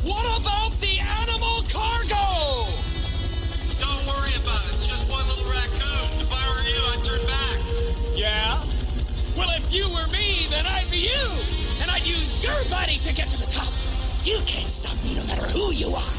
What about the animal cargo? Don't worry about it. It's just one little raccoon. If I were you, I'd turn back. Yeah? Well, if you were me, then I'd be you. And I'd use your body to get to the top. You can't stop me no matter who you are.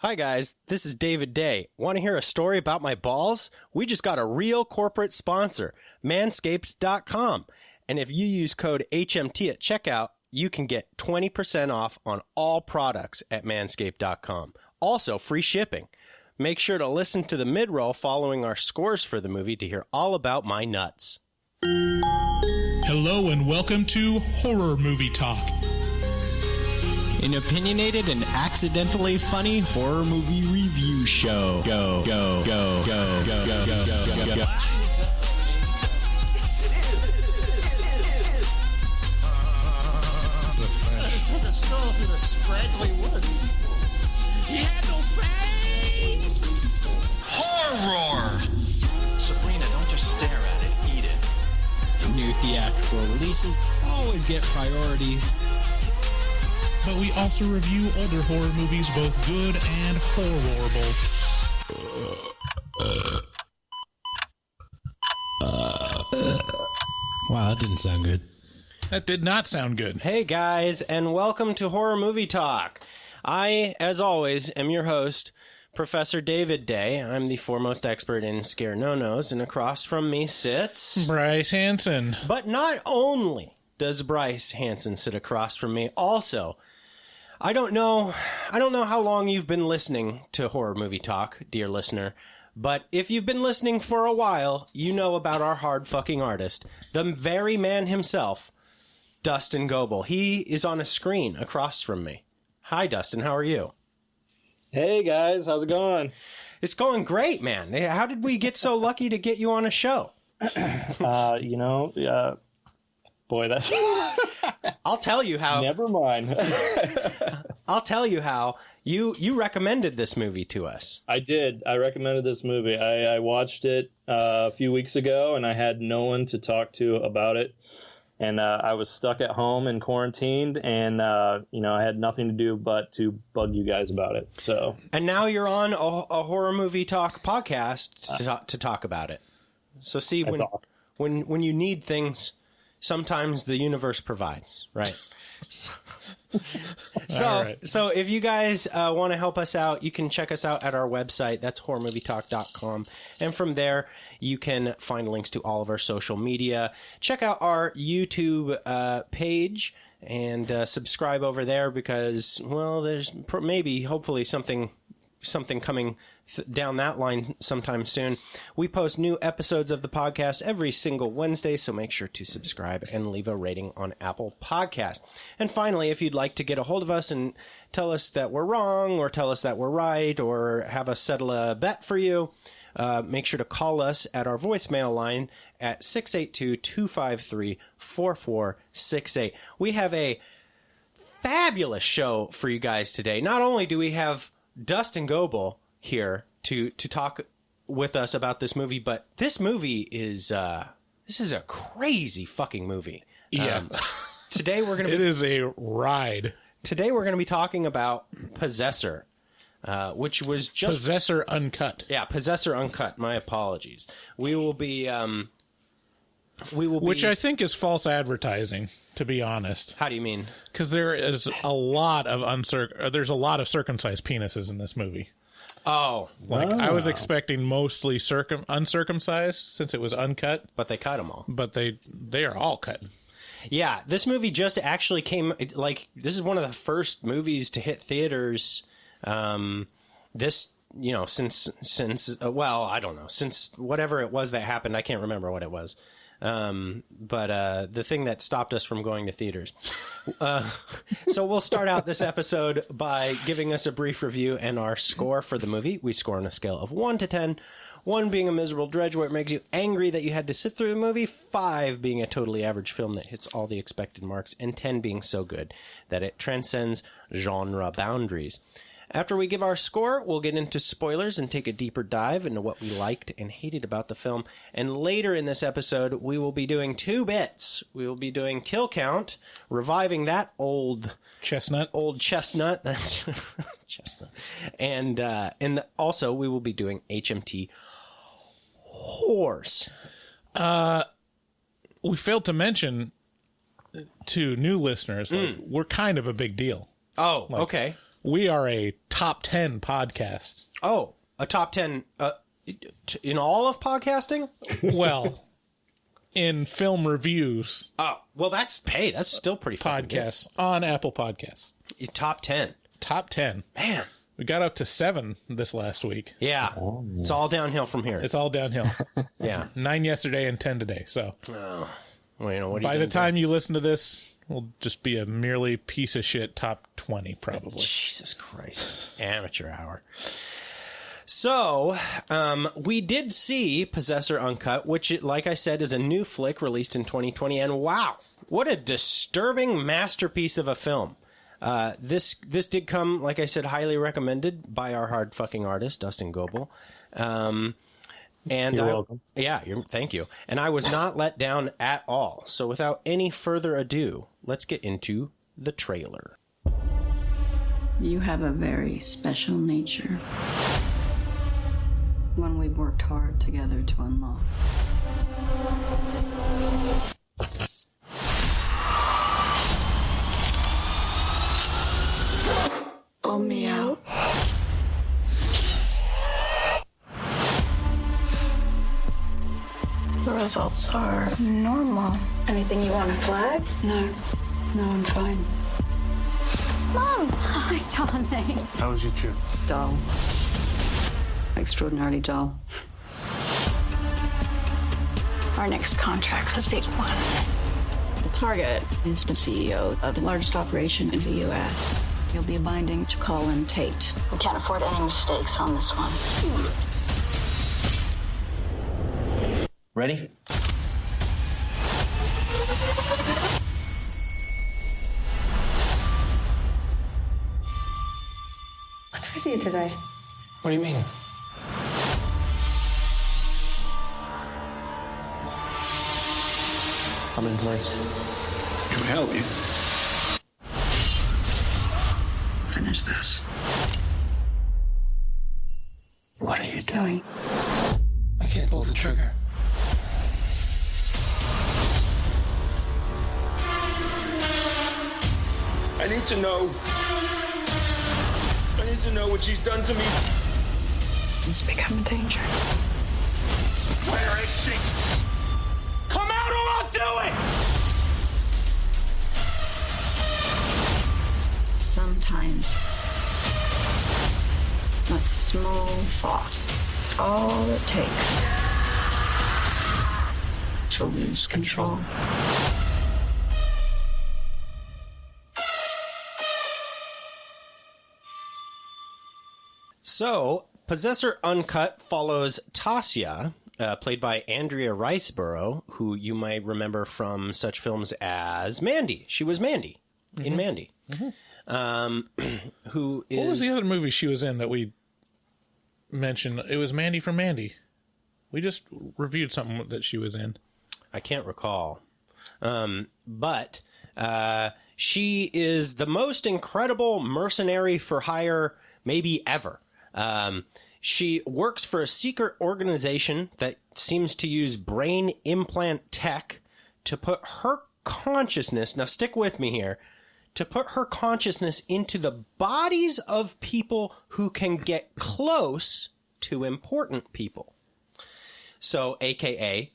Hi guys, this is David Day. Want to hear a story about my balls? We just got a real corporate sponsor, Manscaped.com. And if you use code HMT at checkout, you can get 20% off on all products at Manscaped.com. Also, free shipping. Make sure to listen to the mid-roll following our scores for the movie to hear all about my nuts. Hello and welcome to Horror Movie Talk. An opinionated and accidentally funny horror movie review show. Go, go, go, go, go, go, go, go, go. I just took a stroll through the scraggly woods. He had no face! Horror! Sabrina, don't just stare at it, eat it. New theatrical releases always get priority. But we also review older horror movies, both good and horrible. Wow, that didn't sound good. That did not sound good. Hey guys, and welcome to Horror Movie Talk. I, as always, am your host, Professor David Day. I'm the foremost expert in scare no-nos, and across from me sits... Bryce Hanson. But not only does Bryce Hanson sit across from me, also... I don't know how long you've been listening to Horror Movie Talk, dear listener, but if you've been listening for a while, you know about our hard fucking artist, the very man himself, Dustin Goebel. He is on a screen across from me. Hi, Dustin. How are you? Hey, guys. How's it going? It's going great, man. How did we get so lucky to get you on a show? Boy, that's... I'll tell you how. Never mind. I'll tell you how. You recommended this movie to us. I did. I recommended this movie. I watched it a few weeks ago, and I had no one to talk to about it. And I was stuck at home and quarantined, and I had nothing to do but to bug you guys about it. So. And now you're on a Horror Movie Talk podcast to talk about it. So see, when you need things, sometimes the universe provides, right? So if you guys want to help us out, you can check us out at our website. That's horrormovietalk.com. And from there, you can find links to all of our social media. Check out our YouTube page and subscribe over there because, well, there's hopefully something coming down that line sometime soon. We post new episodes of the podcast every single Wednesday, so make sure to subscribe and leave a rating on Apple Podcast. And finally, if you'd like to get a hold of us and tell us that we're wrong or tell us that we're right or have us settle a bet for you, make sure to call us at our voicemail line at 682-253-4468. We have a fabulous show for you guys today. Not only do we have Dustin Goebel here to talk with us about this movie, but this movie is this is a crazy fucking movie. Yeah. Today we're gonna. It is a ride. Today we're going to be talking about Possessor, which was just Possessor Uncut. Yeah, Possessor Uncut. My apologies. We will be. Which I think is false advertising, to be honest. How do you mean? Because there is a lot of there's a lot of circumcised penises in this movie. Oh, I was expecting mostly uncircumcised since it was uncut, but they cut them all. But they are all cut. Yeah, this movie just actually came. This is one of the first movies to hit theaters. Since I don't know, since whatever it was that happened, I can't remember what it was. But the thing that stopped us from going to theaters. So we'll start out this episode by giving us a brief review and our score for the movie. We score on a scale of 1 to 10. 1 being a miserable dredge where it makes you angry that you had to sit through the movie. 5 being a totally average film that hits all the expected marks. And 10 being so good that it transcends genre boundaries. After we give our score, we'll get into spoilers and take a deeper dive into what we liked and hated about the film. And later in this episode, we will be doing 2 bits. We will be doing Killcount, reviving that old chestnut. That's chestnut. And also we will be doing HMT Horse. We failed to mention to new listeners, we're kind of a big deal. Oh, okay. We are a top 10 podcast. Oh, a top 10 in all of podcasting? Well, in film reviews. Oh, well, that's still pretty podcasts on Apple Podcasts. Top 10. Top 10. Man. We got up to 7 this last week. Yeah. Oh, yeah. It's all downhill from here. It's all downhill. Yeah. 9 yesterday and 10 today. So well, you know, by the time you listen to this, we'll just be a merely piece of shit top 20, probably. Jesus Christ. Amateur hour. So, we did see Possessor Uncut, which, like I said, is a new flick released in 2020. And wow, what a disturbing masterpiece of a film. This did come, like I said, highly recommended by our hard fucking artist, Dustin Goebel. And you're welcome. Thank you. And I was not let down at all. So without any further ado, let's get into the trailer. You have a very special nature. One we've worked hard together to unlock. Blow me out. The results are normal. Anything you want to flag? No, I'm fine. Mom! Hi, darling. How was your trip? Dull. Extraordinarily dull. Our next contract's a big one. The target is the CEO of the largest operation in the U.S. You'll be binding to Colin Tate. We can't afford any mistakes on this one. Ready? What's with you today? What do you mean? I'm in place. Can I help you? Finish this. What are you doing? I can't pull the trigger. I need to know. I need to know what she's done to me. It's become a danger. Where is she? Come out or I'll do it! Sometimes that small thought is all it takes to lose control. So, Possessor Uncut follows Tasia, played by Andrea Riseborough, who you might remember from such films as Mandy. She was Mandy in Mandy. Who is... What was the other movie she was in that we mentioned? It was Mandy from Mandy. We just reviewed something that she was in. I can't recall. But she is the most incredible mercenary for hire maybe ever. She works for a secret organization that seems to use brain implant tech to put her consciousness, now stick with me here, to put her consciousness into the bodies of people who can get close to important people. So, AKA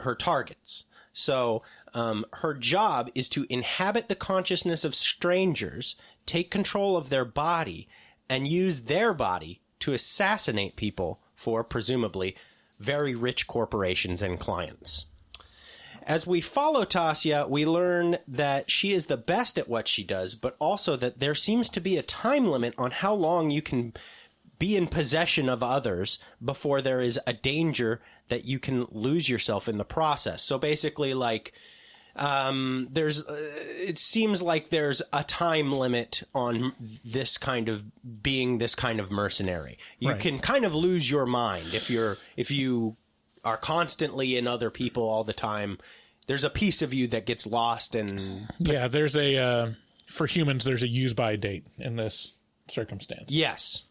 her targets. So, her job is to inhabit the consciousness of strangers, take control of their body, and use their body to assassinate people for, presumably, very rich corporations and clients. As we follow Tasia, we learn that she is the best at what she does, but also that there seems to be a time limit on how long you can be in possession of others before there is a danger that you can lose yourself in the process. So basically, like, it seems like there's a time limit on this kind of being this kind of mercenary. You can kind of lose your mind if you are constantly in other people all the time. There's a piece of you that gets lost. And yeah, there's for humans, there's a use by date in this circumstance. Yes.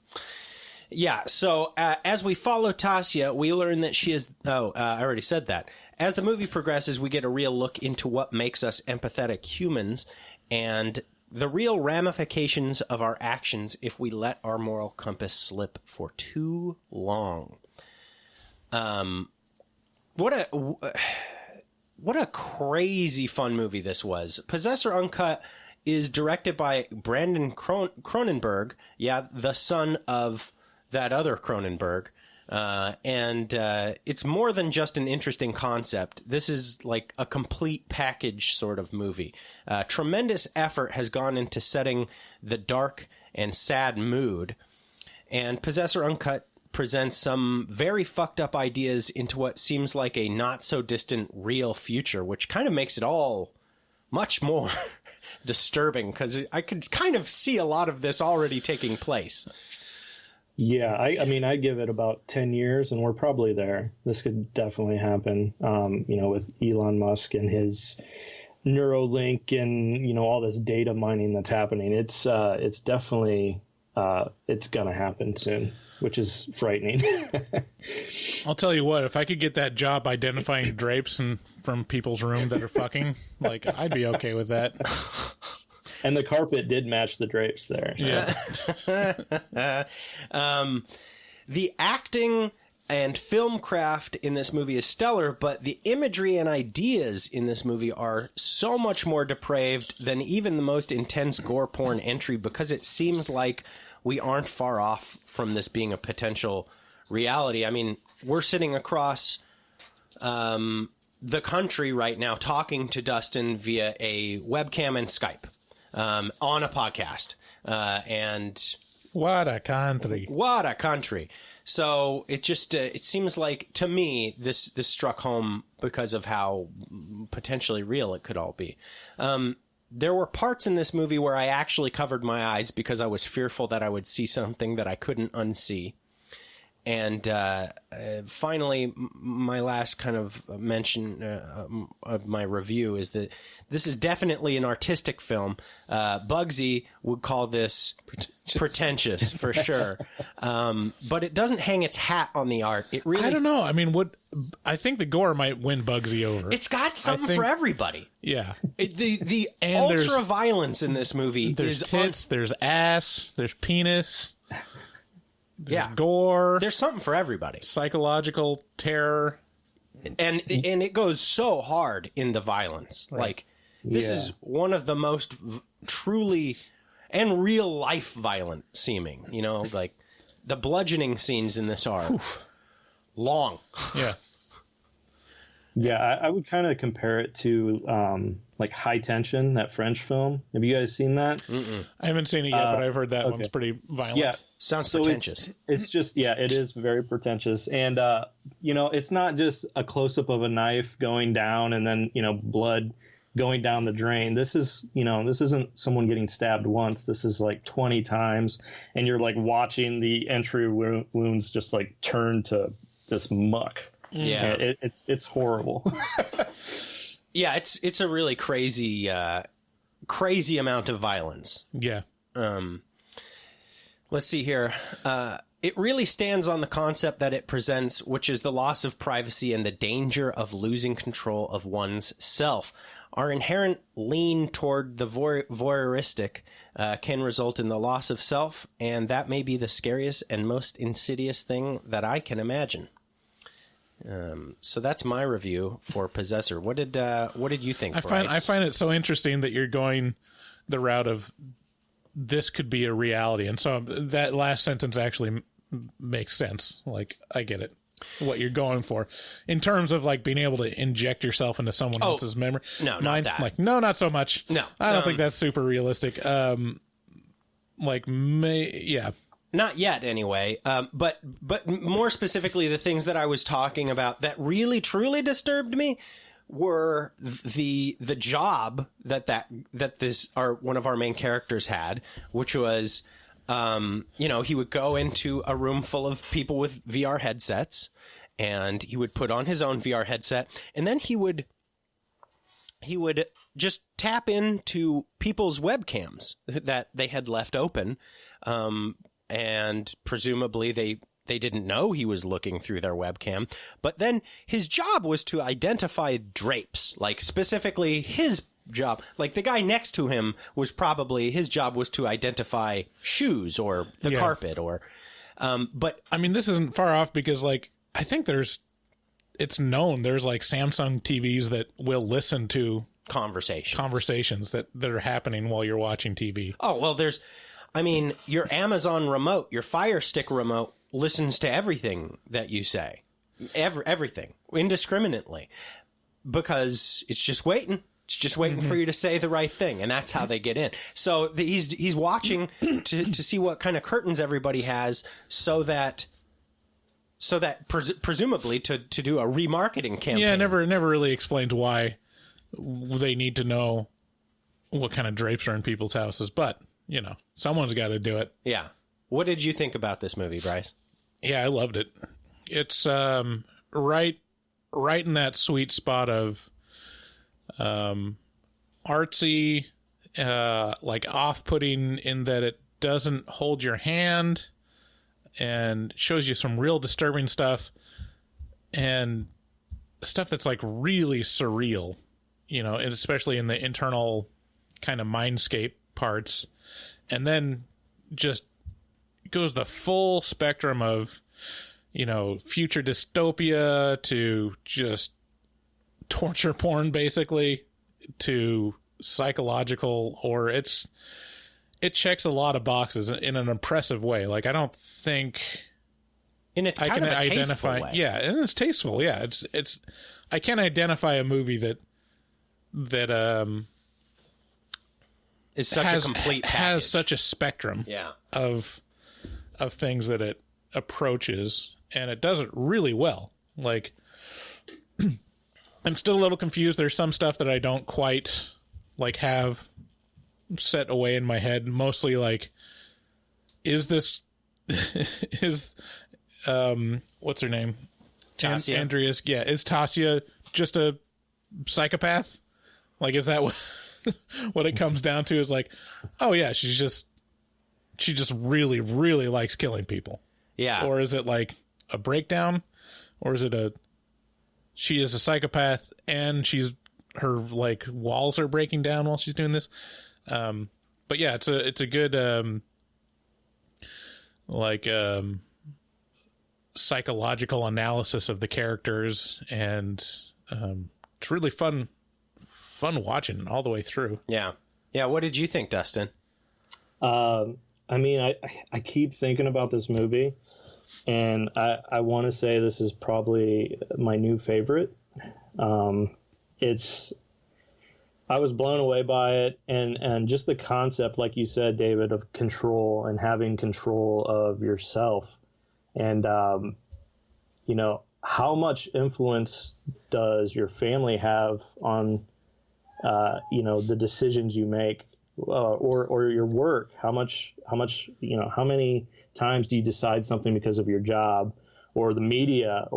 Yeah, so as we follow Tasya, we learn that she is... I already said that. As the movie progresses, we get a real look into what makes us empathetic humans and the real ramifications of our actions if we let our moral compass slip for too long. What a crazy fun movie this was. Possessor Uncut is directed by Brandon Cronenberg, the son of that other Cronenberg. And it's more than just an interesting concept. This is like a complete package sort of movie. Tremendous effort has gone into setting the dark and sad mood. And Possessor Uncut presents some very fucked up ideas into what seems like a not so distant real future, which kind of makes it all much more disturbing because I could kind of see a lot of this already taking place. Yeah, I mean, I give it about 10 years and we're probably there. This could definitely happen, with Elon Musk and his Neuralink and, all this data mining that's happening. It's definitely, it's going to happen soon, which is frightening. I'll tell you what, if I could get that job identifying drapes from people's room that are fucking, I'd be okay with that. And the carpet did match the drapes there. So. Yeah. The acting and film craft in this movie is stellar, but the imagery and ideas in this movie are so much more depraved than even the most intense gore porn entry because it seems like we aren't far off from this being a potential reality. I mean, we're sitting across the country right now talking to Dustin via a webcam and Skype. On a podcast. And what a country. What a country. So it just, it seems like to me, this struck home because of how potentially real it could all be. There were parts in this movie where I actually covered my eyes because I was fearful that I would see something that I couldn't unsee. And finally, my last kind of mention of my review is that this is definitely an artistic film. Bugsy would call this pretentious for sure. But it doesn't hang its hat on the art. It really... I don't know. I mean, I think the gore might win Bugsy over. It's got something for everybody. Yeah. The ultra violence in this movie there's tits, there's ass, there's penis. There's gore. There's something for everybody. Psychological terror. And it goes so hard in the violence. Right. This is one of the most truly and real life violent seeming. The bludgeoning scenes in this are long. Yeah. Yeah, I would kind of compare it to High Tension, that French film. Have you guys seen that? Mm-mm. I haven't seen it yet, but I've heard that one's pretty violent. Yeah. Sounds pretentious. It's just, it is very pretentious. And, it's not just a close-up of a knife going down and then, blood going down the drain. This is, this isn't someone getting stabbed once. This is 20 times. And you're watching the entry wounds just turn to this muck. Yeah. It's horrible. Yeah, it's a really crazy amount of violence. Yeah. Let's see here. It really stands on the concept that it presents, which is the loss of privacy and the danger of losing control of one's self. Our inherent lean toward the voyeuristic can result in the loss of self, and that may be the scariest and most insidious thing that I can imagine. So that's my review for Possessor. What did you think, Bryce? I find it so interesting that you're going the route of this could be a reality, and so that last sentence actually makes sense. I get it, what you're going for in terms of being able to inject yourself into someone else's memory. No, not that. No, not so much. No, I don't think that's super realistic. Yeah. Not yet, anyway. But more specifically, the things that I was talking about that really, truly disturbed me were the job that one of our main characters had, which was, he would go into a room full of people with VR headsets, and he would put on his own VR headset, and then he would just tap into people's webcams that they had left open, and presumably they didn't know he was looking through their webcam. But then his job was to identify drapes, like specifically his job. Like the guy next to him his job was to identify shoes or the carpet or, but I mean, this isn't far off because like, I think it's known there's like Samsung TVs that will listen to conversations that are happening while you're watching TV. Oh, well, your Amazon remote, your Fire Stick remote listens to everything that you say, everything indiscriminately, because it's just waiting. It's just waiting for you to say the right thing, and that's how they get in. So he's watching to see what kind of curtains everybody has, so that presumably to do a remarketing campaign. Yeah, never really explained why they need to know what kind of drapes are in people's houses, but someone's got to do it. Yeah. What did you think about this movie, Bryce? Yeah, I loved it. It's right in that sweet spot of artsy, like off-putting in that it doesn't hold your hand and shows you some real disturbing stuff and stuff that's like really surreal, and especially in the internal kind of mindscape parts, and then just goes the full spectrum of, future dystopia to just torture porn, basically, to psychological horror. It checks a lot of boxes in an impressive way. Like, I don't think in a I kind can of a identify. way. Yeah, and it's tasteful. Yeah, it's. I can't identify a movie that is such a complete package. Has such a spectrum. Yeah. of things that it approaches, and it does it really well. Like, I'm still a little confused. There's some stuff that I don't quite like have set away in my head. Mostly like, is this what's her name? Tasia. Andrea's. Yeah, is Tasia just a psychopath? Like, is that what it comes down to? Is like, oh yeah, she just really, really likes killing people. Yeah. Or is it like a breakdown? Or is it she is a psychopath and her like walls are breaking down while she's doing this? But yeah, it's a good, psychological analysis of the characters, and it's really fun watching all the way through. Yeah. Yeah. What did you think, Dustin? I mean, I keep thinking about this movie, and I want to say this is probably my new favorite. I was blown away by it, and just the concept, like you said, David, of control and having control of yourself. And, how much influence does your family have on, the decisions you make, or your work? How many times do you decide something because of your job or the media,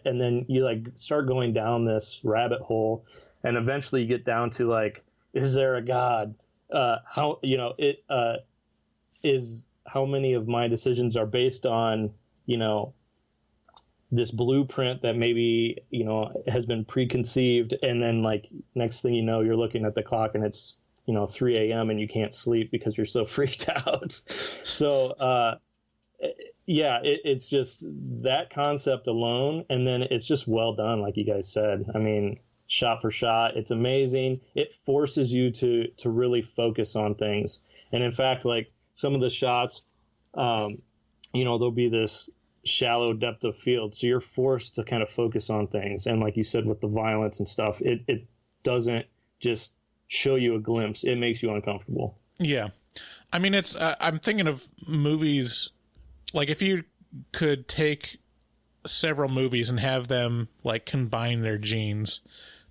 and then you like start going down this rabbit hole, and eventually you get down to like, is there a God? How many of my decisions are based on, this blueprint that maybe, has been preconceived. And then like next thing you know, you're looking at the clock and it's, 3 a.m. and you can't sleep because you're so freaked out. So, it's just that concept alone. And then it's just well done. Like you guys said, I mean, shot for shot, it's amazing. It forces you to really focus on things. And in fact, like some of the shots, there'll be this shallow depth of field. So you're forced to kind of focus on things. And like you said, with the violence and stuff, it doesn't just show you a glimpse. It makes you uncomfortable. Yeah. I mean, it's, I'm thinking of movies, like if you could take several movies and have them like combine their genes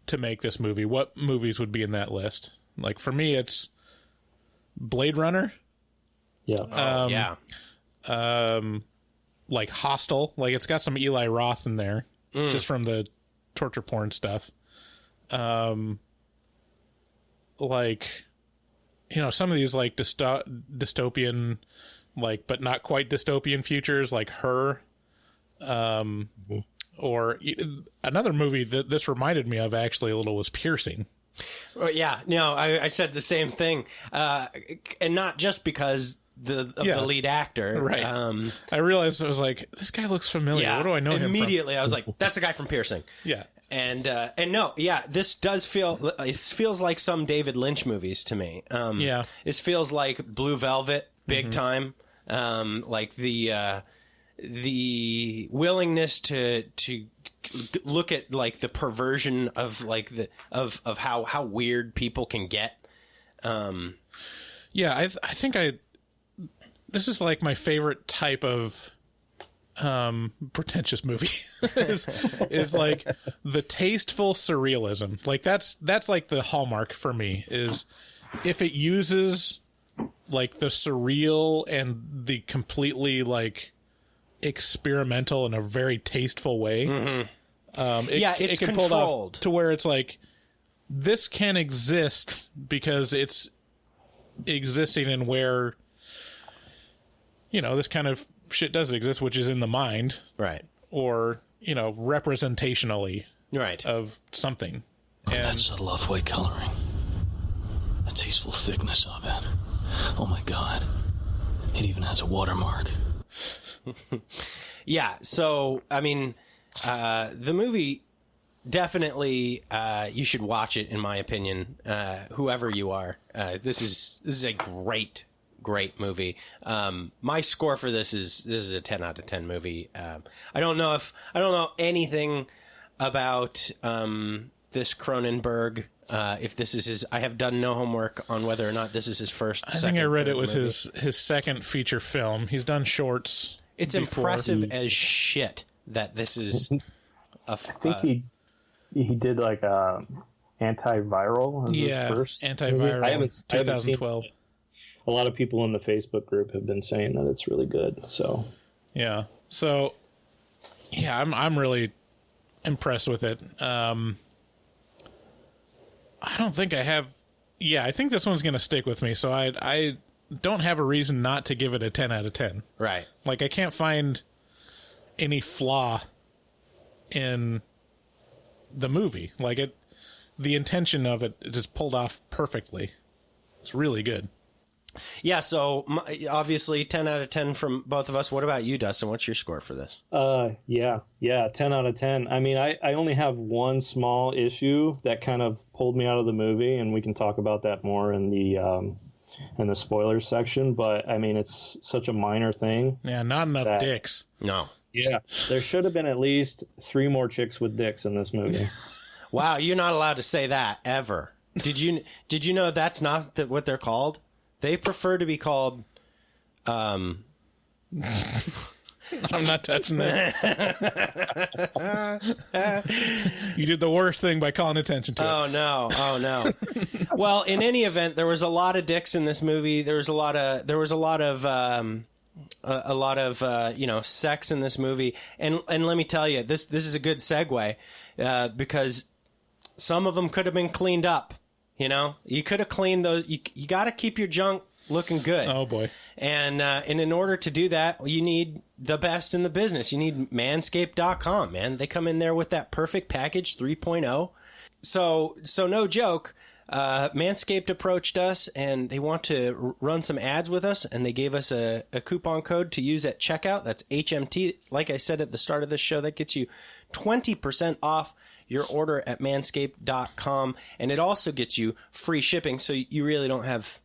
to make this movie, what movies would be in that list? Like, for me, it's Blade Runner. Yeah. Like Hostel. Like, it's got some Eli Roth in there, just from the torture porn stuff. Like, you know, some of these, like, dystopian, like, but not quite dystopian futures, like Her. Or another movie that this reminded me of actually a little was Piercing. Well, yeah, no, I said the same thing, and not just because the lead actor, right? I realized I was like, this guy looks familiar. Yeah, what do I know him from? Immediately, I was like, that's the guy from Piercing. Yeah, and no, yeah, this does feel. It feels like some David Lynch movies to me. Yeah, this feels like Blue Velvet, big time. Like the willingness to look at like the perversion of like of how weird people can get. Yeah, I think this is like my favorite type of pretentious movie is like the tasteful surrealism. Like that's like the hallmark for me, is if it uses like the surreal and the completely like experimental in a very tasteful way. It's can controlled pull off to where it's like, this can exist because it's existing in where, you know, this kind of shit does exist, which is in the mind, right? Or, you know, representationally, right, of something. And that subtle off-white coloring, the tasteful thickness of it. Oh my God, it even has a watermark. Yeah, so I mean, the movie definitely you should watch it. In my opinion, whoever you are, this is a great movie. My score for this is a 10 out of 10 movie. I don't know anything about this Cronenberg. If this is his, I have done no homework on whether or not this is his first. I think I read it was his second feature film. He's done shorts. It's impressive as shit that this is. I think he did like antiviral. As his first antiviral. Movie. I haven't 2012. Seen, a lot of people in the Facebook group have been saying that it's really good. So yeah, I'm really impressed with it. I don't think I have. Yeah, I think this one's going to stick with me. So I don't have a reason not to give it a 10 out of 10. Right. Like, I can't find any flaw in the movie. Like, the intention of it is just pulled off perfectly. It's really good. Yeah, so obviously 10 out of 10 from both of us. What about you, Dustin? What's your score for this? Yeah, 10 out of 10. I mean, I only have one small issue that kind of pulled me out of the movie, and we can talk about that more in the spoilers section, but I mean, it's such a minor thing. Yeah, not enough dicks. No. Yeah, there should have been at least 3 more chicks with dicks in this movie. Wow, you're not allowed to say that ever. Did you know that's not what they're called? They prefer to be called. I'm not touching this. You did the worst thing by calling attention to it. Oh no. Well, in any event, there was a lot of dicks in this movie. There was a lot of sex in this movie. And let me tell you, this is a good segue, because some of them could have been cleaned up. You know, you could have cleaned those. You got to keep your junk looking good. Oh boy. And in order to do that, you need the best in the business. You need manscaped.com, man. They come in there with that perfect package 3.0. So no joke. Manscaped approached us and they want to run some ads with us, and they gave us a coupon code to use at checkout. That's HMT. Like I said at the start of this show, that gets you 20% off your order at manscaped.com, and it also gets you free shipping. So you really don't have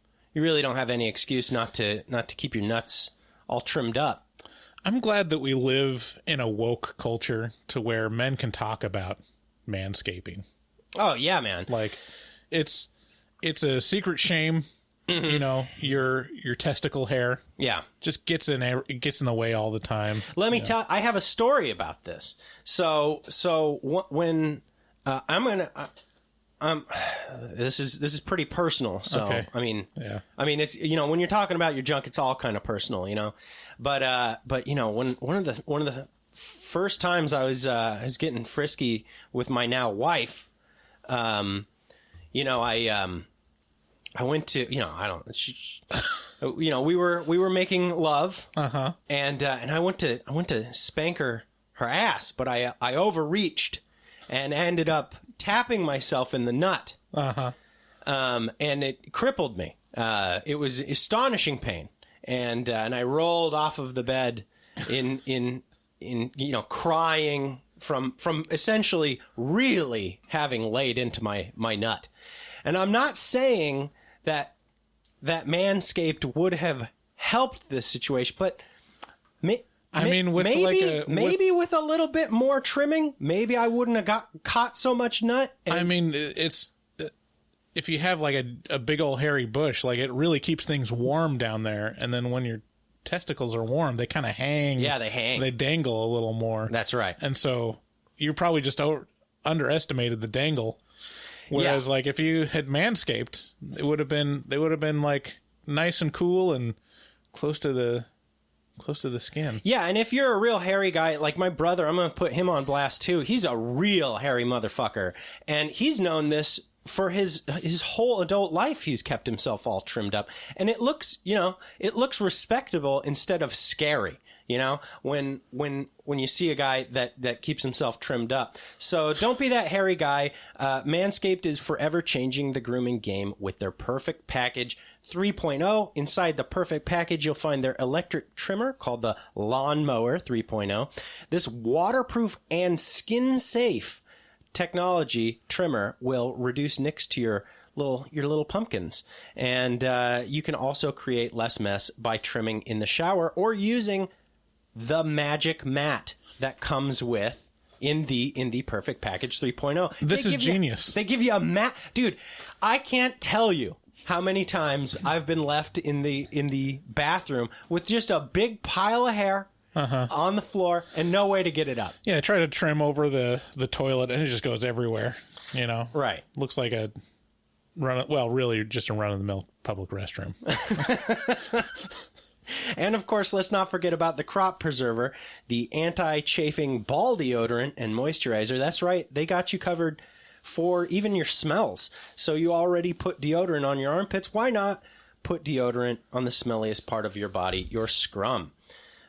any excuse not to keep your nuts all trimmed up. I'm glad that we live in a woke culture to where men can talk about manscaping. Oh yeah, man. Like, it's a secret shame. You know, your testicle hair. Yeah. Just gets in the way all the time. Let me tell, I have a story about this. So when This is pretty personal. So Okay. I mean, Yeah. it's, when you're talking about your junk, it's all kind of personal, But one of the first times I was getting frisky with my now wife, I went to, we were making love, and I went to spank her ass, but I overreached and ended up tapping myself in the nut, and it crippled me. It was astonishing pain, and I rolled off of the bed in crying from essentially really having laid into my nut. And I'm not saying that Manscaped would have helped this situation, but with a little bit more trimming, maybe I wouldn't have caught so much nut. It's if you have like a big old hairy bush, like it really keeps things warm down there. And then when your testicles are warm, they kind of hang. Yeah, they hang. They dangle a little more. That's right. And so you probably just underestimated the dangle. Whereas, like, if you had Manscaped, they would have been like nice and cool and close to the skin. Yeah, and if you're a real hairy guy, like my brother, I'm going to put him on blast too. He's a real hairy motherfucker, and he's known this for his whole adult life. He's kept himself all trimmed up, and it looks respectable instead of scary. When you see a guy that keeps himself trimmed up. So don't be that hairy guy. Manscaped is forever changing the grooming game with their Perfect Package 3.0. Inside the Perfect Package, you'll find their electric trimmer called the Lawnmower 3.0. This waterproof and skin-safe technology trimmer will reduce nicks to your little pumpkins. And you can also create less mess by trimming in the shower or using the magic mat that comes with in the Perfect Package 3.0. This is genius. They give you a mat. Dude, I can't tell you how many times I've been left in the bathroom with just a big pile of hair on the floor and no way to get it up. Yeah, try to trim over the toilet and it just goes everywhere, Right. Looks like really just a run-of-the-mill public restroom. And, of course, let's not forget about the Crop Preserver, the anti-chafing ball deodorant and moisturizer. That's right. They got you covered for even your smells. So you already put deodorant on your armpits. Why not put deodorant on the smelliest part of your body, your scrum?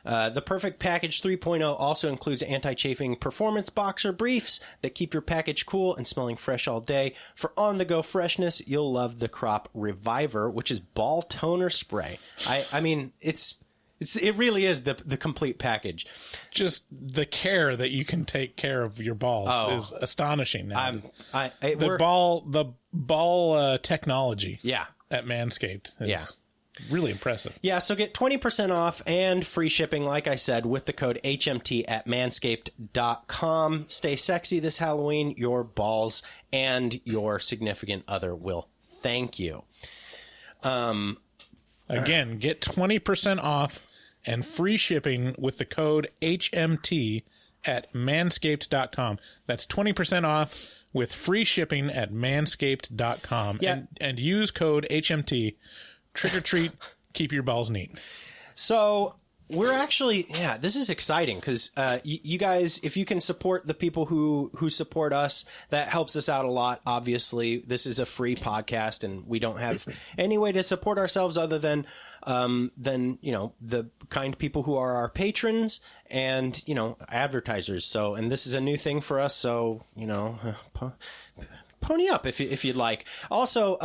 The Perfect Package 3.0 also includes anti-chafing performance boxer briefs that keep your package cool and smelling fresh all day. For on-the-go freshness, you'll love the Crop Reviver, which is ball toner spray. It really is the complete package. Just the care that you can take care of your balls is astonishing now. The ball technology at Manscaped is really impressive. Yeah, so get 20% off and free shipping, like I said, with the code HMT at manscaped.com. Stay sexy this Halloween. Your balls and your significant other will thank you. Again, get 20% off and free shipping with the code HMT at manscaped.com. That's 20% off with free shipping at manscaped.com. Yeah. And use code HMT. Trick or treat, keep your balls neat. So we're actually, this is exciting because you guys, if you can support the people who support us, that helps us out a lot. Obviously, this is a free podcast and we don't have any way to support ourselves other than the kind people who are our patrons and, advertisers. So, and this is a new thing for us. So, pony up if you'd like. Also,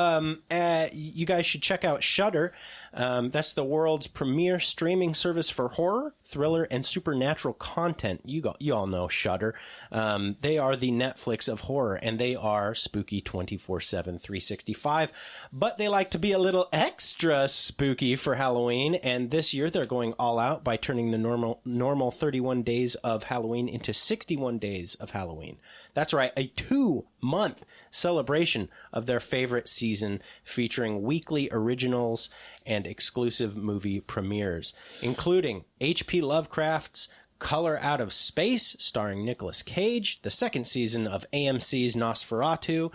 you guys should check out Shudder. That's the world's premier streaming service for horror, thriller, and supernatural content. You all know Shudder. They are the Netflix of horror, and they are spooky 24/7, 365. But they like to be a little extra spooky for Halloween, and this year they're going all out by turning the normal 31 days of Halloween into 61 days of Halloween. That's right, a 2-month celebration of their favorite season, featuring weekly originals and exclusive movie premieres, including H.P. Lovecraft's Color Out of Space, starring Nicolas Cage, the second season of AMC's Nosferatu.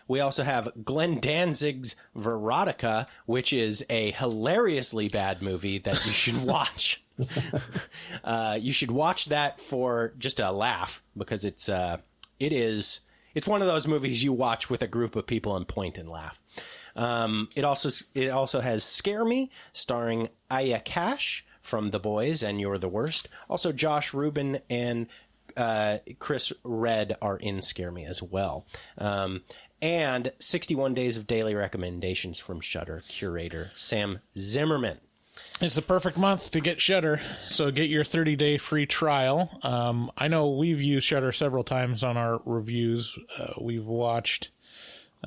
We also have Glenn Danzig's Verotica, which is a hilariously bad movie that you should watch. You should watch that for just a laugh, because it's one of those movies you watch with a group of people and point and laugh. It also has Scare Me, starring Aya Cash from The Boys and You're the Worst. Also, Josh Rubin and Chris Redd are in Scare Me as well. And 61 Days of Daily Recommendations from Shudder curator Sam Zimmerman. It's the perfect month to get Shudder, so get your 30-day free trial. I know we've used Shudder several times on our reviews. We've watched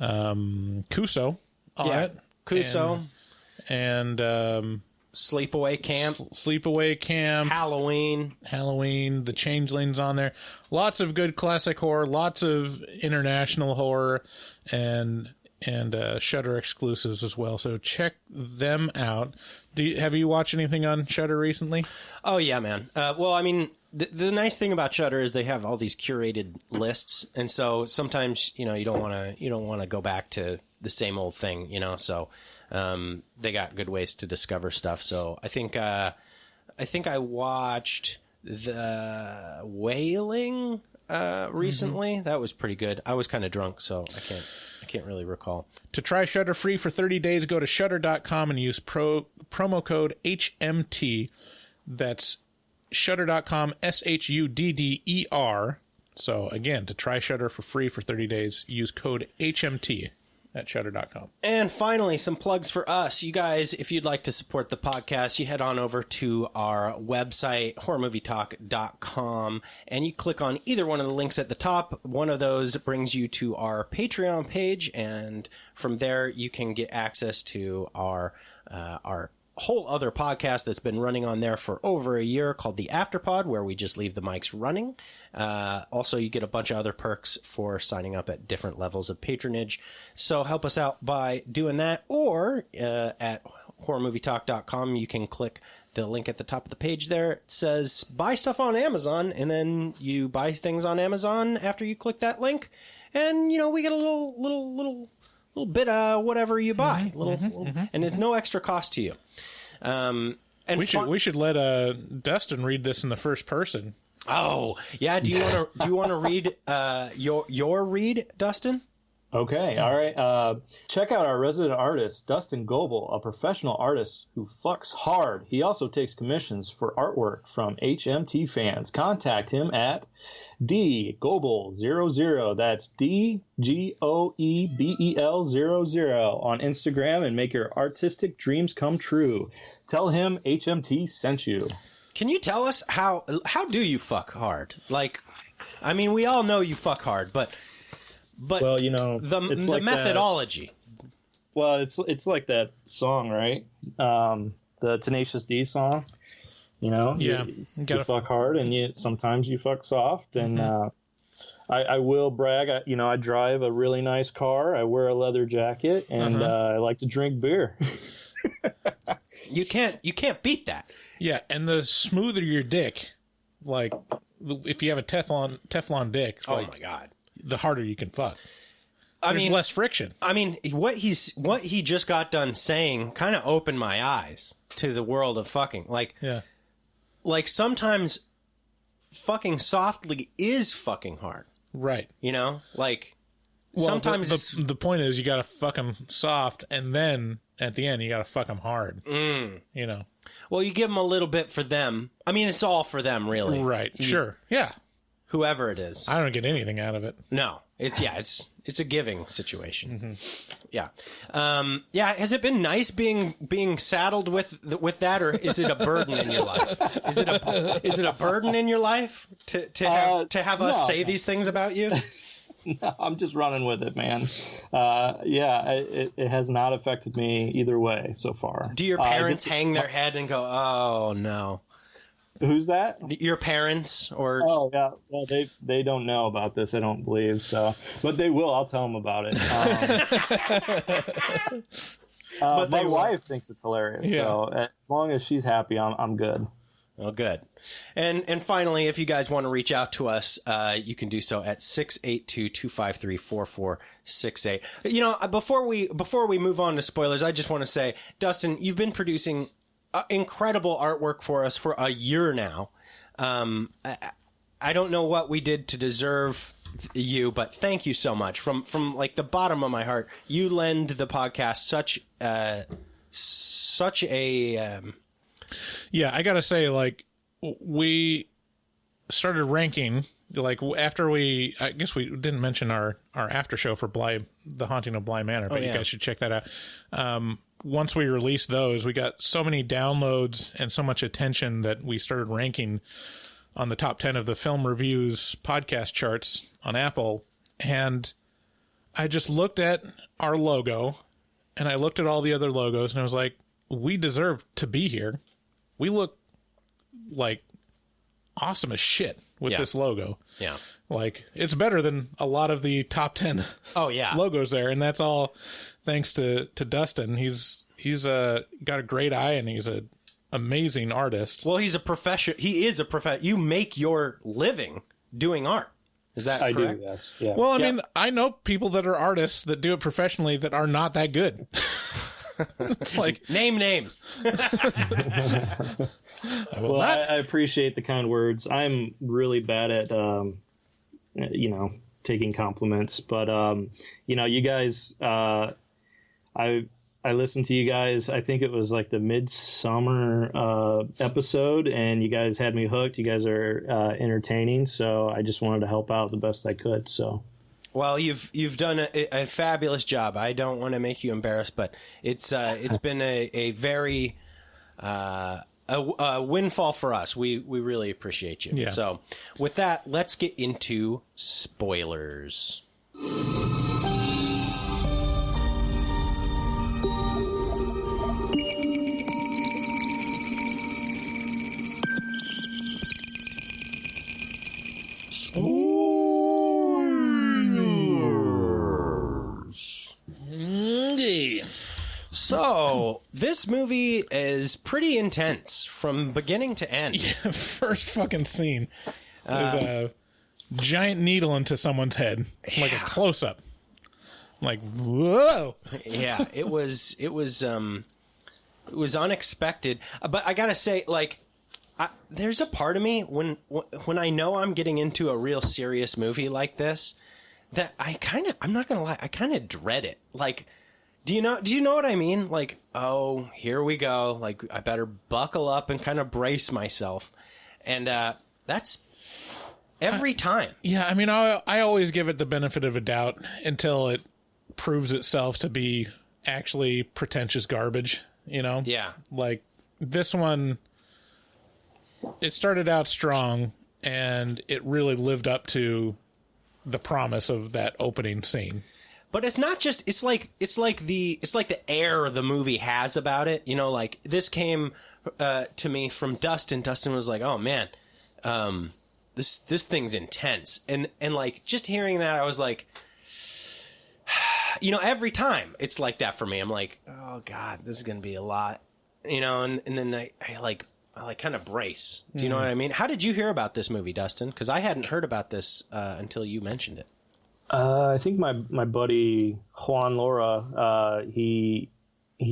Kuso on it. Kuso. And Sleepaway Camp. Sleepaway Camp. Halloween. The Changeling's on there. Lots of good classic horror, lots of international horror, and Shudder exclusives as well. So check them out. Have you watched anything on Shudder recently? Oh yeah, man. Well, I mean, the nice thing about Shudder is they have all these curated lists, and so sometimes you don't want to go back to the same old thing, So they got good ways to discover stuff. So I think I watched The Wailing recently. Mm-hmm. That was pretty good. I was kind of drunk, so I can't really recall. To try Shudder free for 30 days, go to shudder.com and use promo code HMT. That's shudder.com, SHUDDER. So again, to try Shudder for free for 30 days, use code HMT at shudder.com. And finally, some plugs for us. You guys, if you'd like to support the podcast, you head on over to our website, horrormovietalk.com, and you click on either one of the links at the top. One of those brings you to our Patreon page, and from there you can get access to our whole other podcast that's been running on there for over a year called The Afterpod, where we just leave the mics running. Also, you get a bunch of other perks for signing up at different levels of patronage. So help us out by doing that. Or at horrormovietalk.com, you can click the link at the top of the page there. It says buy stuff on Amazon, and then you buy things on Amazon after you click that link. And, we get a little bit of whatever you buy, and it's no extra cost to you. And we should let Dustin read this in the first person. Oh yeah, do you want to read your read, Dustin? Okay, all right. Check out our resident artist, Dustin Goebel, a professional artist who fucks hard. He also takes commissions for artwork from HMT fans. Contact him at DGoebel00. That's DGOEBEL00 on Instagram, and make your artistic dreams come true. Tell him HMT sent you. Can you tell us how do you fuck hard? Like, I mean, we all know you fuck hard, but well, the like methodology. It's like that song, right? The Tenacious D song. Yeah, you fuck hard, and sometimes you fuck soft. And I will brag. I drive a really nice car. I wear a leather jacket, and I like to drink beer. You can't beat that. Yeah, and the smoother your dick, like if you have a Teflon dick, oh my god, the harder you can fuck. There's less friction. I mean, what he just got done saying kind of opened my eyes to the world of fucking. Like sometimes fucking softly is fucking hard. Right. Sometimes the point is you got to fuck them soft, and then at the end you got to fuck them hard. Well, you give them a little bit for them. I mean, it's all for them, really. Right. Sure. Yeah. Whoever it is. I don't get anything out of it. No. It's a giving situation. Yeah. Has it been nice being saddled with that, or is it a burden in your life? Is it a burden in your life to have us say these things about you? No, I'm just running with it, man. It has not affected me either way so far. Do your parents hang their head and go, "Oh no"? Who's that? Your parents, or? Oh yeah, well they don't know about this, I don't believe so, but they will. I'll tell them about it. But my wife thinks it's hilarious. Yeah. So as long as she's happy, I'm good. Oh, good. And finally, if you guys want to reach out to us, you can do so at 682-253-4468. You know, before we move on to spoilers, I just want to say, Dustin, you've been producing incredible artwork for us for a year now. I don't know what we did to deserve you, but thank you so much from like the bottom of my heart. You lend the podcast such a yeah, I gotta say, like, we started ranking, like, after I guess we didn't mention our after show for The Haunting of Bly Manor, but you guys should check that out. Once we released those, we got so many downloads and so much attention that we started ranking on the top 10 of the Film Reviews podcast charts on Apple. And I just looked at our logo, and I looked at all the other logos, and I was like, we deserve to be here. We look like awesome as shit with this logo. Yeah. Like, it's better than a lot of the top 10 logos there. And that's all thanks to Dustin. He's got a great eye, and he's an amazing artist. Well, he's a professional. He is a professional. You make your living doing art. Is that correct? I do, yes. Yeah. Well, I mean, I know people that are artists that do it professionally that are not that good. It's like, name names. Well, I appreciate the kind words. I'm really bad at, taking compliments, but you guys, I listened to you guys. I think it was like the Midsummer episode, and you guys had me hooked. You guys are entertaining, so I just wanted to help out the best I could. So. Well, you've done a fabulous job. I don't want to make you embarrassed, but it's been a very a windfall for us. We really appreciate you. Yeah. So with that, let's get into spoilers. So, this movie is pretty intense from beginning to end. Yeah, first fucking scene is a giant needle into someone's head, like a close-up. Like, whoa! Yeah, it was unexpected. But I gotta say, like, there's a part of me when I know I'm getting into a real serious movie like this that I'm not gonna lie, I kind of dread it. Like, do you know what I mean? Like, oh, here we go. Like, I better buckle up and kind of brace myself. And that's every time. Yeah, I mean, I always give it the benefit of a doubt until it proves itself to be actually pretentious garbage, you know? Yeah. Like, this one, it started out strong, and it really lived up to the promise of that opening scene. But it's not just, it's like the air the movie has about it. You know, like, this came to me from Dustin. Dustin was like, oh man, this thing's intense. And like, just hearing that, I was like, you know, every time it's like that for me. I'm like, oh God, this is going to be a lot, you know, and then I kind of brace. Do you know what I mean? How did you hear about this movie, Dustin? Because I hadn't heard about this until you mentioned it. I think my buddy Juan Laura, he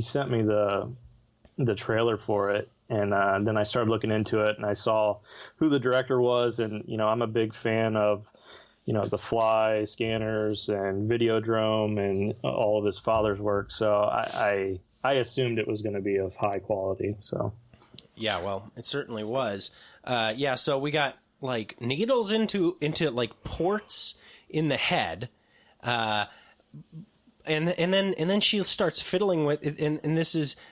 sent me the trailer for it, and then I started looking into it, and I saw who the director was, and you know, I'm a big fan of, you know, The Fly, Scanners, and Videodrome, and all of his father's work. So I assumed it was going to be of high quality. So yeah, well, it certainly was. Yeah, so we got like needles into like ports in the head, and then she starts fiddling with it, and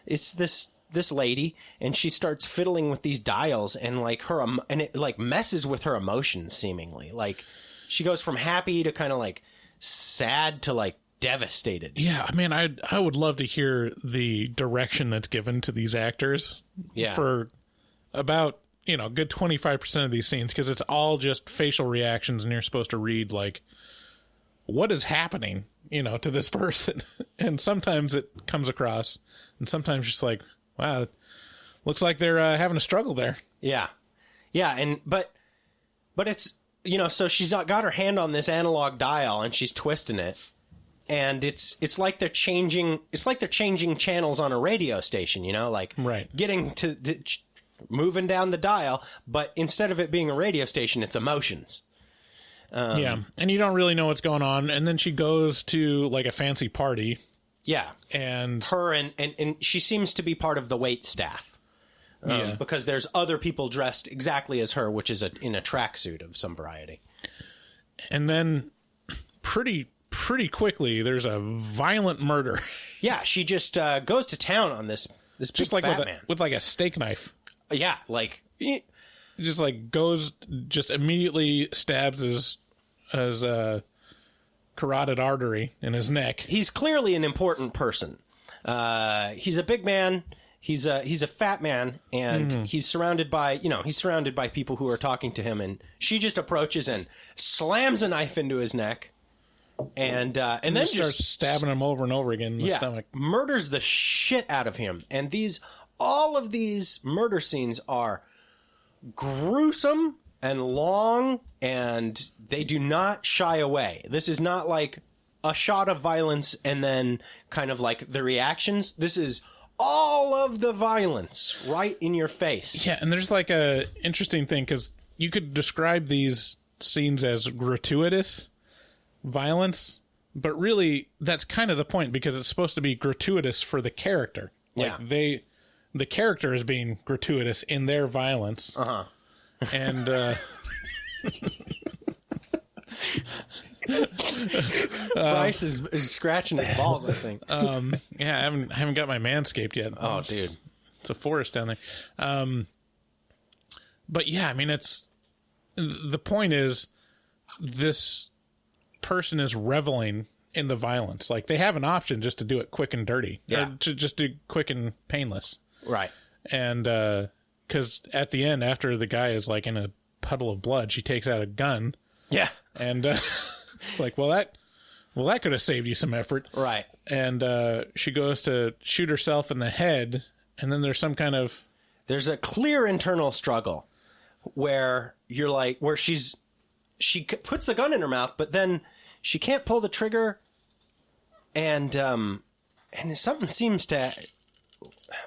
it's this lady, and she starts fiddling with these dials, and like and it like messes with her emotions seemingly. Like, she goes from happy to kind of like sad to like devastated. Yeah, I mean, I would love to hear the direction that's given to these actors. Yeah. For about, you know, good 25% of these scenes, because it's all just facial reactions, and you're supposed to read like, what is happening, you know, to this person. And sometimes it comes across, and sometimes just like, wow, looks like they're having a struggle there. Yeah. Yeah. But it's, so she's got her hand on this analog dial and she's twisting it. And it's like they're changing channels on a radio station, like right. getting to moving down the dial. But instead of it being a radio station, it's emotions. Yeah. And you don't really know what's going on. And then she goes to like a fancy party. Yeah. And her and she seems to be part of the wait staff. Because there's other people dressed exactly as her, which is in a tracksuit of some variety. And then pretty quickly, there's a violent murder. Yeah, she just goes to town on this big fat man. With like a steak knife. Yeah, like... Just like goes, just immediately stabs his carotid artery in his neck. He's clearly an important person. He's a big man. He's a fat man, and he's surrounded by people who are talking to him. And she just approaches and slams a knife into his neck, and then starts just stabbing him over and over again in the stomach. Murders the shit out of him. And all of these murder scenes are gruesome and long, and they do not shy away. This is not like a shot of violence and then kind of like the reactions. This is all of the violence right in your face. Yeah, and there's like a interesting thing, because you could describe these scenes as gratuitous violence, but really that's kind of the point, because it's supposed to be gratuitous for the character. Like the character is being gratuitous in their violence. Uh-huh. And Bryce is scratching his balls, I think. Yeah, I haven't got my Manscaped yet. Oh, dude. It's a forest down there. But yeah, I mean, the point is this person is reveling in the violence. Like, they have an option just to do it quick and dirty. Yeah. Or to just do quick and painless. Right. And because at the end, after the guy is like in a puddle of blood, she takes out a gun. Yeah. And it's like, well, that could have saved you some effort. Right. And she goes to shoot herself in the head, and then there's some kind of... There's a clear internal struggle where you're like, where she puts the gun in her mouth, but then she can't pull the trigger, and something seems to...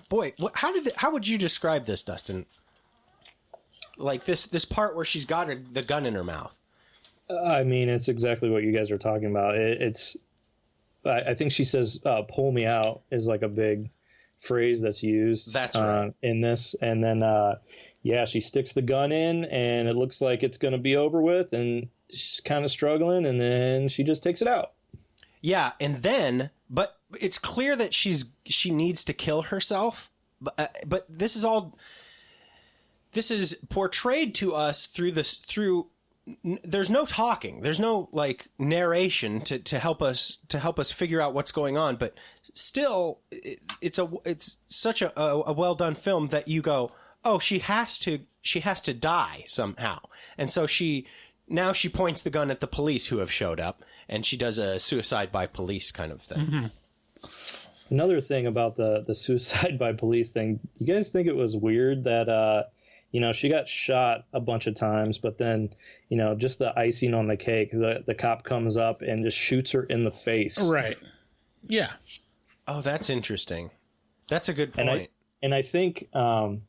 Boy, how would you describe this, Dustin? Like this part where she's got the gun in her mouth. I mean, it's exactly what you guys are talking about. I think she says, "Pull me out" is like a big phrase that's used. That's right. In this, and then she sticks the gun in, and it looks like it's going to be over with, and she's kind of struggling, and then she just takes it out. Yeah, and then, but it's clear that she needs to kill herself. But this is portrayed to us through. There's no talking. There's no like narration to help us figure out what's going on. But still, it's such a well done film that you go, oh, she has to die somehow, and so she points the gun at the police who have showed up. And she does a suicide by police kind of thing. Mm-hmm. Another thing about the suicide by police thing, you guys think it was weird that, she got shot a bunch of times, but then, just the icing on the cake, the cop comes up and just shoots her in the face. Right. Yeah. Oh, that's interesting. That's a good point. And I think, and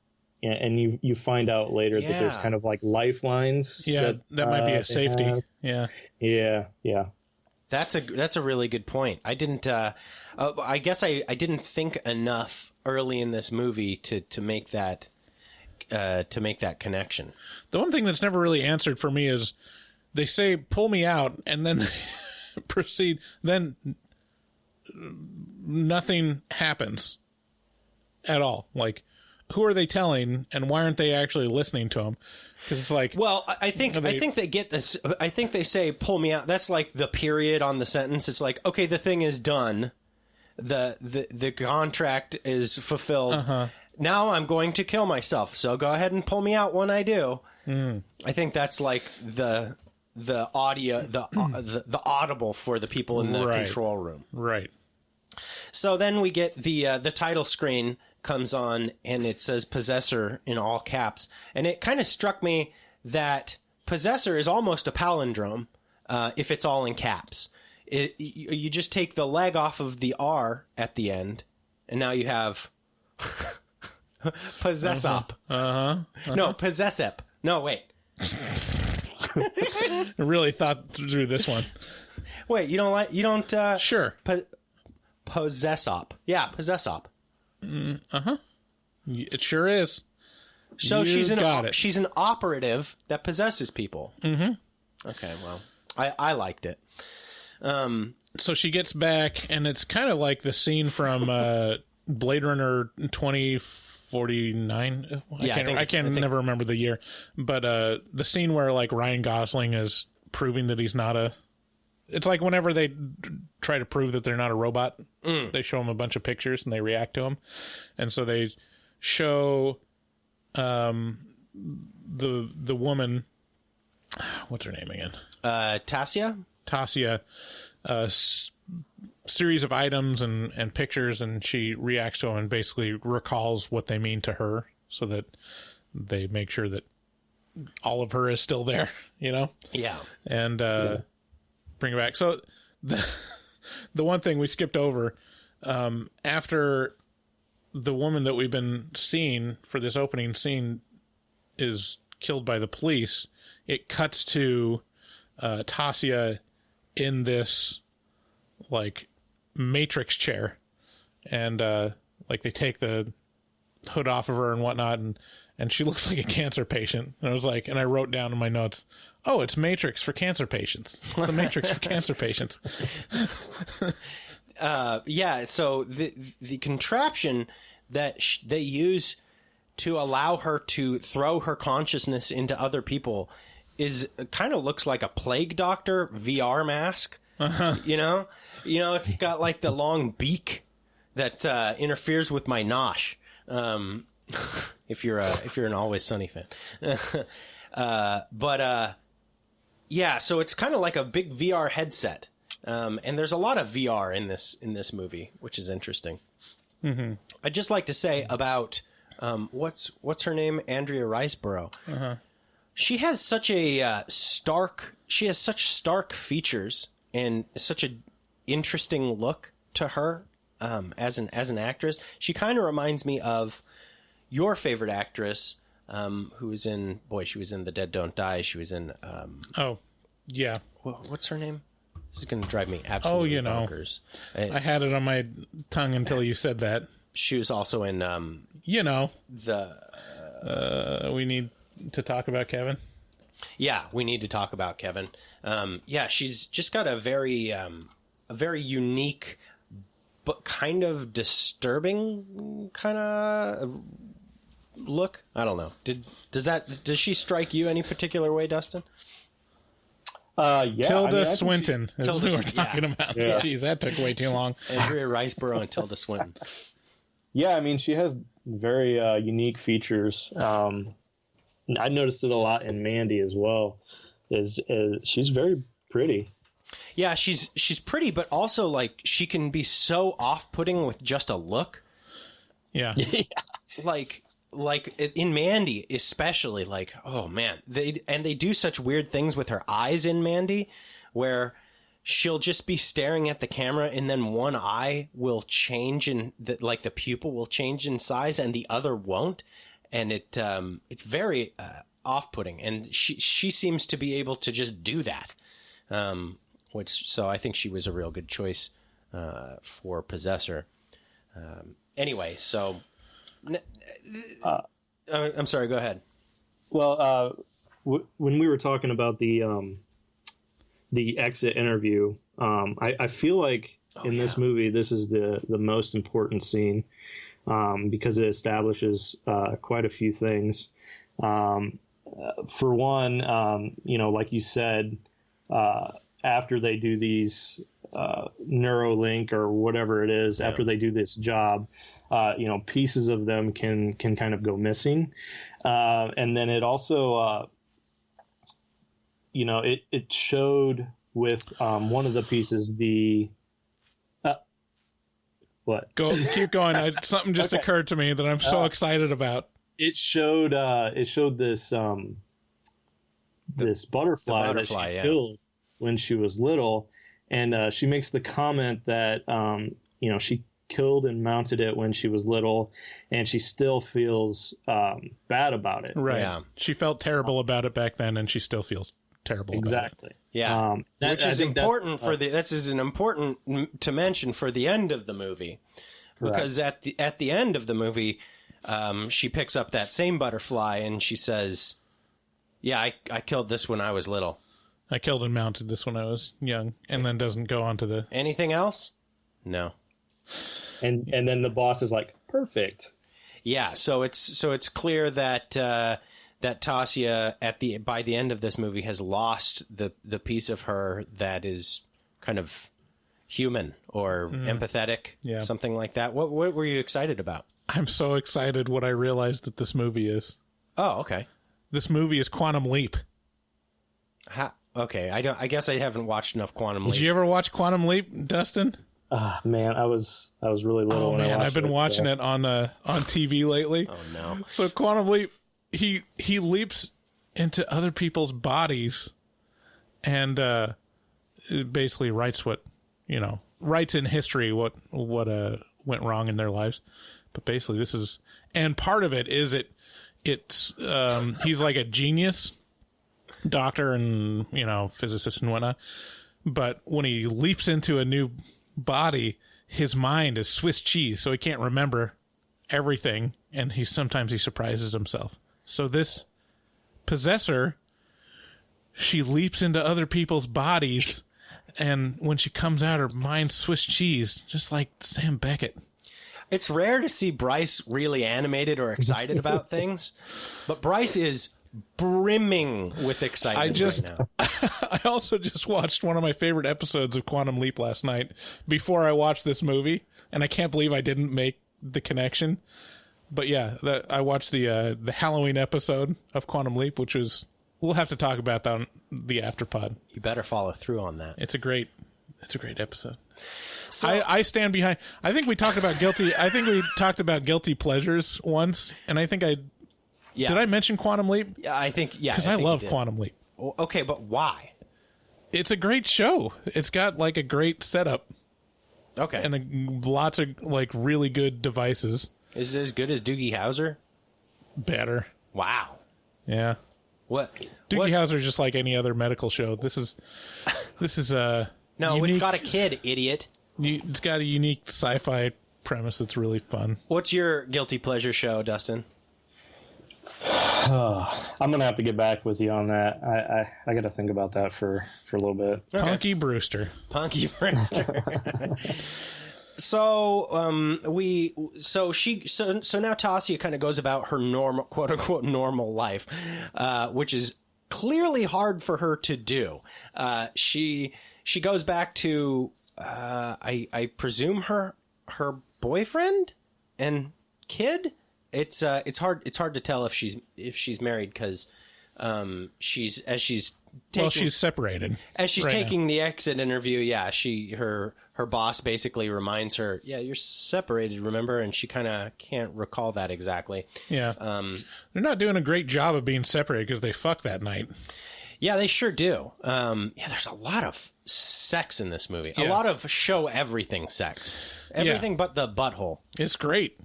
you find out later that there's kind of like lifelines. Yeah, that might be a safety. Have. Yeah. That's a really good point. I didn't. I guess I didn't think enough early in this movie to make that connection. The one thing that's never really answered for me is they say "pull me out" and then they proceed. Then nothing happens at all. Like, who are they telling, and why aren't they actually listening to them? Because it's like, well, I think they get this. I think they say "pull me out." That's like the period on the sentence. It's like, okay, the thing is done. The contract is fulfilled. Uh-huh. Now I'm going to kill myself. So go ahead and pull me out when I do. Mm. I think that's like the audio, the audible for the people in the control room. Right. So then we get the title screen comes on and it says Possessor in all caps. And it kind of struck me that Possessor is almost a palindrome if it's all in caps. You just take the leg off of the R at the end, and now you have Possess Up. No, Possess Up. No, wait. I really thought through this one. Wait, you don't sure. Possess Up. Yeah, Possess Up. It sure is. So she's an operative that possesses people. Okay, well, I liked it. So she gets back, and it's kind of like the scene from Blade Runner 2049. I can't never remember the year, but the scene where like Ryan Gosling is proving that he's not a. It's like whenever they try to prove that they're not a robot, they show them a bunch of pictures and they react to them, and so they show the woman. What's her name again? Tasia. Series of items and pictures, and she reacts to them and basically recalls what they mean to her, so that they make sure that all of her is still there, you know? Yeah. And bring it back. So the one thing we skipped over, after the woman that we've been seeing for this opening scene is killed by the police, it cuts to Tasia in this like Matrix chair, and like they take the hood off of her and whatnot, and she looks like a cancer patient. And I was like, and I wrote down in my notes, oh, it's Matrix for cancer patients. It's the Matrix for cancer patients. Yeah. So the contraption that they use to allow her to throw her consciousness into other people is kind of looks like a Plague Doctor VR mask. You know, it's got like the long beak that interferes with my nosh. If you're an Always Sunny fan, yeah. So it's kind of like a big VR headset, and there's a lot of VR in this movie, which is interesting. Mm-hmm. I'd just like to say about what's her name, Andrea Riseborough. She has such a such stark features and such an interesting look to her as an actress. She kind of reminds me of your favorite actress, who was in she was in The Dead Don't Die. She was in oh yeah, what's her name? This is going to drive me absolutely bonkers. I had it on my tongue until you said that. She was also in we need to talk about Kevin. Yeah, we need to talk about Kevin. Yeah, she's just got a very unique but kind of disturbing kind of look. I don't know. Does she strike you any particular way, Dustin? Yeah. Tilda Swinton is who we're talking about. Yeah. Jeez, that took way too long. Andrea Riseborough and Tilda Swinton. Yeah, I mean, she has very unique features. I noticed it a lot in Mandy as well. She's very pretty. Yeah, she's pretty, but also like she can be so off-putting with just a look. Yeah. Like in Mandy, especially, like, oh man, they do such weird things with her eyes in Mandy, where she'll just be staring at the camera and then one eye will change and the pupil will change in size and the other won't. And it's very off-putting, and she seems to be able to just do that. So I think she was a real good choice for Possessor. Anyway, so I'm sorry. Go ahead. Well, when we were talking about the exit interview, I feel like this movie, this is the most important scene. Because it establishes quite a few things. For one, like you said, after they do these Neuralink or whatever it is, after they do this job, pieces of them can kind of go missing. And then it also, it showed with one of the pieces, What? Keep going. Something just occurred to me that I'm so excited about. It showed this this butterfly that she killed when she was little, and she makes the comment that she killed and mounted it when she was little, and she still feels bad about it. Right. Yeah. She felt terrible about it back then, and she still feels terrible. Exactly. About it. Yeah. Which is important that's important to mention for the end of the movie, because at the end of the movie, she picks up that same butterfly and she says, "Yeah, I killed this when I was little. I killed and mounted this when I was young," and then doesn't go on to the anything else. No. And then the boss is like, perfect. Yeah, so it's clear that that Tasia by the end of this movie has lost the piece of her that is kind of human or empathetic, something like that. What were you excited about? I'm so excited what I realized that this movie is. Oh, okay. This movie is Quantum Leap. Okay, I guess I haven't watched enough Quantum Leap. Did you ever watch Quantum Leap, Dustin? Man, I was really little. Oh man, I've been watching it on TV lately. Oh no! So Quantum Leap, he leaps into other people's bodies, and it basically writes in history what went wrong in their lives. But basically, this is, and part of it is it's he's like a genius doctor and physicist and whatnot. But when he leaps into a new body, his mind is Swiss cheese, so he can't remember everything, and sometimes he surprises himself. So this possessor, she leaps into other people's bodies, and when she comes out, her mind's Swiss cheese, just like Sam Beckett. It's rare to see Bryce really animated or excited about things, but Bryce is brimming with excitement right now. I also just watched one of my favorite episodes of Quantum Leap last night before I watched this movie, and I can't believe I didn't make the connection. But yeah, I watched the Halloween episode of Quantum Leap, which was, we'll have to talk about that on the Afterpod. You better follow through on that. It's a great episode. So, I stand behind. I think we talked about guilty pleasures once, and I think did I mention Quantum Leap? Yeah, I think, yeah. Because I love Quantum Leap. Okay, but why? It's a great show. It's got like a great setup. Okay. And lots of like really good devices. Is it as good as Doogie Howser? Better. Wow. Yeah. What? Doogie Howser is just like any other medical show. This is no, unique, it's got a kid, idiot. It's got a unique sci-fi premise that's really fun. What's your guilty pleasure show, Dustin? I'm gonna have to get back with you on that. I got to think about that for a little bit. Okay. Punky Brewster. So now Tasia kind of goes about her normal, quote unquote, normal life, which is clearly hard for her to do. She goes back to I presume her boyfriend and kid. It's hard to tell if she's married because she's separated as she's taking the exit interview. Yeah, her boss basically reminds her, yeah, you're separated, remember? And she kind of can't recall that exactly. Yeah, they're not doing a great job of being separated because they fuck that night. Yeah, they sure do. There's a lot of sex in this movie. Yeah. A lot of show everything sex, everything but the butthole. It's great.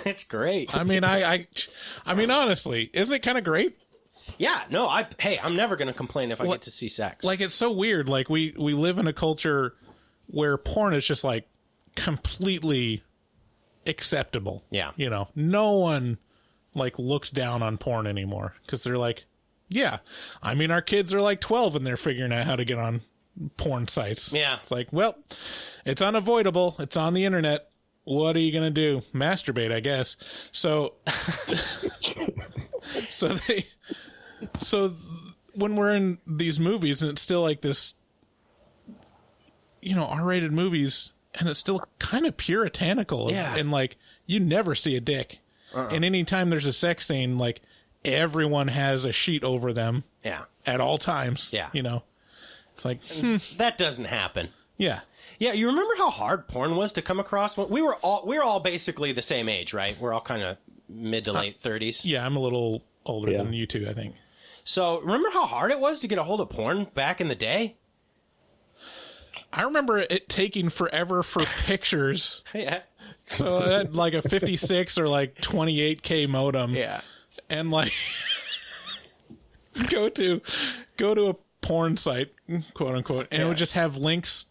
It's great. I mean, I mean, honestly, isn't it kind of great? Yeah. No. I'm never going to complain if I get to see sex. Like, it's so weird. Like, we live in a culture where porn is just like completely acceptable. Yeah. No one like looks down on porn anymore because they're like, yeah. I mean, our kids are like 12 and they're figuring out how to get on porn sites. Yeah. It's like, well, it's unavoidable. It's on the internet. What are you going to do? Masturbate, I guess. So, so when we're in these movies and it's still like this, R-rated movies, and it's still kind of puritanical. Yeah. And like, you never see a dick. And anytime there's a sex scene, like everyone has a sheet over them. Yeah. At all times. Yeah. It's like, that doesn't happen. Yeah. Yeah, you remember how hard porn was to come across? We were all basically the same age, right? We're all kind of mid to late 30s. Yeah, I'm a little older than you two, I think. So remember how hard it was to get a hold of porn back in the day? I remember it taking forever for pictures. Yeah. So I had like a 56 or like 28K modem. Yeah. And like go to a porn site, quote unquote, and it would just have links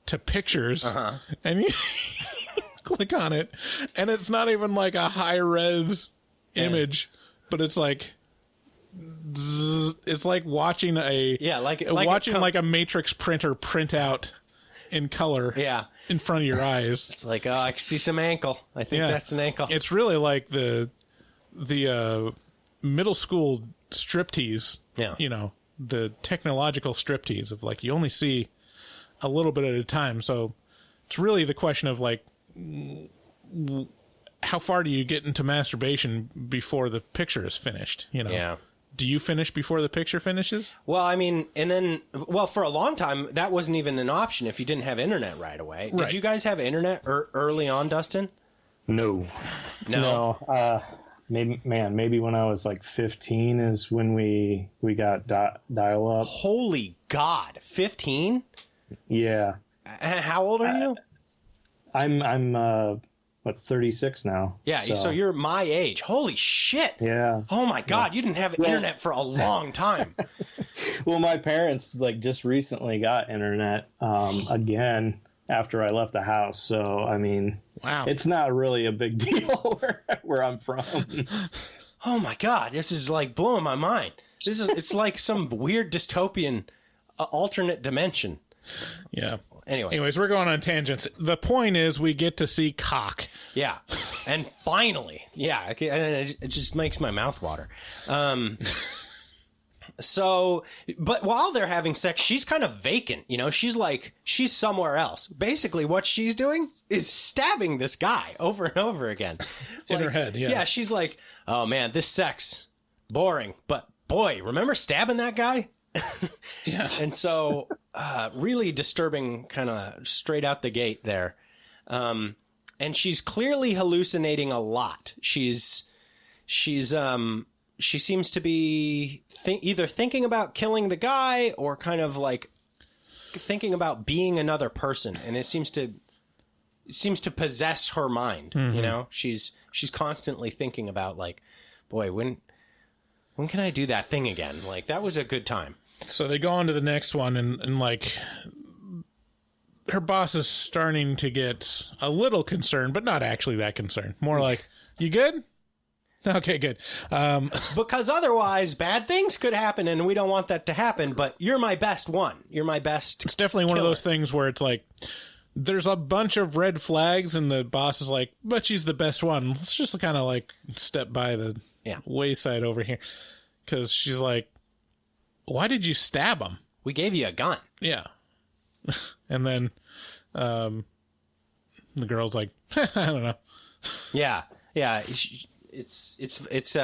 to pictures. And you click on it, and it's not even like a high res image, but it's like it's like watching like a matrix printer print out in color in front of your eyes. It's like, oh, I can see some ankle. I think that's an ankle. It's really like the middle school striptease. Yeah. You know, the technological striptease of like you only see a little bit at a time. So it's really the question of like how far do you get into masturbation before the picture is finished, you know? Yeah. Do you finish before the picture finishes? Well, I mean, and then, for a long time, that wasn't even an option if you didn't have internet right away. Right. Did you guys have internet early on, Dustin? No. Maybe when I was like 15 is when we got dial up. Holy God, 15? Yeah. How old are you? I'm 36 now. Yeah, so you're my age. Holy shit. Yeah. Oh my God, you didn't have internet for a long time. Well, my parents like just recently got internet again after I left the house. So, I mean, wow, it's not really a big deal where I'm from. Oh my God, this is like blowing my mind. It's like some weird dystopian alternate dimension. Yeah. Anyways, we're going on tangents. The point is we get to see cock. Yeah. And finally, it just makes my mouth water. So, but while they're having sex, she's kind of vacant, you know, she's somewhere else. Basically what she's doing is stabbing this guy over and over again. In her head, yeah. Yeah, she's like, oh man, this sex, boring, but boy, remember stabbing that guy? Yeah. And so, really disturbing kind of straight out the gate there. And she's clearly hallucinating a lot. She seems to be either thinking about killing the guy or kind of like thinking about being another person. And it seems to possess her mind. Mm-hmm. You know, she's constantly thinking about like, boy, when can I do that thing again? Like that was a good time. So they go on to the next one and like her boss is starting to get a little concerned, but not actually that concerned. More like, you good? Okay, good. Because otherwise bad things could happen and we don't want that to happen, but you're my best one. You're my best. It's definitely one of those things where it's like, there's a bunch of red flags and the boss is like, but she's the best one. Let's just kind of like step by the wayside over here. Cause she's like, why did you stab him? We gave you a gun. Yeah. And then, the girl's like, I don't know. Yeah. Yeah. It's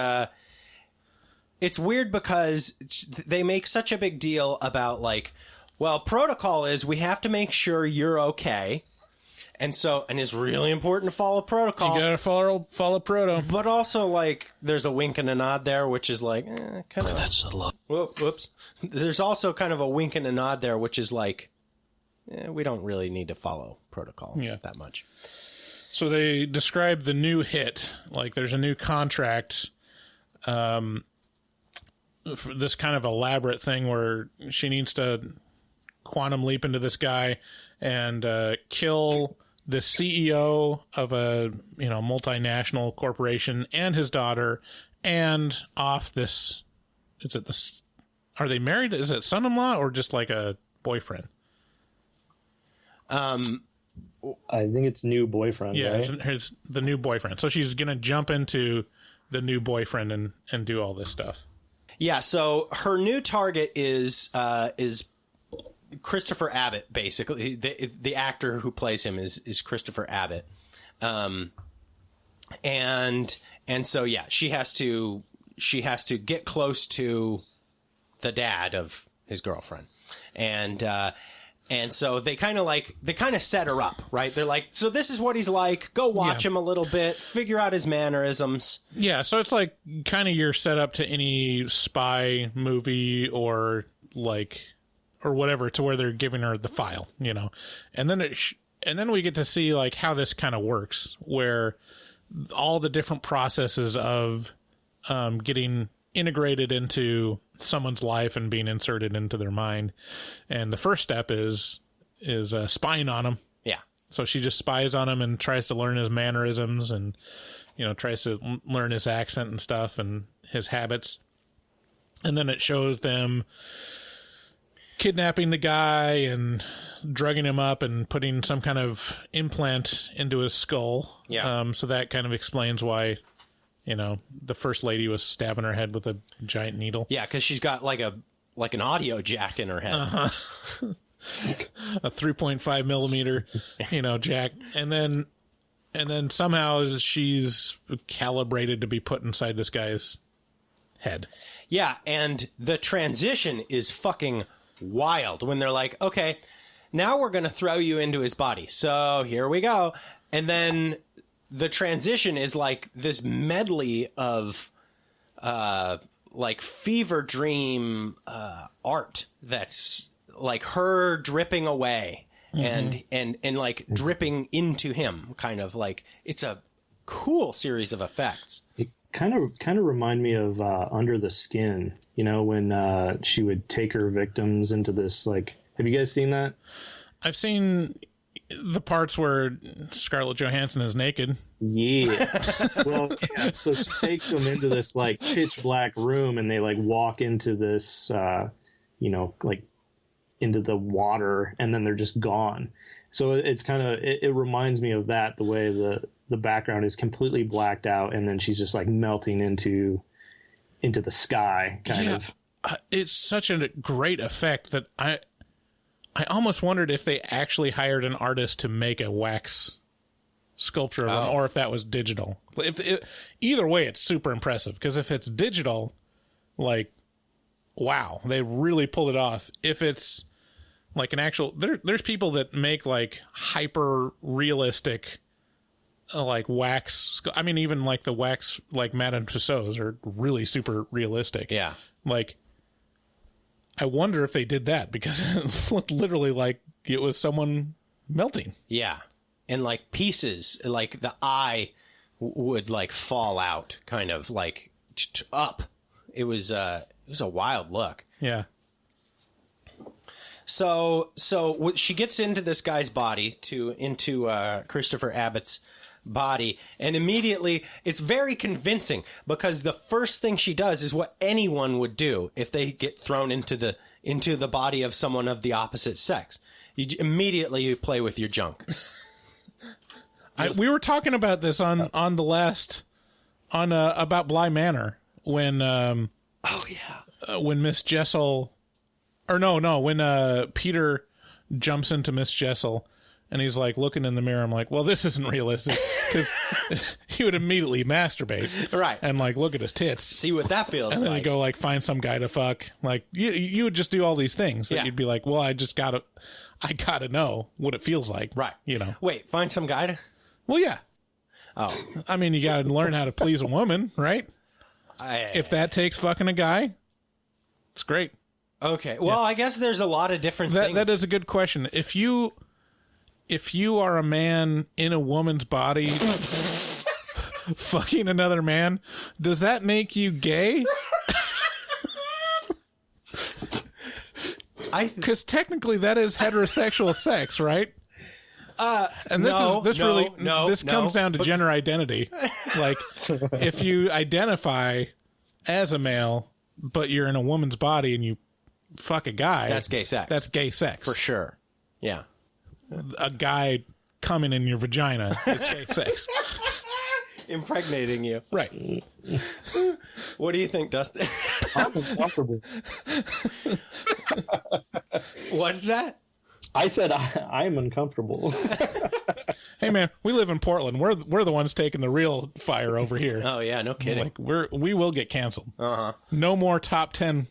weird because they make such a big deal about like, well, protocol is we have to make sure you're okay. And it's really important to follow protocol. You gotta follow proto. But also, like, there's a wink and a nod there, which is like, kind of. That's subtle. Whoops. There's also kind of a wink and a nod there, which is like, we don't really need to follow protocol that much. So they describe the new hit, like there's a new contract, for this kind of elaborate thing where she needs to quantum leap into this guy and kill the CEO of a multinational corporation and his daughter, and off this. Are they married? Is it son-in-law or just like a boyfriend? I think it's new boyfriend. Yeah, right? it's the new boyfriend. So she's gonna jump into the new boyfriend and do all this stuff. Yeah. So her new target is Christopher Abbott. Basically, the actor who plays him is Christopher Abbott. And so she has to get close to the dad of his girlfriend, and And so they kind of set her up, right? They're like, so this is what he's like. Go watch him a little bit, figure out his mannerisms. Yeah, so it's like kind of your setup to any spy movie or whatever, to where they're giving her the file, you know. And then and then we get to see like how this kind of works, where all the different processes of getting integrated into someone's life and being inserted into their mind. And the first step is spying on him. Yeah. So she just spies on him and tries to learn his mannerisms and, you know, tries to learn his accent and stuff and his habits. And then it shows them kidnapping the guy and drugging him up and putting some kind of implant into his skull. Yeah. So that kind of explains why, you know, the first lady was stabbing her head with a giant needle. Yeah, because she's got like an audio jack in her head. Uh-huh. A 3.5 millimeter, you know, jack. And then somehow she's calibrated to be put inside this guy's head. Yeah, and the transition is fucking wild when they're like, okay, now we're going to throw you into his body. So here we go. And then the transition is like this medley of like fever dream art that's like her dripping away and like dripping into him, kind of like. It's a cool series of effects. It kind of remind me of Under the Skin, you know, when she would take her victims into this, like, have you guys seen that? I've seen the parts where Scarlett Johansson is naked. Yeah. Well, yeah. So she takes them into this like pitch black room, and they like walk into this, you know, like into the water, and then they're just gone. So it's kind of, it reminds me of that, the way the background is completely blacked out, and then she's just like melting into the sky, kind of. It's such a great effect that I almost wondered if they actually hired an artist to make a wax sculpture of them, or if that was digital. Either way, it's super impressive, because if it's digital, like, wow, they really pulled it off. If it's like an actual, there's people that make like hyper realistic, like wax. I mean, even like the wax, like Madame Tussauds are really super realistic. Yeah, like. I wonder if they did that, because it looked literally like it was someone melting. Yeah. And like pieces, like the eye would like fall out, kind of like up. It was a wild look. Yeah. So she gets into this guy's body, into Christopher Abbott's body, and immediately it's very convincing, because the first thing she does is what anyone would do if they get thrown into the body of someone of the opposite sex. You immediately play with your junk. We were talking about this on the last about Bly Manor when when Miss Jessel, or no when Peter jumps into Miss Jessel. And he's like looking in the mirror. I'm like, well, this isn't realistic, because he would immediately masturbate, right? And like look at his tits, see what that feels like. And then you go like find some guy to fuck. Like you would just do all these things that you'd be like, well, I gotta know what it feels like, right? You know. Wait, find some guy to. Well, yeah. Oh, I mean, you got to learn how to please a woman, right? If that takes fucking a guy, it's great. Okay. Well, I guess there's a lot of different things. That is a good question. If you are a man in a woman's body fucking another man, does that make you gay? Because technically that is heterosexual sex, right? And this comes down to gender identity. Like, if you identify as a male, but you're in a woman's body and you fuck a guy, that's gay sex. That's gay sex. For sure. Yeah. A guy coming in your vagina is gay sex. Impregnating you. Right. What do you think, Dustin? I'm uncomfortable. What's that? I said I'm uncomfortable. Hey man, we live in Portland. We're the ones taking the real fire over here. Oh yeah, no kidding. Like we will get canceled. Uh-huh. No more top 10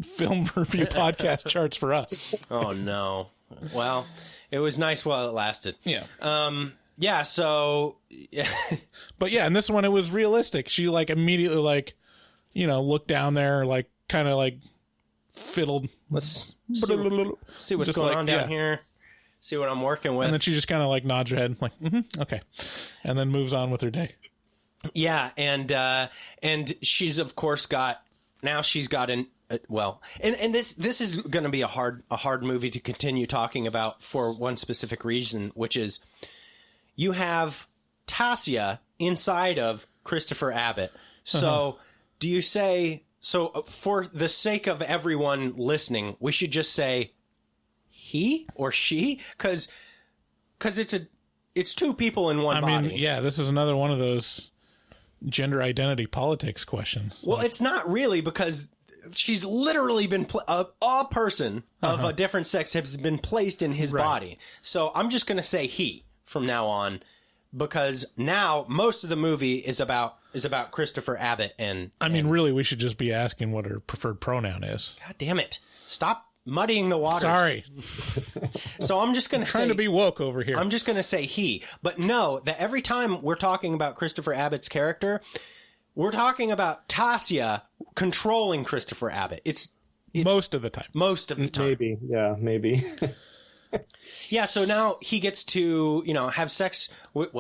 film review podcast charts for us. Oh no. Well, it was nice while it lasted. Yeah. Yeah, so... But yeah, in this one, it was realistic. She, like, immediately, like, you know, looked down there, like, kind of, like, fiddled. Let's see what's going on down here. See what I'm working with. And then she just kind of, like, nods her head, like, okay. And then moves on with her day. Yeah, and she's, of course, got... Now she's got an... Well, and this is going to be a hard movie to continue talking about for one specific reason, which is... You have Tasia inside of Christopher Abbott. So do you say, so for the sake of everyone listening, we should just say he or she? Because it's two people in one body. I mean, yeah, this is another one of those gender identity politics questions. Well, it's not really, because she's literally been a person of a different sex has been placed in his body. So I'm just going to say he from now on, because now most of the movie is about Christopher Abbott and I mean, really, we should just be asking what her preferred pronoun is. God damn it. Stop muddying the waters. Sorry. So I'm just going to say... Trying to be woke over here. I'm just going to say he. But know that every time we're talking about Christopher Abbott's character, we're talking about Tasia controlling Christopher Abbott. It's most of the time. Most of the time. Maybe. Yeah, maybe. Yeah, so now he gets to, have sex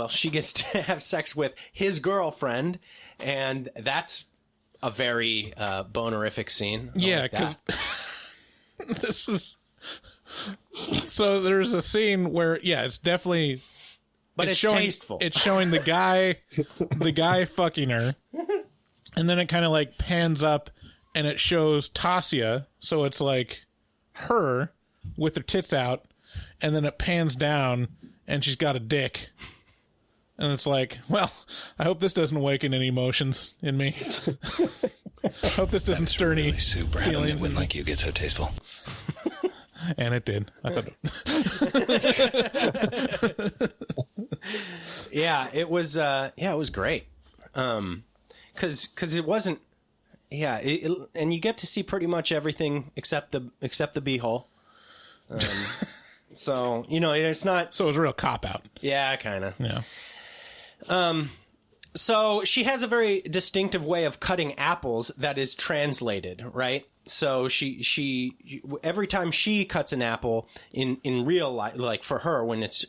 she gets to have sex with his girlfriend, and that's a very bonerific scene. Yeah, because this is... So there's a scene where, yeah, it's definitely... But it's tasteful. It's showing the guy fucking her, and then it kind of like pans up, and it shows Tasia, so it's like her with her tits out, and then it pans down, and she's got a dick. And it's like, well, I hope this doesn't awaken any emotions in me. I hope this doesn't stir any feelings. Wouldn't like you get so tasteful. And it did. I thought Yeah, it was great. Cause it wasn't, and you get to see pretty much everything except the beehole. So, it's not... So it was a real cop-out. Yeah, kind of. Yeah. So she has a very distinctive way of cutting apples that is translated, right? So she every time she cuts an apple in real life, like for her, when it's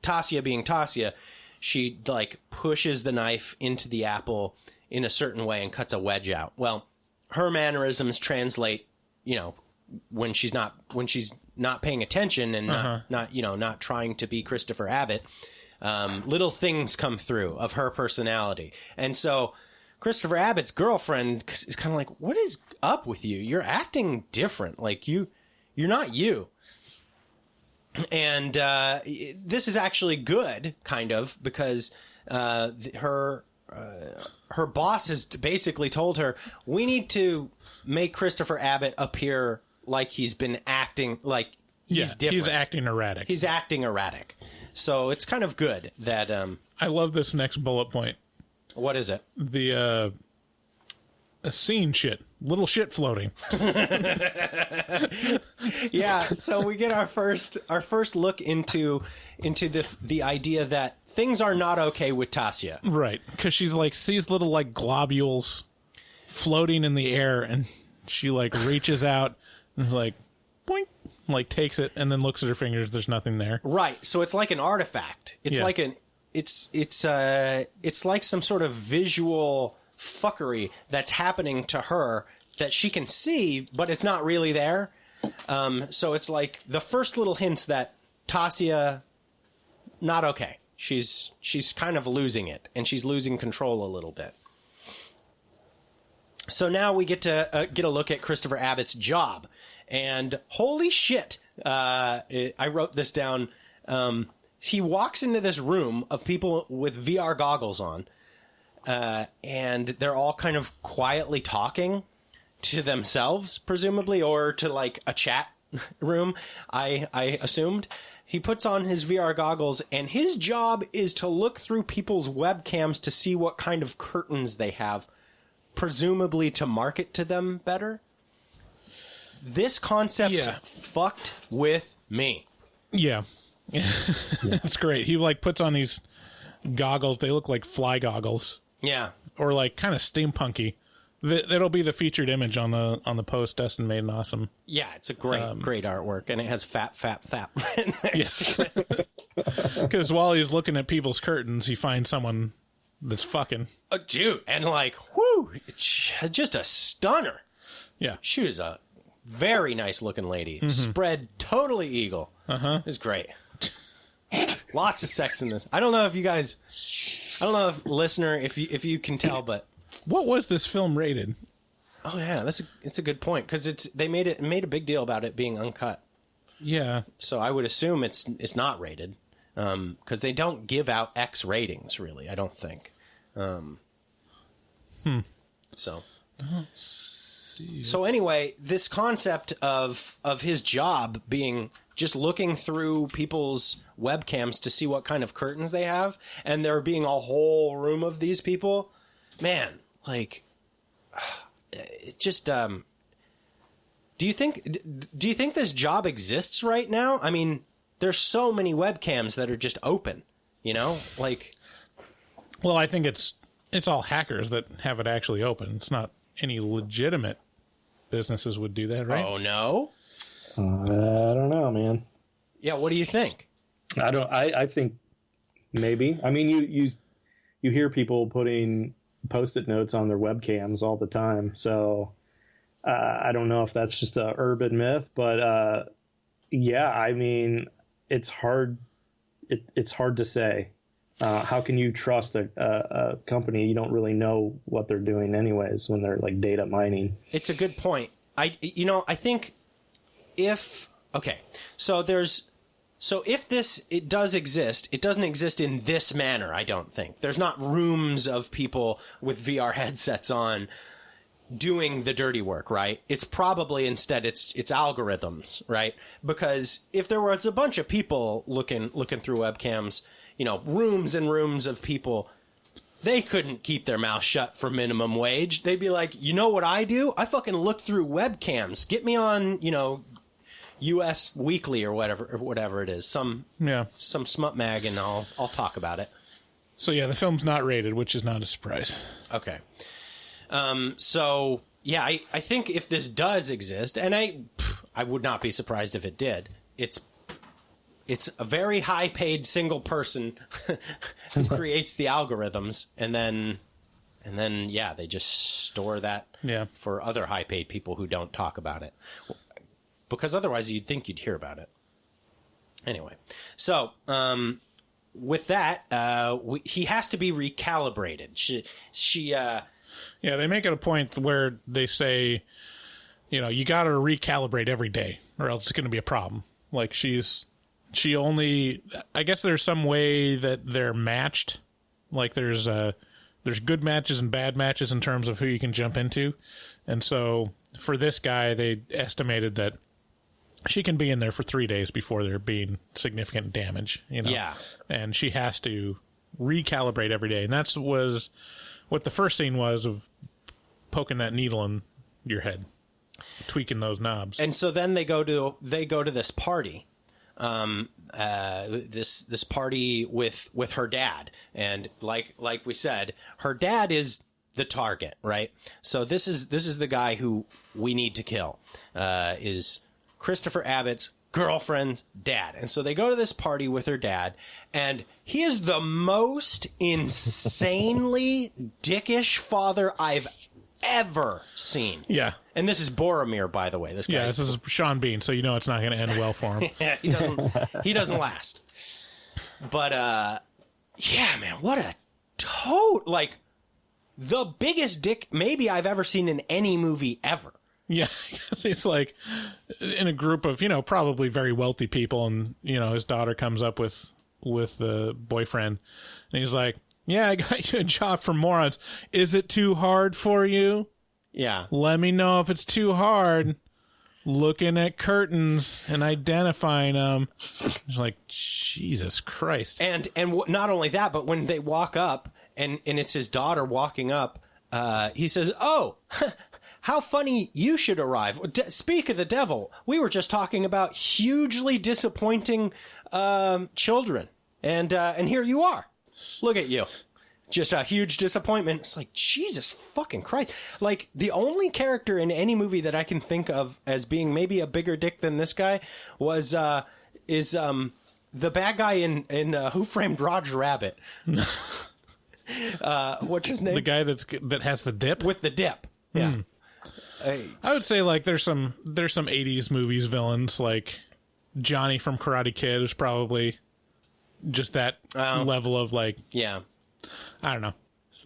Tasia being Tasia, she like pushes the knife into the apple in a certain way and cuts a wedge out. Well, her mannerisms translate, when she's not paying attention and not trying to be Christopher Abbott. Little things come through of her personality. And so Christopher Abbott's girlfriend is kind of like, what is up with you? You're acting different. Like you're not you. And this is actually good, kind of, because her boss has basically told her, we need to make Christopher Abbott appear like he's been acting like he's different. He's acting erratic. He's acting erratic. So it's kind of good that... I love this next bullet point. What is it? The scene shit. Little shit floating. Yeah, so we get our first look into the idea that things are not okay with Tasia. Right, because she's like sees little like globules floating in the air, and she like reaches out and is like, boink, like takes it and then looks at her fingers. There's nothing there. Right, so it's like an artifact. It's like it's like some sort of visual fuckery that's happening to her that she can see, but it's not really there. So it's like the first little hints that Tasia, not okay. She's kind of losing it, and she's losing control a little bit. So now we get to get a look at Christopher Abbott's job, and holy shit, I wrote this down. He walks into this room of people with VR goggles on, and they're all kind of quietly talking to themselves, presumably, or to like a chat room, I assumed. He puts on his VR goggles, and his job is to look through people's webcams to see what kind of curtains they have, presumably to market to them better. this concept fucked with me. Yeah. It's great. He like puts on these goggles. They look like fly goggles. Yeah. Or like kind of steampunky. That'll be the featured image on the post Dustin made. Awesome. Yeah, it's a great artwork, and it has fat written next to it. Because while he's looking at people's curtains, he finds someone that's fucking. Dude, and like, whoo, just a stunner. Yeah. She was a very nice looking lady. Mm-hmm. Spread totally eagle. It was great. Lots of sex in this. I don't know if listener, if you can tell, but what was this film rated? Oh yeah, it's a good point, because they made a big deal about it being uncut. Yeah. So I would assume it's not rated, because they don't give out X ratings really. I don't think. So. So anyway, this concept of his job being just looking through people's webcams to see what kind of curtains they have, and there being a whole room of these people, man, like, it just, do you think this job exists right now? I mean, there's so many webcams that are just open, you know, like. Well, I think it's all hackers that have it actually open. It's not any legitimate businesses would do that, right? Oh no. I don't know, man. Yeah, what do you think? I think maybe. I mean, you hear people putting Post-it notes on their webcams all the time, so I don't know if that's just a urban myth, but yeah, I mean, it's hard. It's hard to say. How can you trust a company you don't really know what they're doing anyways when they're like data mining? It's a good point. I think if it does exist, it doesn't exist in this manner. I don't think there's not rooms of people with VR headsets on doing the dirty work, right? It's probably instead it's algorithms, right? Because if there was a bunch of people looking through webcams, you know, rooms and rooms of people, they couldn't keep their mouth shut for minimum wage. They'd be like, you know what I do? I fucking look through webcams. Get me on, you know, US Weekly or whatever it is. Some smut mag, and I'll talk about it. So yeah, the film's not rated, which is not a surprise. Okay. So yeah, I think if this does exist, and I would not be surprised if it did, it's a very high-paid single person who creates the algorithms, and then yeah, they just store that for other high-paid people who don't talk about it, because otherwise you'd think you'd hear about it. Anyway, so with that, he has to be recalibrated. Yeah, they make it a point where they say, you know, you got to recalibrate every day, or else it's going to be a problem. Like I guess there's some way that they're matched. Like there's good matches and bad matches in terms of who you can jump into. And so for this guy, they estimated that she can be in there for 3 days before there being significant damage, you know? Yeah. And she has to recalibrate every day. And that's was what the first scene was, of poking that needle in your head, tweaking those knobs. And so then they go to this party. This party with her dad, and like we said, her dad is the target, right? So this is the guy who we need to kill, is Christopher Abbott's girlfriend's dad. And so they go to this party with her dad, and he is the most insanely dickish father I've ever seen. Yeah. And this is Boromir, by the way. This is Sean Bean, so you know it's not going to end well for him. Yeah, he doesn't last. But yeah, man, what a the biggest dick maybe I've ever seen in any movie ever. Yeah, it's like in a group of, you know, probably very wealthy people, and, you know, his daughter comes up with the boyfriend, and he's like, yeah, I got you a job for morons. Is it too hard for you? Yeah. Let me know if it's too hard. Looking at curtains and identifying them. It's like, Jesus Christ. And not only that, but when they walk up, and it's his daughter walking up, he says, oh, how funny you should arrive. Speak of the devil, we were just talking about hugely disappointing children. And here you are. Look at you. Just a huge disappointment. It's like, Jesus fucking Christ. Like, the only character in any movie that I can think of as being maybe a bigger dick than this guy is the bad guy in Who Framed Roger Rabbit. What's his name? The guy that has the dip? With the dip. Yeah. I would say, like, there's some 80s movies villains, like Johnny from Karate Kid is probably just that level of, like... Yeah. I don't know.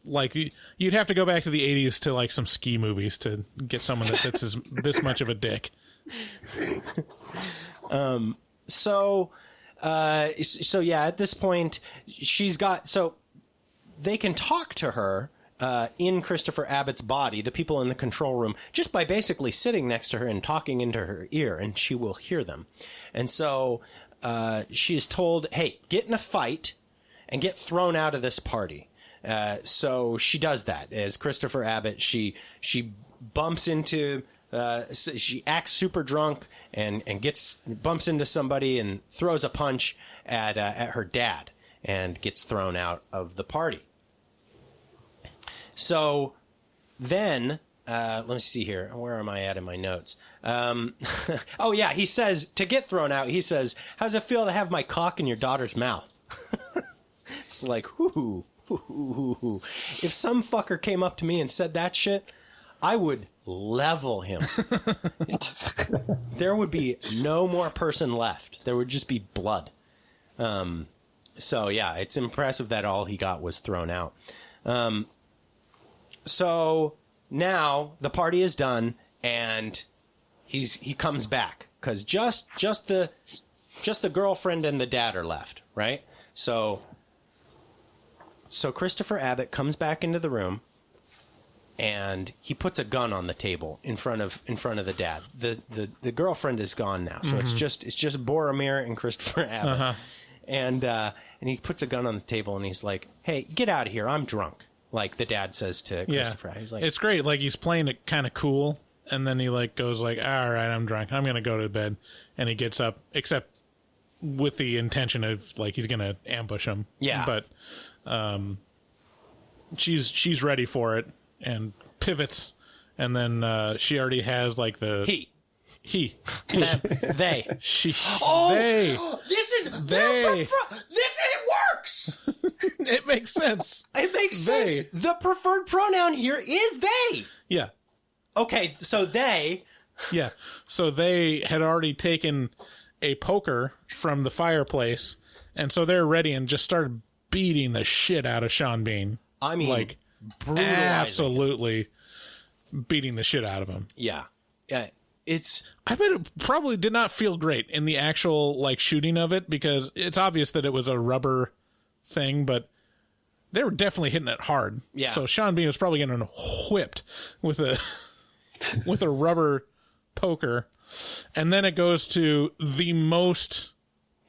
Like, you'd have to go back to the 80s to, like, some ski movies to get someone that's this much of a dick. So yeah, at this point, so they can talk to her in Christopher Abbott's body, the people in the control room, just by basically sitting next to her and talking into her ear, and she will hear them. And so she's told, hey, get in a fight and get thrown out of this party. So she does that. As Christopher Abbott, she bumps into... she acts super drunk and bumps into somebody and throws a punch at her dad and gets thrown out of the party. So then, let me see here. Where am I at in my notes? Oh yeah, he says, to get thrown out, he says, how's it feel to have my cock in your daughter's mouth? It's like, whoo. If some fucker came up to me and said that shit, I would level him. There would be no more person left. There would just be blood. So yeah, it's impressive that all he got was thrown out. So now the party is done and he comes back because just the girlfriend and the dad are left, right? So Christopher Abbott comes back into the room. And he puts a gun on the table in front of the dad. The girlfriend is gone now, so it's just Boromir and Christopher Abbott. And he puts a gun on the table and he's like, "Hey, get out of here! I'm drunk." Like the dad says to Christopher. Yeah. He's like, it's great. Like he's playing it kind of cool, and then he like goes like, "All right, I'm drunk. I'm gonna go to bed." And he gets up, except with the intention of like he's gonna ambush him. Yeah, but she's ready for it. And pivots, and then she already has like the they she they this is they it works. It makes sense. It makes sense. The preferred pronoun here is they. Yeah. Okay, so they. Yeah. So they had already taken a poker from the fireplace, and so they're ready and just started beating the shit out of Sean Bean. I mean, like. Absolutely beating the shit out of him. Yeah. I bet it probably did not feel great in the actual like shooting of it because it's obvious that it was a rubber thing, but they were definitely hitting it hard. Yeah. So Sean Bean was probably getting whipped with a rubber poker. And then it goes to the most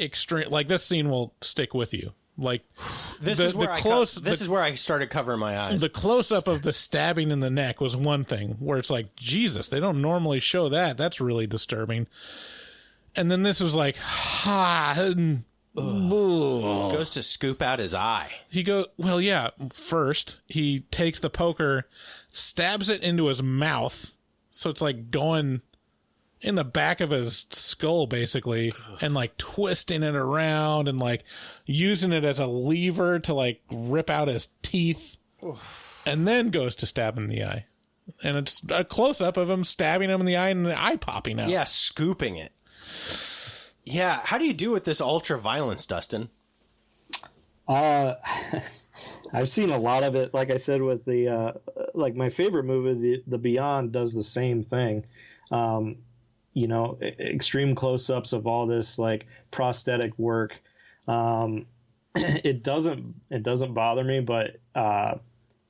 extreme, like this scene will stick with you. Like this is where I started covering my eyes. The close up of the stabbing in the neck was one thing where it's like, Jesus, they don't normally show that. That's really disturbing. And then this was like, goes to scoop out his eye. First he takes the poker, stabs it into his mouth. So it's like going in the back of his skull, basically, and like twisting it around and like using it as a lever to like rip out his teeth, and then goes to stab him in the eye. And it's a close up of him stabbing him in the eye and the eye popping out. Yeah, scooping it. Yeah, how do you do with this ultra violence, Dustin? I've seen a lot of it. Like I said, with the like my favorite movie, the Beyond, does the same thing. Extreme close-ups of all this like prosthetic work. It doesn't bother me, but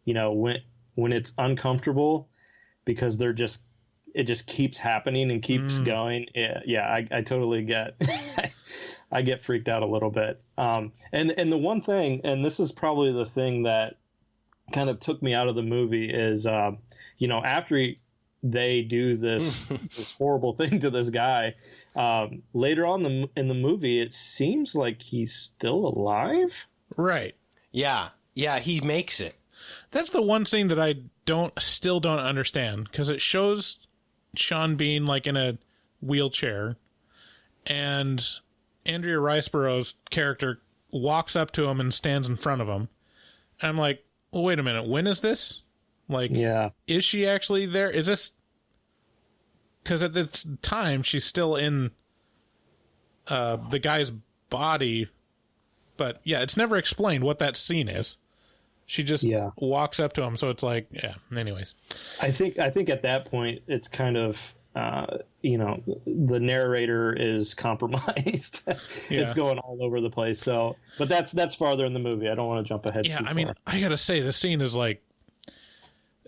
when it's uncomfortable because it just keeps happening and keeps going. I totally get I get freaked out a little bit. And the one thing, and this is probably the thing that kind of took me out of the movie, is after they do this this horrible thing to this guy. Later on in the movie, it seems like he's still alive. Right. Yeah. Yeah, he makes it. That's the one scene that I still don't understand, because it shows Sean Bean like in a wheelchair, and Andrea Riseborough's character walks up to him and stands in front of him. And I'm like, well, wait a minute, when is this? Like, is she actually there? Is this... Because at this time, she's still in the guy's body. But, yeah, it's never explained what that scene is. She just walks up to him, so it's like, yeah, anyways. I think at that point, it's kind of, the narrator is compromised. It's going all over the place. So, but that's farther in the movie. I don't want to jump ahead too far. I mean, I gotta say, the scene is like,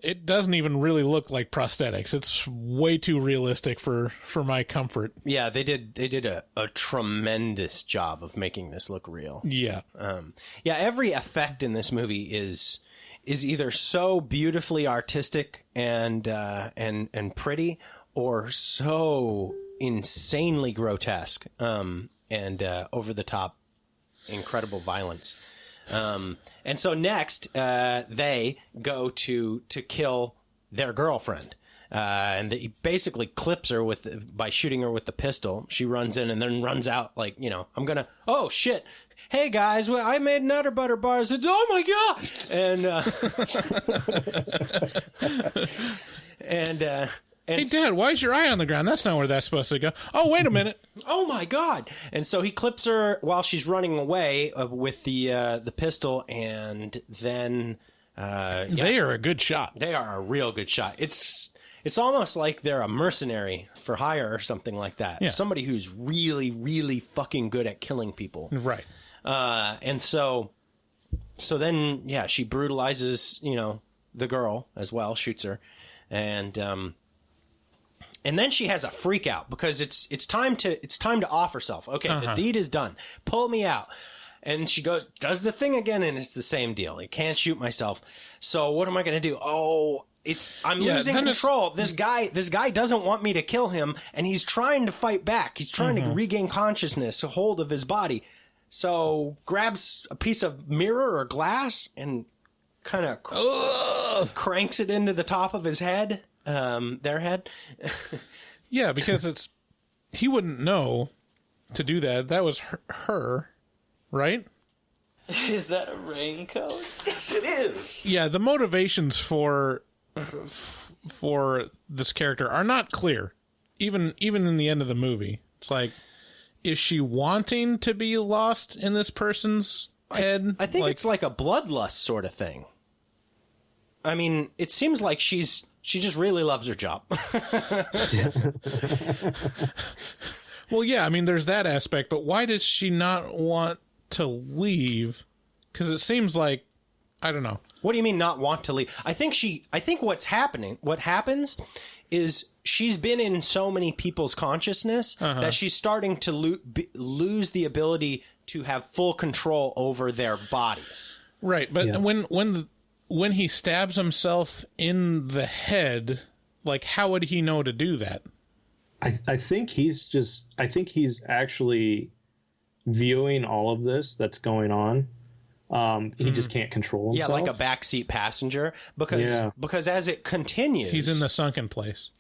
it doesn't even really look like prosthetics. It's way too realistic for my comfort. Yeah, they did a tremendous job of making this look real. Yeah. Every effect in this movie is either so beautifully artistic and pretty, or so insanely grotesque and over the top, incredible violence. And so next, they go to kill their girlfriend. And he basically clips her by shooting her with the pistol. She runs in and then runs out like, oh shit. Hey guys, well, I made Nutter Butter bars. It's, oh my God. And, hey, Dad, why is your eye on the ground? That's not where that's supposed to go. Oh, wait a minute. Oh, my God. And so he clips her while she's running away with the pistol, and then... They are a good shot. They are a real good shot. It's almost like they're a mercenary for hire or something like that. Yeah. Somebody who's really, really fucking good at killing people. Right. And so then, she brutalizes, the girl as well, shoots her, and then she has a freak out because it's time to off herself. Okay, the deed is done. Pull me out. And she does the thing again, and it's the same deal. I can't shoot myself. So what am I going to do? Oh, I'm losing control. This guy doesn't want me to kill him, and he's trying to fight back. He's trying to regain consciousness, a hold of his body. So grabs a piece of mirror or glass and kind of cranks it into the top of his head. Their head. Yeah, because he wouldn't know to do that. That was her, right? Is that a raincoat? Yes, it is. Yeah, the motivations for this character are not clear. Even in the end of the movie, it's like, is she wanting to be lost in this person's head? I think it's like a bloodlust sort of thing. I mean, it seems like she just really loves her job. Well, yeah, I mean, there's that aspect, but why does she not want to leave? Because it seems like, I don't know. What do you mean not want to leave? I think what happens is she's been in so many people's consciousness that she's starting to lose the ability to have full control over their bodies. Right, but when he stabs himself in the head, like, how would he know to do that? I think he's actually viewing all of this that's going on. He just can't control himself. Yeah, like a backseat passenger, because as it continues, he's in the sunken place.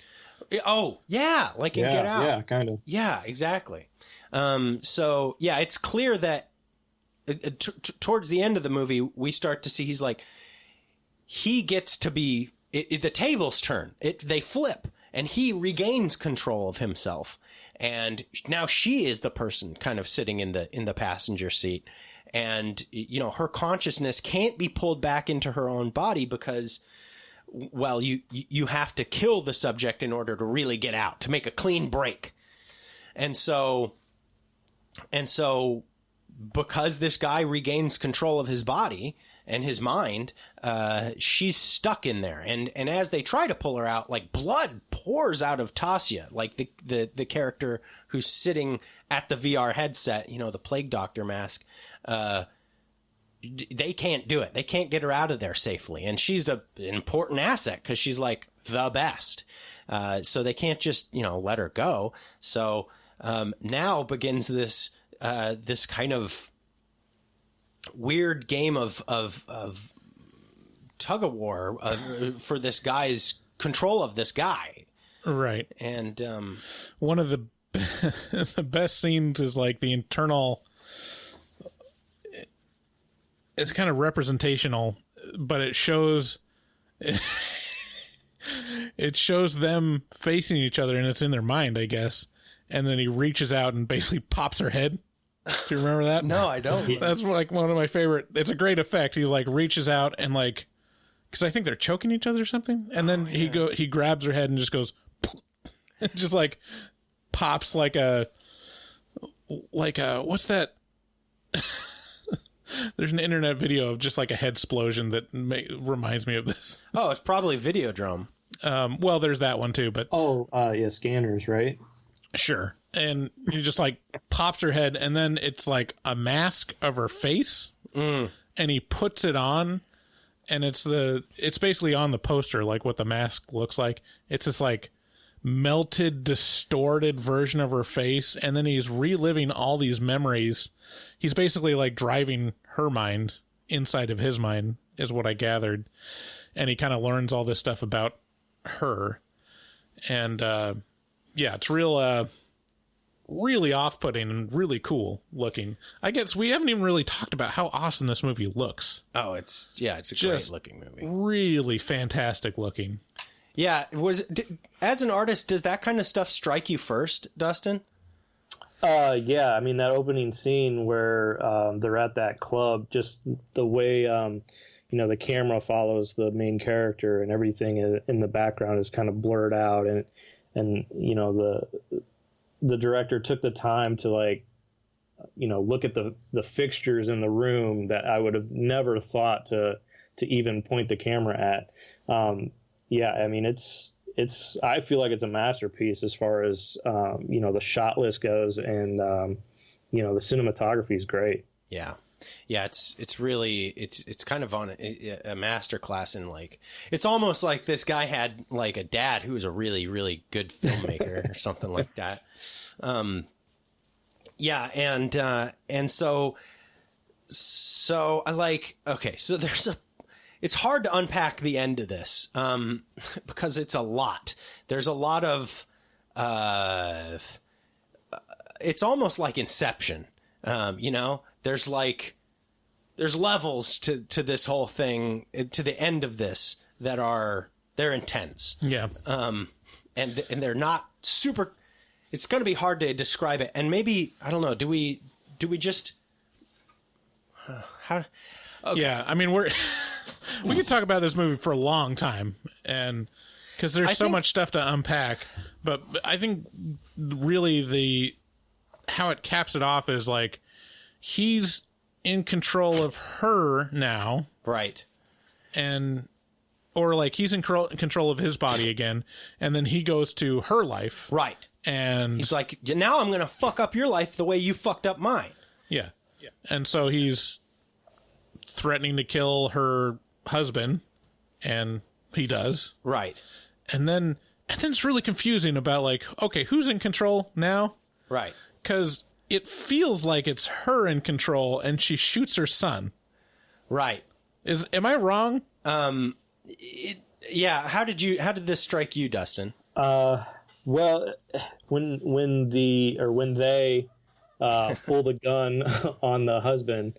Oh, yeah, like in Get Out. Yeah, kind of. Yeah, exactly. So, yeah, it's clear that towards the end of the movie, we start to see he gets to be... the tables turn. They flip, and he regains control of himself. And now she is the person kind of sitting in the passenger seat. And, her consciousness can't be pulled back into her own body because... well, you have to kill the subject in order to really get out, to make a clean break. And so because this guy regains control of his body and his mind, she's stuck in there. And as they try to pull her out, like, blood pours out of Tasia, like the character who's sitting at the VR headset, the plague doctor mask. They can't do it. They can't get her out of there safely. And she's an important asset because she's like, the best. So they can't just, let her go. So now begins this kind of weird game of tug of war for this guy's control of this guy. Right. And one of the the best scenes is like the internal. It's kind of representational, but it shows them facing each other, and it's in their mind, I guess. And then he reaches out and basically pops her head. Do you remember that? No, I don't. That's like one of my favorite. It's a great effect. He like reaches out and like, because I think they're choking each other or something, and then he grabs her head and just goes, just like pops like a what's that? There's an internet video of just like a head explosion that reminds me of this. Oh, it's probably Videodrome. Well, there's that one too, but Scanners, right? Sure. And he just like pops her head, and then it's like a mask of her face, and he puts it on, and it's basically on the poster, like what the mask looks like. It's this like melted, distorted version of her face, and then he's reliving all these memories. He's basically like driving her mind inside of his mind, is what I gathered. And he kind of learns all this stuff about her. And it's really off-putting and really cool looking. I guess we haven't even really talked about how awesome this movie looks. Oh, it's a great looking movie. Really fantastic looking. Yeah, as an artist, does that kind of stuff strike you first, Dustin? Yeah, I mean, that opening scene where they're at that club, just the way, the camera follows the main character and everything in the background is kind of blurred out. And the director took the time to look at the fixtures in the room that I would have never thought to even point the camera at. Yeah, I mean, I feel like it's a masterpiece as far as, the shot list goes, and, the cinematography is great. Yeah. Yeah. It's really, it's kind of on a masterclass in it's almost like this guy had like a dad who was a really, really good filmmaker or something like that. Yeah. And so I like, okay, so it's hard to unpack the end of this, because it's a lot. There's a lot of, it's almost like Inception. There's levels to this whole thing, to the end of this they're intense. Yeah. And they're not super, it's going to be hard to describe it. And maybe, I don't know, do we just, how? Okay. Yeah. I mean, we could talk about this movie for a long time, and because there's so much stuff to unpack. But I think really how it caps it off is like he's in control of her now, right? Or like he's in control of his body again, and then he goes to her life, right? And he's like, now I'm going to fuck up your life the way you fucked up mine. Yeah. And so he's threatening to kill her husband, and he does, right? And then it's really confusing about like, okay, who's in control now, right? Because it feels like it's her in control, and she shoots her son, right? Am I wrong? Yeah. How did this strike you, Dustin? Well, when they pull the gun on the husband,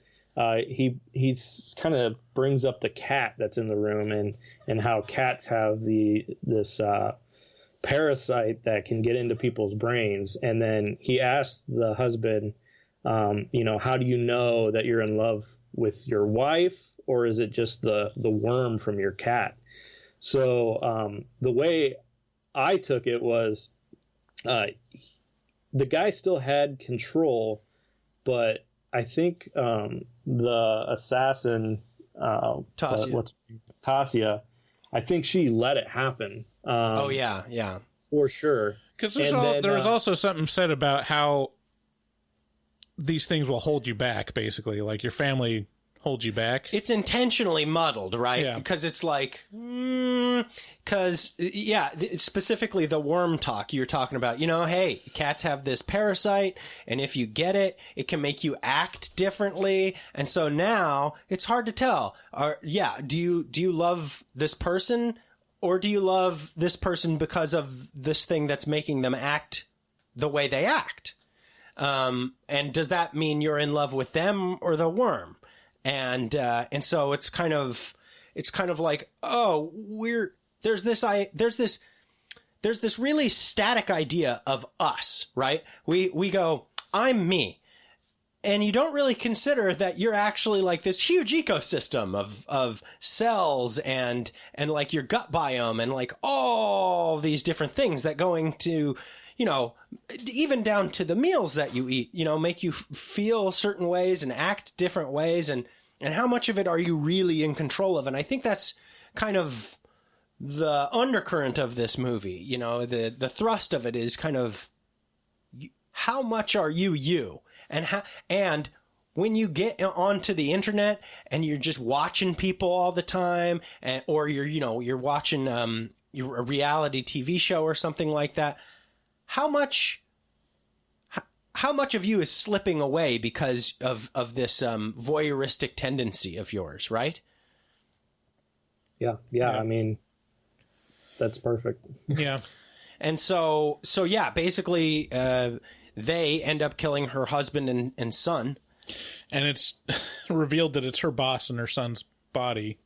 he's kind of brings up the cat that's in the room, and how cats have this parasite that can get into people's brains. And then he asks the husband, how do you know that you're in love with your wife, or is it just the worm from your cat? So the way I took it was the guy still had control, but I think the assassin, Tasia, I think she let it happen. Oh, yeah. For sure. Because there was also something said about how these things will hold you back, basically. Like your family holds you back. It's intentionally muddled, right? Yeah. Because it's like, Because, specifically the worm talk you're talking about. Hey, cats have this parasite, and if you get it, it can make you act differently. And so now it's hard to tell. Do you love this person, or do you love this person because of this thing that's making them act the way they act? And does that mean you're in love with them or the worm? And so it's kind of like, there's this really static idea of us, right? We go, I'm me. And you don't really consider that you're actually like this huge ecosystem of cells and like your gut biome and like all these different things that going to, even down to the meals that you eat, make you feel certain ways and act different ways. And how much of it are you really in control of? And I think that's kind of the undercurrent of this movie. The thrust of it is kind of how much are you? And when you get onto the internet and you're just watching people all the time, or you're watching a reality TV show or something like that, how much of you is slipping away because of this voyeuristic tendency of yours, right? Yeah. I mean, that's perfect. Yeah. And so basically, they end up killing her husband and son. And it's revealed that it's her boss in her son's body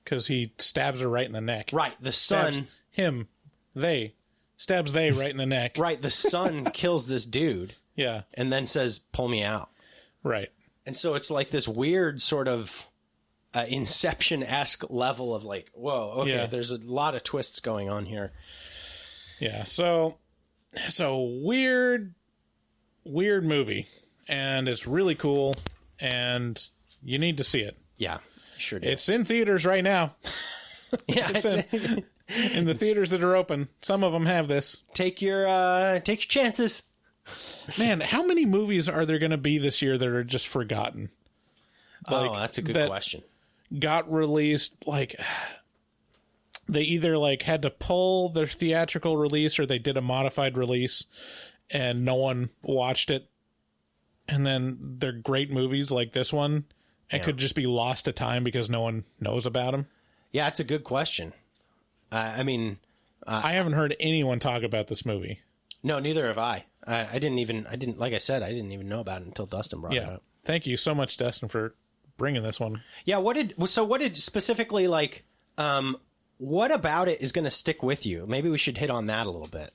because he stabs her right in the neck. Right. The son. Stabs they right in the neck. Right. The son kills this dude. Yeah. And then says, pull me out. Right. And so it's like this weird sort of Inception-esque level of like, whoa, okay, there's a lot of twists going on here. Yeah. So weird movie. And it's really cool. And you need to see it. Yeah, sure do. It's in theaters right now. Yeah, in the theaters that are open. Some of them have this. Take your chances. Man, how many movies are there going to be this year that are just forgotten? That's a good question. Got released, like, they either like had to pull their theatrical release or they did a modified release and no one watched it. And then they're great movies like this one and could just be lost to time because no one knows about them. Yeah, it's a good question. I mean, I haven't heard anyone talk about this movie. No, neither have I. I didn't, like I said, I didn't even know about it until Dustin brought it up. Thank you so much, Dustin, for bringing this one. Yeah. What did specifically, like, what about it is going to stick with you? Maybe we should hit on that a little bit.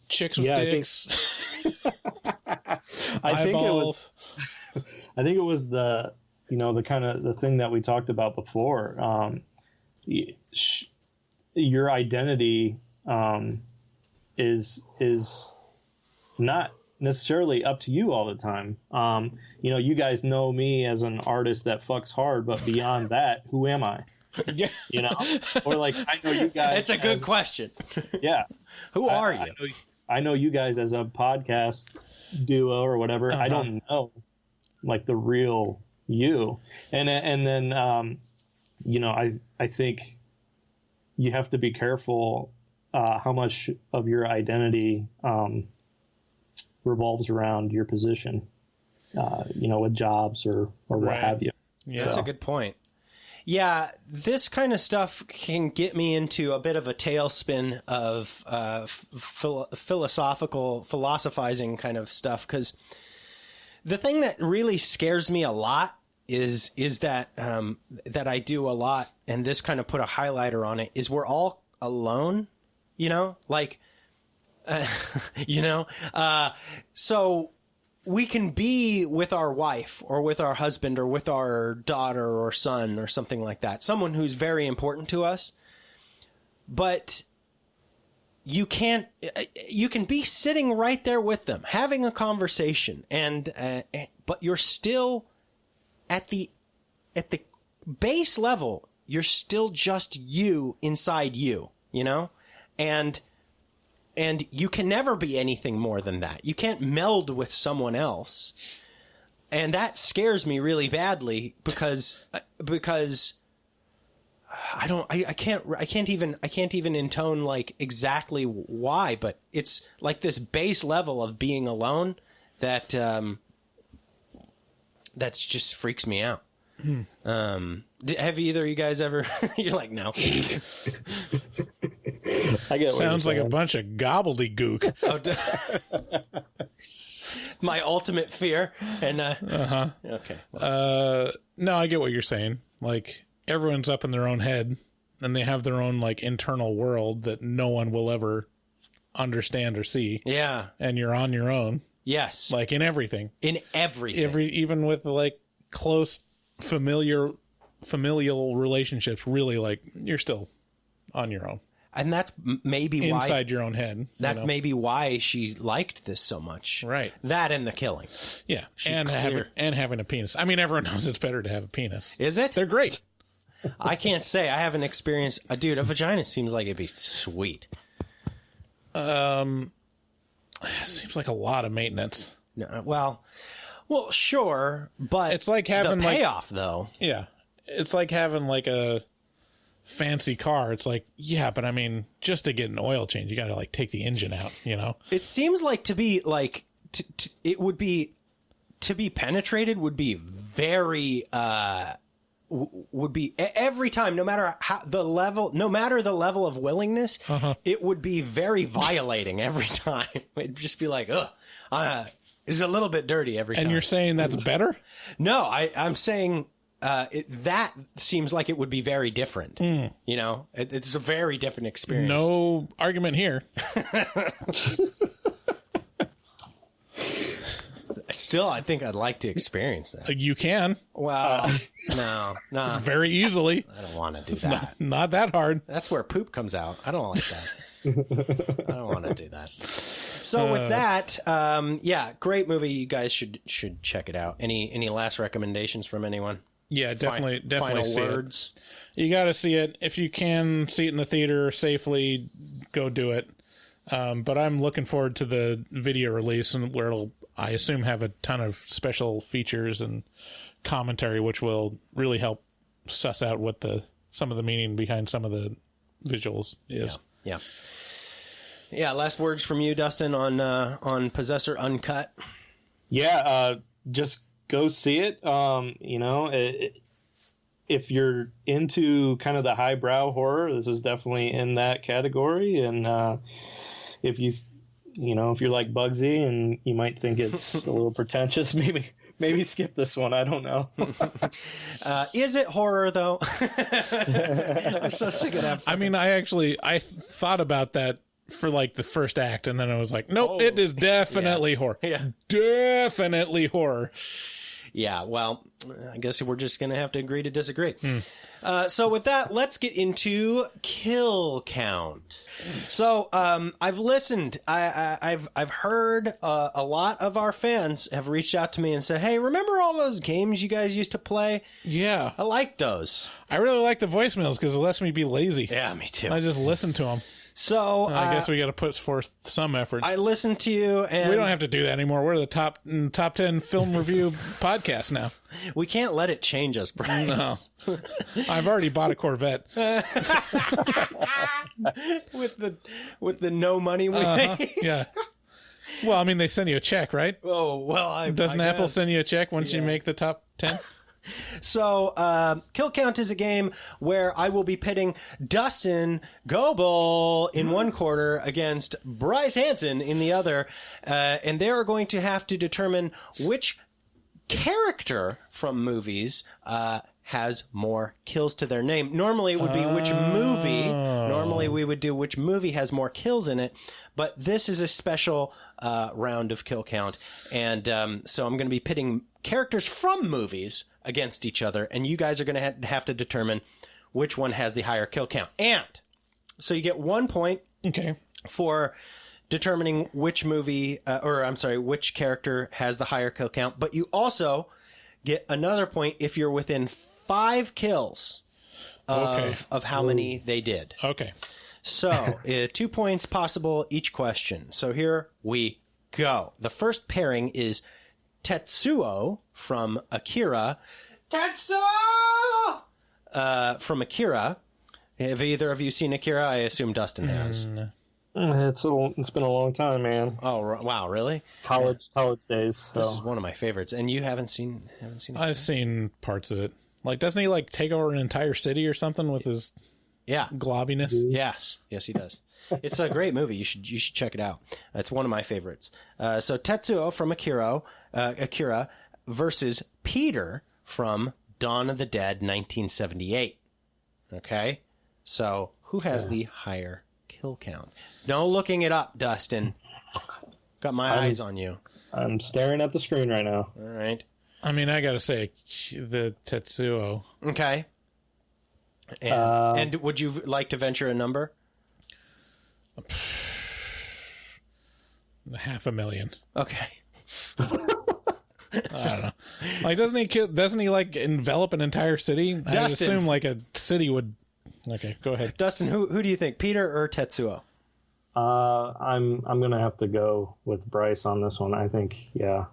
Chicks with dicks. I think it was the kind of the thing that we talked about before. Your identity is not necessarily up to you all the time. You guys know me as an artist that fucks hard, but beyond that, who am I? Yeah. Or like, I know you guys. It's a good question. Yeah. Who are you? I know you guys as a podcast duo or whatever. I don't know like the real you. And then, I think you have to be careful how much of your identity revolves around your position, with jobs or what have you. Yeah, that's a good point. Yeah, this kind of stuff can get me into a bit of a tailspin of philosophizing kind of stuff, because the thing that really scares me a lot is that that I do a lot, and this kind of put a highlighter on it, is we're all alone, so we can be with our wife or with our husband or with our daughter or son or something like that, someone who's very important to us, but you can be sitting right there with them, having a conversation, but you're still at the base level, you're still just you inside you, and you can never be anything more than that. You can't meld with someone else. And that scares me really badly because I can't even intone like exactly why, but it's like this base level of being alone that that's just freaks me out. Have either of you guys ever? You're like, no. I get. Sounds like a bunch of gobbledygook. My ultimate fear, and okay. No, I get what you're saying. Like, everyone's up in their own head, and they have their own like internal world that no one will ever understand or see. Yeah, and you're on your own. Yes, like in everything. Even with like close familial relationships. Really, like you're still on your own. And that's maybe why inside your own head. That may be why she liked this so much. Right. That and the killing. Yeah. And having a penis. I mean, everyone knows it's better to have a penis. Is it? They're great. I can't say. I haven't experienced a vagina seems like it'd be sweet. It seems like a lot of maintenance. No, well, sure, but it's like having the payoff though. Yeah. It's like having like a fancy car. It's like, yeah, but I mean, just to get an oil change, you got to like take the engine out, you know? It seems like to be like, it would be, to be penetrated would be very, would be every time, no matter the level of willingness, it would be very violating every time. It'd just be like, it's a little bit dirty every time. And you're saying that's better? No, I'm saying, that seems like it would be very different. You know, it's a very different experience. No argument here. Still, I think I'd like to experience that. You can. Well, no. It's very easily. I don't want to do that. Not that hard. That's where poop comes out. I don't like that. I don't want to do that. So with that, great movie. You guys should check it out. Any last recommendations from anyone? Yeah, definitely final see words. It. You got to see it. If you can see it in the theater safely, go do it. But I'm looking forward to the video release, and where it'll, I assume, have a ton of special features and commentary, which will really help suss out what some of the meaning behind some of the visuals is. Yeah. Last words from you, Dustin, on Possessor Uncut. Yeah, just go see it. If you're into kind of the highbrow horror, this is definitely in that category. And if you're like Bugsy and you might think it's a little pretentious, maybe skip this one. I don't know. Is it horror though? I'm so sick of that. I mean, I thought about that for like the first act, and then I was like, nope, it is definitely horror. Yeah, definitely horror. Yeah, well, I guess we're just going to have to agree to disagree. So with that, let's get into Kill Count. So I've listened. I've heard a lot of our fans have reached out to me and said, hey, remember all those games you guys used to play? Yeah. I like those. I really like the voicemails because it lets me be lazy. Yeah, me too. I just listen to them. So I guess we got to put forth some effort. I listened to you, and we don't have to do that anymore. We're the top 10 film review podcast now. We can't let it change us, Bryce. No, I've already bought a Corvette with the no money we made. Yeah. Well, I mean, they send you a check, right? Oh well, doesn't Apple send you a check once you make the top 10? So, Killcount is a game where I will be pitting Dustin Goebel in one corner against Bryce Hansen in the other, and they are going to have to determine which character from movies has more kills to their name. Normally it would be which movie. Normally we would do which movie has more kills in it, but this is a special round of Kill Count, and so I'm going to be pitting characters from movies against each other, and you guys are going to have to determine which one has the higher kill count. And so you get 1 point for determining which movie, which character has the higher kill count, but you also get another point if you're within 5 kills of how many they did. Okay. So 2 points possible each question. So here we go. The first pairing is Tetsuo from Akira. Tetsuo! from Akira. Have either of you seen Akira? I assume Dustin has. It's been a long time, man. Oh wow, really? College days. So. This is one of my favorites, and you haven't seen it? I've seen parts of it. Like, doesn't he like take over an entire city or something with his globbiness? Yes, he does. It's a great movie. You should check it out. It's one of my favorites. So Tetsuo from Akira versus Peter from Dawn of the Dead, 1978. Okay, so who has the higher kill count? No looking it up, Dustin. Got my eyes on you. I'm staring at the screen right now. All right. I mean, I gotta say, the Tetsuo. Okay. And would you like to venture a number? 500,000. Okay. I don't know. Like, doesn't he like envelop an entire city? Dustin. I would assume like a city would. Okay, go ahead. Dustin, who do you think, Peter or Tetsuo? I'm gonna have to go with Bryce on this one. I think, yeah.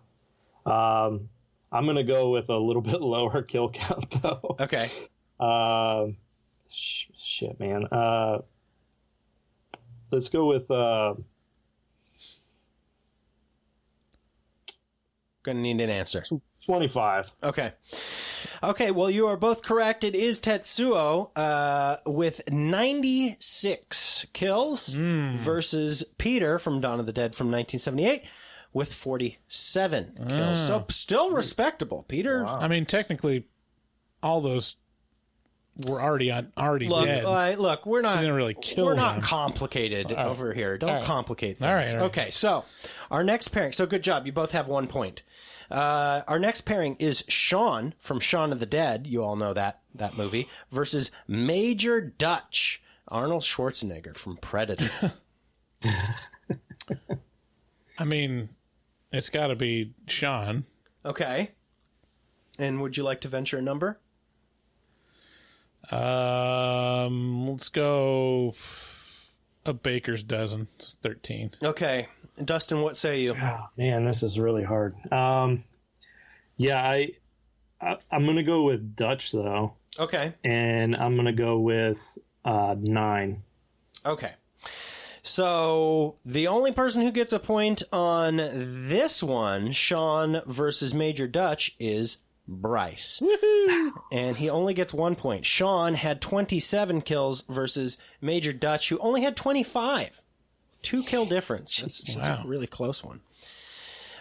I'm gonna go with a little bit lower kill count though. Okay. Shit, man. Let's go with. Gonna need an answer. 25. Okay. Well, you are both correct. It is Tetsuo with 96 kills versus Peter from Dawn of the Dead from 1978 with 47 kills. So still respectable. Peter. Wow. I mean, technically, all those were already dead. Look, we're not. So didn't really kill We're them. not complicated over here. Don't complicate things. All right. Okay, so our next pairing. So good job. You both have 1 point. Our next pairing is Shaun from Shaun of the Dead. You all know that movie versus Major Dutch, Arnold Schwarzenegger from Predator. I mean, it's got to be Shaun. Okay. And would you like to venture a number? Let's go a baker's dozen. 13. Okay. Dustin, what say you? Oh, man, this is really hard. I'm going to go with Dutch, though. Okay. And I'm going to go with 9. Okay. So the only person who gets a point on this one, Shaun versus Major Dutch, is Bryce. Woohoo! And he only gets 1 point. Shaun had 27 kills versus Major Dutch, who only had 25. 2 kill difference. That's a really close one.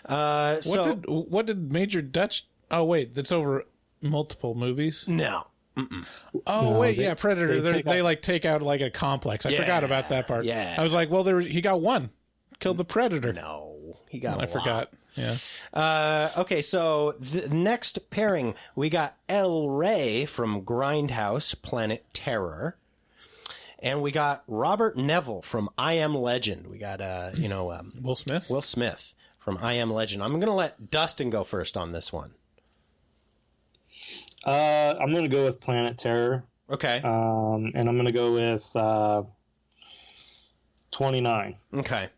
What did Major Dutch... Oh, wait, that's over multiple movies? No. Predator. They take out like a complex. I forgot about that part. Yeah. I was like, well, he got one. Killed the Predator. No, he got I forgot. Yeah. Okay, so the next pairing, we got El Rey from Grindhouse, Planet Terror. And we got Robert Neville from I Am Legend. We got, Will Smith? Will Smith from I Am Legend. I'm going to let Dustin go first on this one. I'm going to go with Planet Terror. Okay. And I'm going to go with 29. Okay.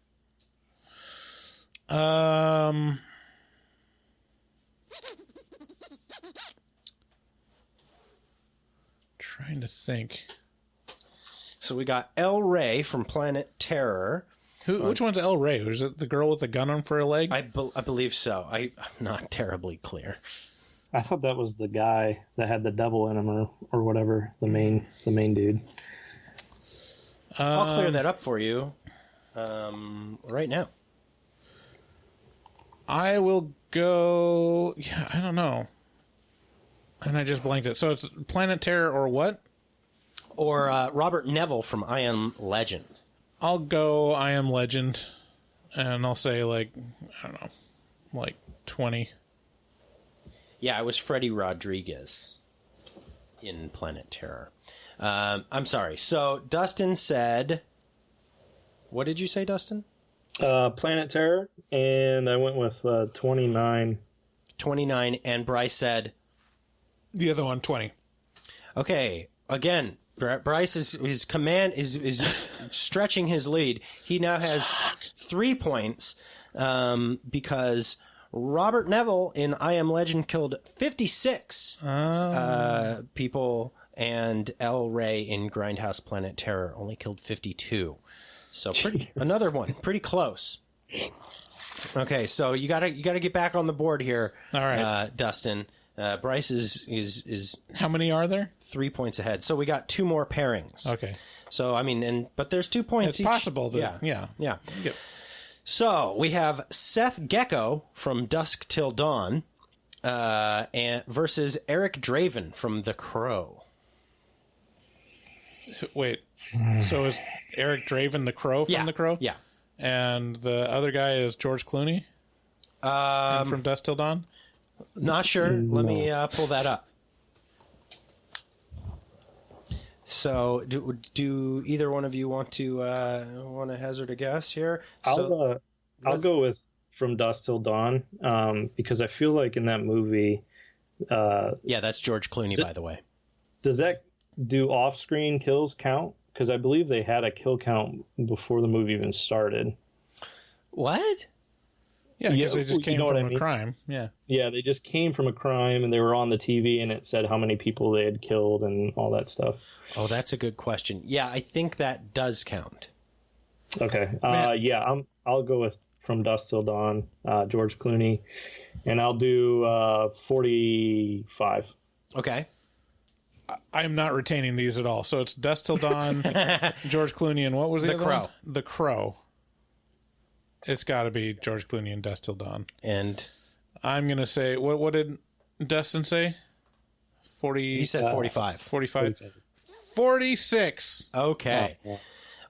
Trying to think. So we got El Rey from Planet Terror. Which one's El Rey? Is it the girl with the gun on for a leg? I believe so. I'm not terribly clear. I thought that was the guy that had the devil in him or whatever, the main dude. I'll clear that up for you right now. I will go... Yeah, I don't know. And I just blanked it. So it's Planet Terror or what? Or Robert Neville from I Am Legend. I'll go I Am Legend. And I'll say, I don't know, 20. Yeah, it was Freddy Rodriguez in Planet Terror. I'm sorry. So Dustin said... What did you say, Dustin? Planet Terror, and I went with 29. 29, and Bryce said... The other one, 20. Okay, again, Bryce his command is stretching his lead. He now has 3 points because Robert Neville in I Am Legend killed 56 people, and El Rey in Grindhouse Planet Terror only killed 52. So another one, pretty close. Okay, so you gotta get back on the board here. All right, Dustin. Bryce is how many are there? 3 points ahead. So we got 2 more pairings. Okay. So I mean, but there's 2 points. It's each. possible. Yeah. Yep. So we have Seth Gecko from Dusk Till Dawn, and versus Eric Draven from The Crow. Wait. So is Eric Draven The Crow from The Crow? Yeah. And the other guy is George Clooney? From Dusk Till Dawn? Not sure. Let me pull that up. So, do either one of you want to hazard a guess here? I'll go with From Dusk Till Dawn, because I feel like in that movie, yeah, that's George Clooney, by the way. Does that do off-screen kills count? Because I believe they had a kill count before the movie even started. What? Yeah, because they just came from a crime. Yeah. Yeah, they just came from a crime, and they were on the TV, and it said how many people they had killed and all that stuff. Oh, that's a good question. Yeah, I think that does count. Okay. I'll go with From Dusk Till Dawn, George Clooney, and I'll do 45. Okay. I'm not retaining these at all. So it's Dusk Till Dawn, George Clooney, and what was the other Crow? One? The Crow. It's got to be George Clooney and Dusk Till Dawn. And I'm going to say, what did Dustin say? 40. He said 45. 45. 46. Okay. Oh, yeah.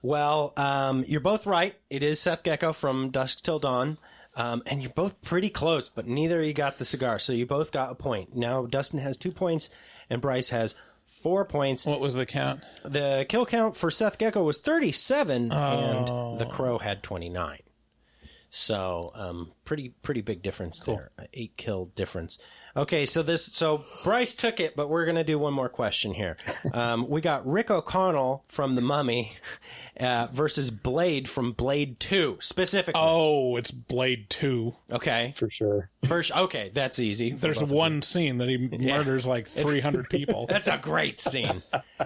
Well, you're both right. It is Seth Gecko from Dusk Till Dawn. And you're both pretty close, but neither of you got the cigar. So you both got a point. Now Dustin has 2 points and Bryce has 4 points. What was the count? The kill count for Seth Gecko was 37 and the Crow had 29. So, pretty big difference there. 8 kill difference. Okay, so Bryce took it, but we're going to do one more question here. We got Rick O'Connell from The Mummy versus Blade from Blade 2, specifically. Oh, it's Blade 2. Okay. For sure. Okay, that's easy. There's one scene that he murders like 300 people. That's a great scene.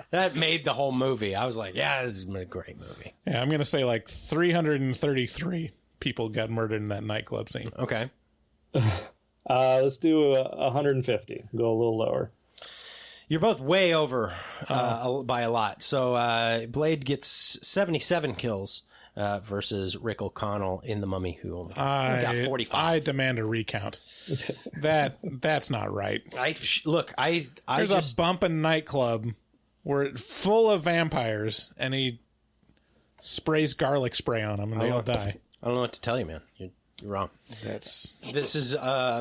That made the whole movie. I was like, yeah, this is a great movie. Yeah, I'm going to say like 333 people got murdered in that nightclub scene. Okay. Let's do 150. Go a little lower. You're both way over by a lot. So Blade gets 77 kills versus Rick O'Connell in The Mummy, who only got 45. I demand a recount. That's not right. There's a bump in nightclub where it's full of vampires, and he sprays garlic spray on them, and they all die. I don't know what to tell you, man. You're wrong. This is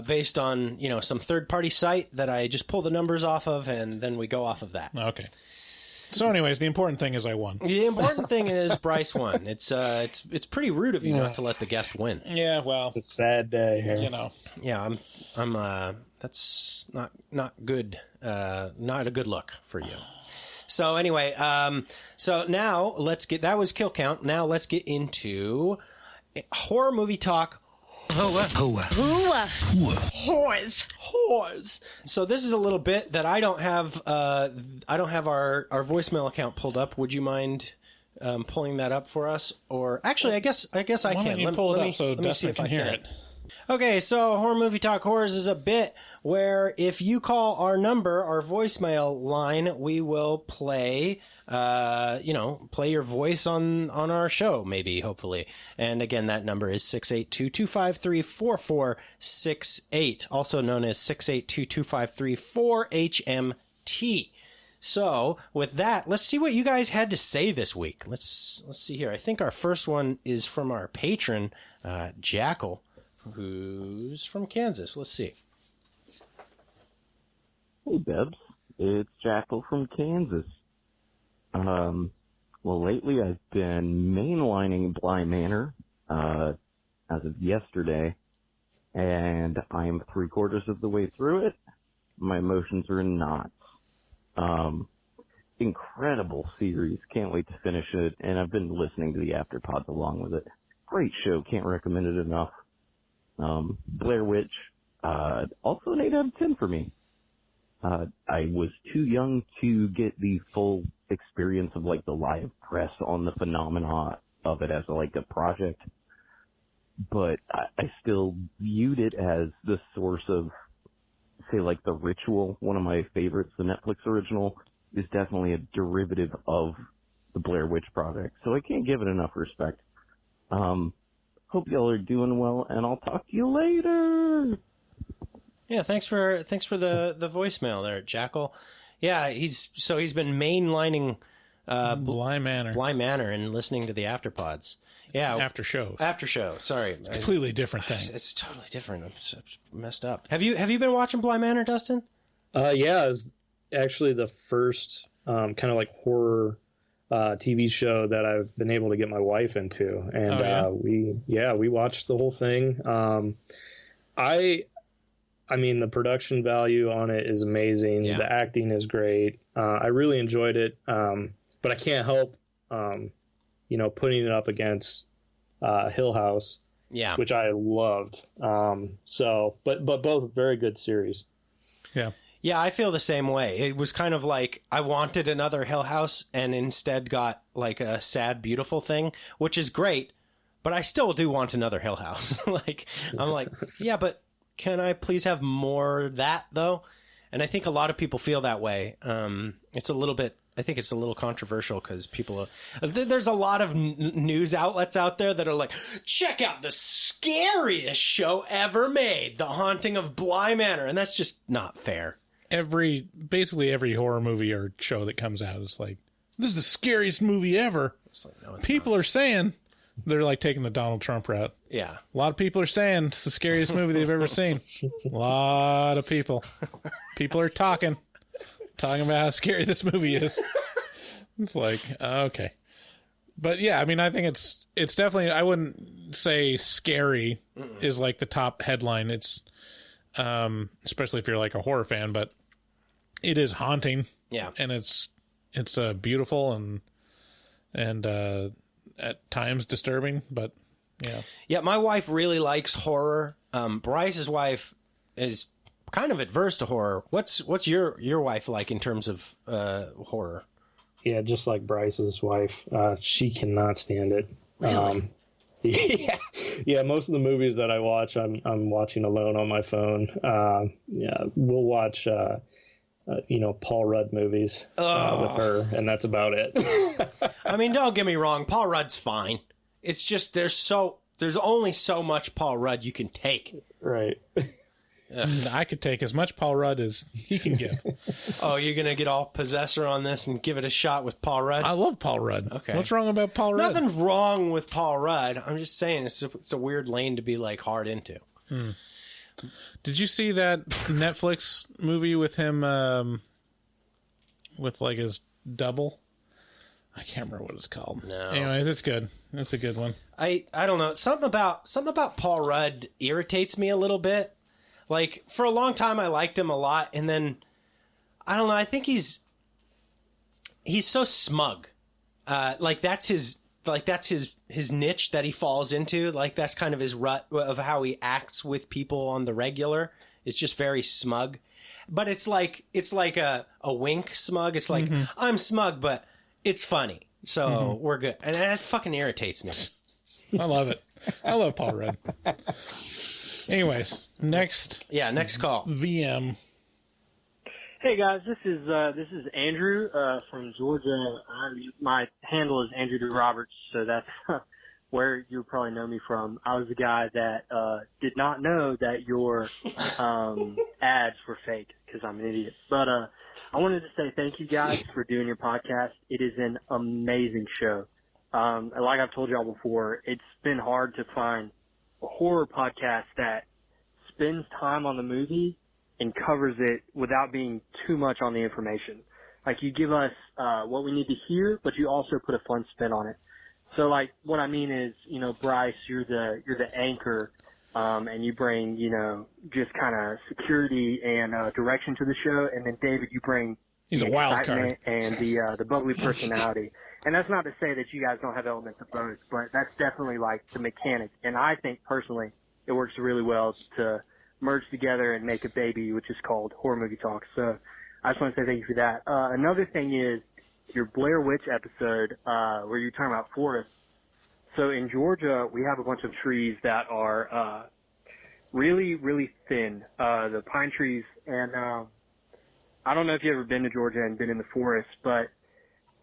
based on some third-party site that I just pull the numbers off of, and then we go off of that. Okay. So, anyways, the important thing is I won. The important thing is Bryce won. It's pretty rude of you not to let the guest win. Yeah, well, it's a sad day here. Yeah, I'm. That's not good. Not a good look for you. So anyway, so now that was kill count. Now let's get into horror movie talk. Whoores. So this is a little bit that I don't have. I don't have our voicemail account pulled up. Would you mind pulling that up for us? Or actually, I guess I can. Why don't you pull it up so Dustin can hear it? Okay, so Horror Movie Talk Horrors is a bit where if you call our number, our voicemail line, we will play, play your voice on our show, maybe, hopefully. And again, that number is 682-253-4468, also known as 682-253-4HMT. So, with that, let's see what you guys had to say this week. Let's see here. I think our first one is from our patron, Jackal, who's from Kansas. Let's see. Hey, Bebs. It's Jackal from Kansas. Well, lately I've been mainlining Bly Manor as of yesterday, and I'm 3/4 of the way through it. My emotions are in knots. Incredible series. Can't wait to finish it, and I've been listening to the afterpods along with it. Great show. Can't recommend it enough. Blair Witch, also an 8 out of 10 for me. I was too young to get the full experience of like the live press on the phenomena of it as like a project, but I still viewed it as the source of, say, like The Ritual, one of my favorites, the Netflix original, is definitely a derivative of the Blair Witch Project, so I can't give it enough respect. Hope y'all are doing well, and I'll talk to you later. Yeah, thanks for the voicemail there, Jackal. Yeah, he's been mainlining Bly Manor and listening to the Afterpods. Yeah, after show. Sorry, it's a completely different thing. It's totally different. I'm messed up. Have you been watching Bly Manor, Dustin? Yeah, it was actually the first kind of like horror TV show that I've been able to get my wife into, and we watched the whole thing. I mean, the production value on it is amazing. Yeah. The acting is great. I really enjoyed it, but I can't help, putting it up against Hill House, which I loved. But both very good series. Yeah. Yeah, I feel the same way. It was kind of like I wanted another Hill House and instead got like a sad, beautiful thing, which is great, but I still do want another Hill House. I'm like, yeah, but can I please have more of that though? And I think a lot of people feel that way. I think it's a little controversial because there's a lot of news outlets out there that are like, check out the scariest show ever made, The Haunting of Bly Manor. And that's just not fair. Basically every horror movie or show that comes out is like, this is the scariest movie ever. No, people are saying, they're like taking the Donald Trump route. Yeah. A lot of people are saying it's the scariest movie they've ever seen. A lot of people. People are talking about how scary this movie is. It's like, okay. But yeah, I mean, I think it's definitely, I wouldn't say scary is like the top headline. It's, especially if you're like a horror fan, but it is haunting. Yeah. And it's beautiful and at times disturbing, but yeah. Yeah, my wife really likes horror. Bryce's wife is kind of adverse to horror. What's your wife like in terms of horror? Yeah, just like Bryce's wife, she cannot stand it. Really? Yeah. Most of the movies that I watch, I'm watching alone on my phone. We'll watch, Paul Rudd movies with her, and that's about it. I mean, don't get me wrong, Paul Rudd's fine. It's just there's only so much Paul Rudd you can take. Right. I could take as much Paul Rudd as he can give. Oh, you're going to get all Possessor on this and give it a shot with Paul Rudd? I love Paul Rudd. Okay. What's wrong about Paul Rudd? Nothing wrong with Paul Rudd. I'm just saying it's a weird lane to be like hard into. Did you see that Netflix movie with him with like his double? I can't remember what it's called. No. Anyways, it's good. It's a good one. I don't know. Something about Paul Rudd irritates me a little bit. Like, for a long time, I liked him a lot, and then, I don't know, I think he's so smug. That's his niche that he falls into. Like, that's kind of his rut of how he acts with people on the regular. It's just very smug. But it's like a wink smug. It's like, I'm smug, but it's funny. So, we're good. And that fucking irritates me. I love it. I love Paul Rudd. Anyways, next call. VM. Hey guys, this is Andrew from Georgia. My handle is Andrew D. Roberts, so that's where you probably know me from. I was the guy that did not know that your ads were fake because I'm an idiot. But I wanted to say thank you guys for doing your podcast. It is an amazing show. Like I've told y'all before, it's been hard to find a horror podcast that spends time on the movie and covers it without being too much on the information. Like, you give us what we need to hear, but you also put a fun spin on it. So, like, what I mean is, Bryce, you're the anchor, and you bring, just kind of security and direction to the show. And then David, you bring He's a wild card and the bubbly personality. And that's not to say that you guys don't have elements of both, but that's definitely like the mechanic. And I think personally it works really well to merge together and make a baby, which is called Horror Movie Talk. So I just want to say thank you for that. Another thing is your Blair Witch episode, where you're talking about forests. So in Georgia, we have a bunch of trees that are really, really thin, the pine trees. And I don't know if you've ever been to Georgia and been in the forest, but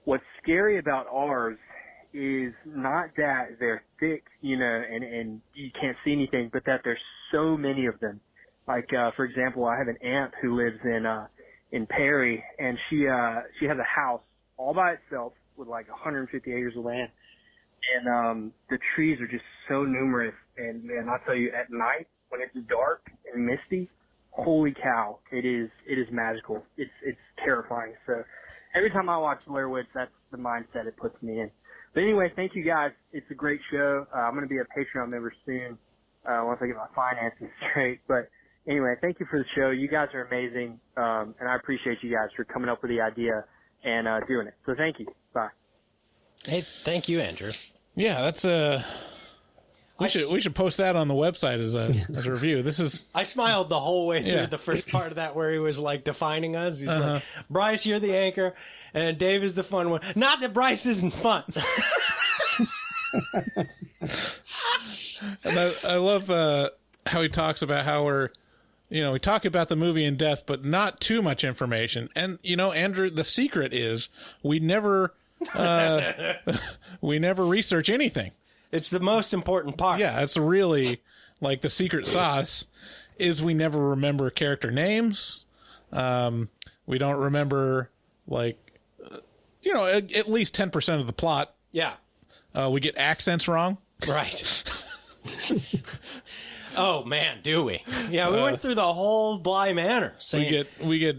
what's scary about ours is not that they're thick, and you can't see anything, but that there's so many of them. Like, for example, I have an aunt who lives in Perry, and she has a house all by itself with like 150 acres of land. And the trees are just so numerous. And man, I'll tell you, at night when it's dark and misty, holy cow, it is magical. It's terrifying. So every time I watch Blair Witch, that's the mindset it puts me in. But anyway, thank you guys. It's a great show. I'm going to be a Patreon member soon once I get my finances straight. But anyway, thank you for the show. You guys are amazing, and I appreciate you guys for coming up with the idea and doing it. So thank you. Bye. Hey, thank you, Andrew. Yeah, that's we should post that on the website as a review. This is I smiled the whole way through the first part of that where he was like defining us. He's like, Bryce, you're the anchor, and Dave is the fun one. Not that Bryce isn't fun. And I love how he talks about how we talk about the movie in depth, but not too much information. And Andrew, the secret is we never research anything. It's the most important part. Yeah, it's really like the secret sauce is we never remember character names. We don't remember at least 10% of the plot. Yeah. We get accents wrong. Right. Oh man, do we? Yeah, we went through the whole Bly Manor. We get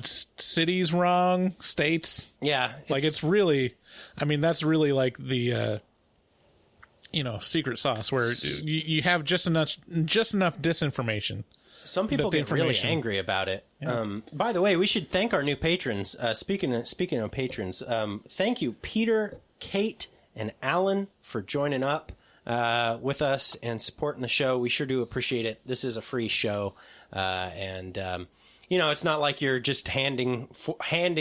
cities wrong, states. Yeah, it's really. I mean, that's really like the secret sauce where you have just enough disinformation. Some people get really angry about it. Yeah. By the way, we should thank our new patrons. Speaking of patrons, thank you, Peter, Kate, and Alan for joining up with us and supporting the show. We sure do appreciate it. This is a free show, and it's not like you're just handing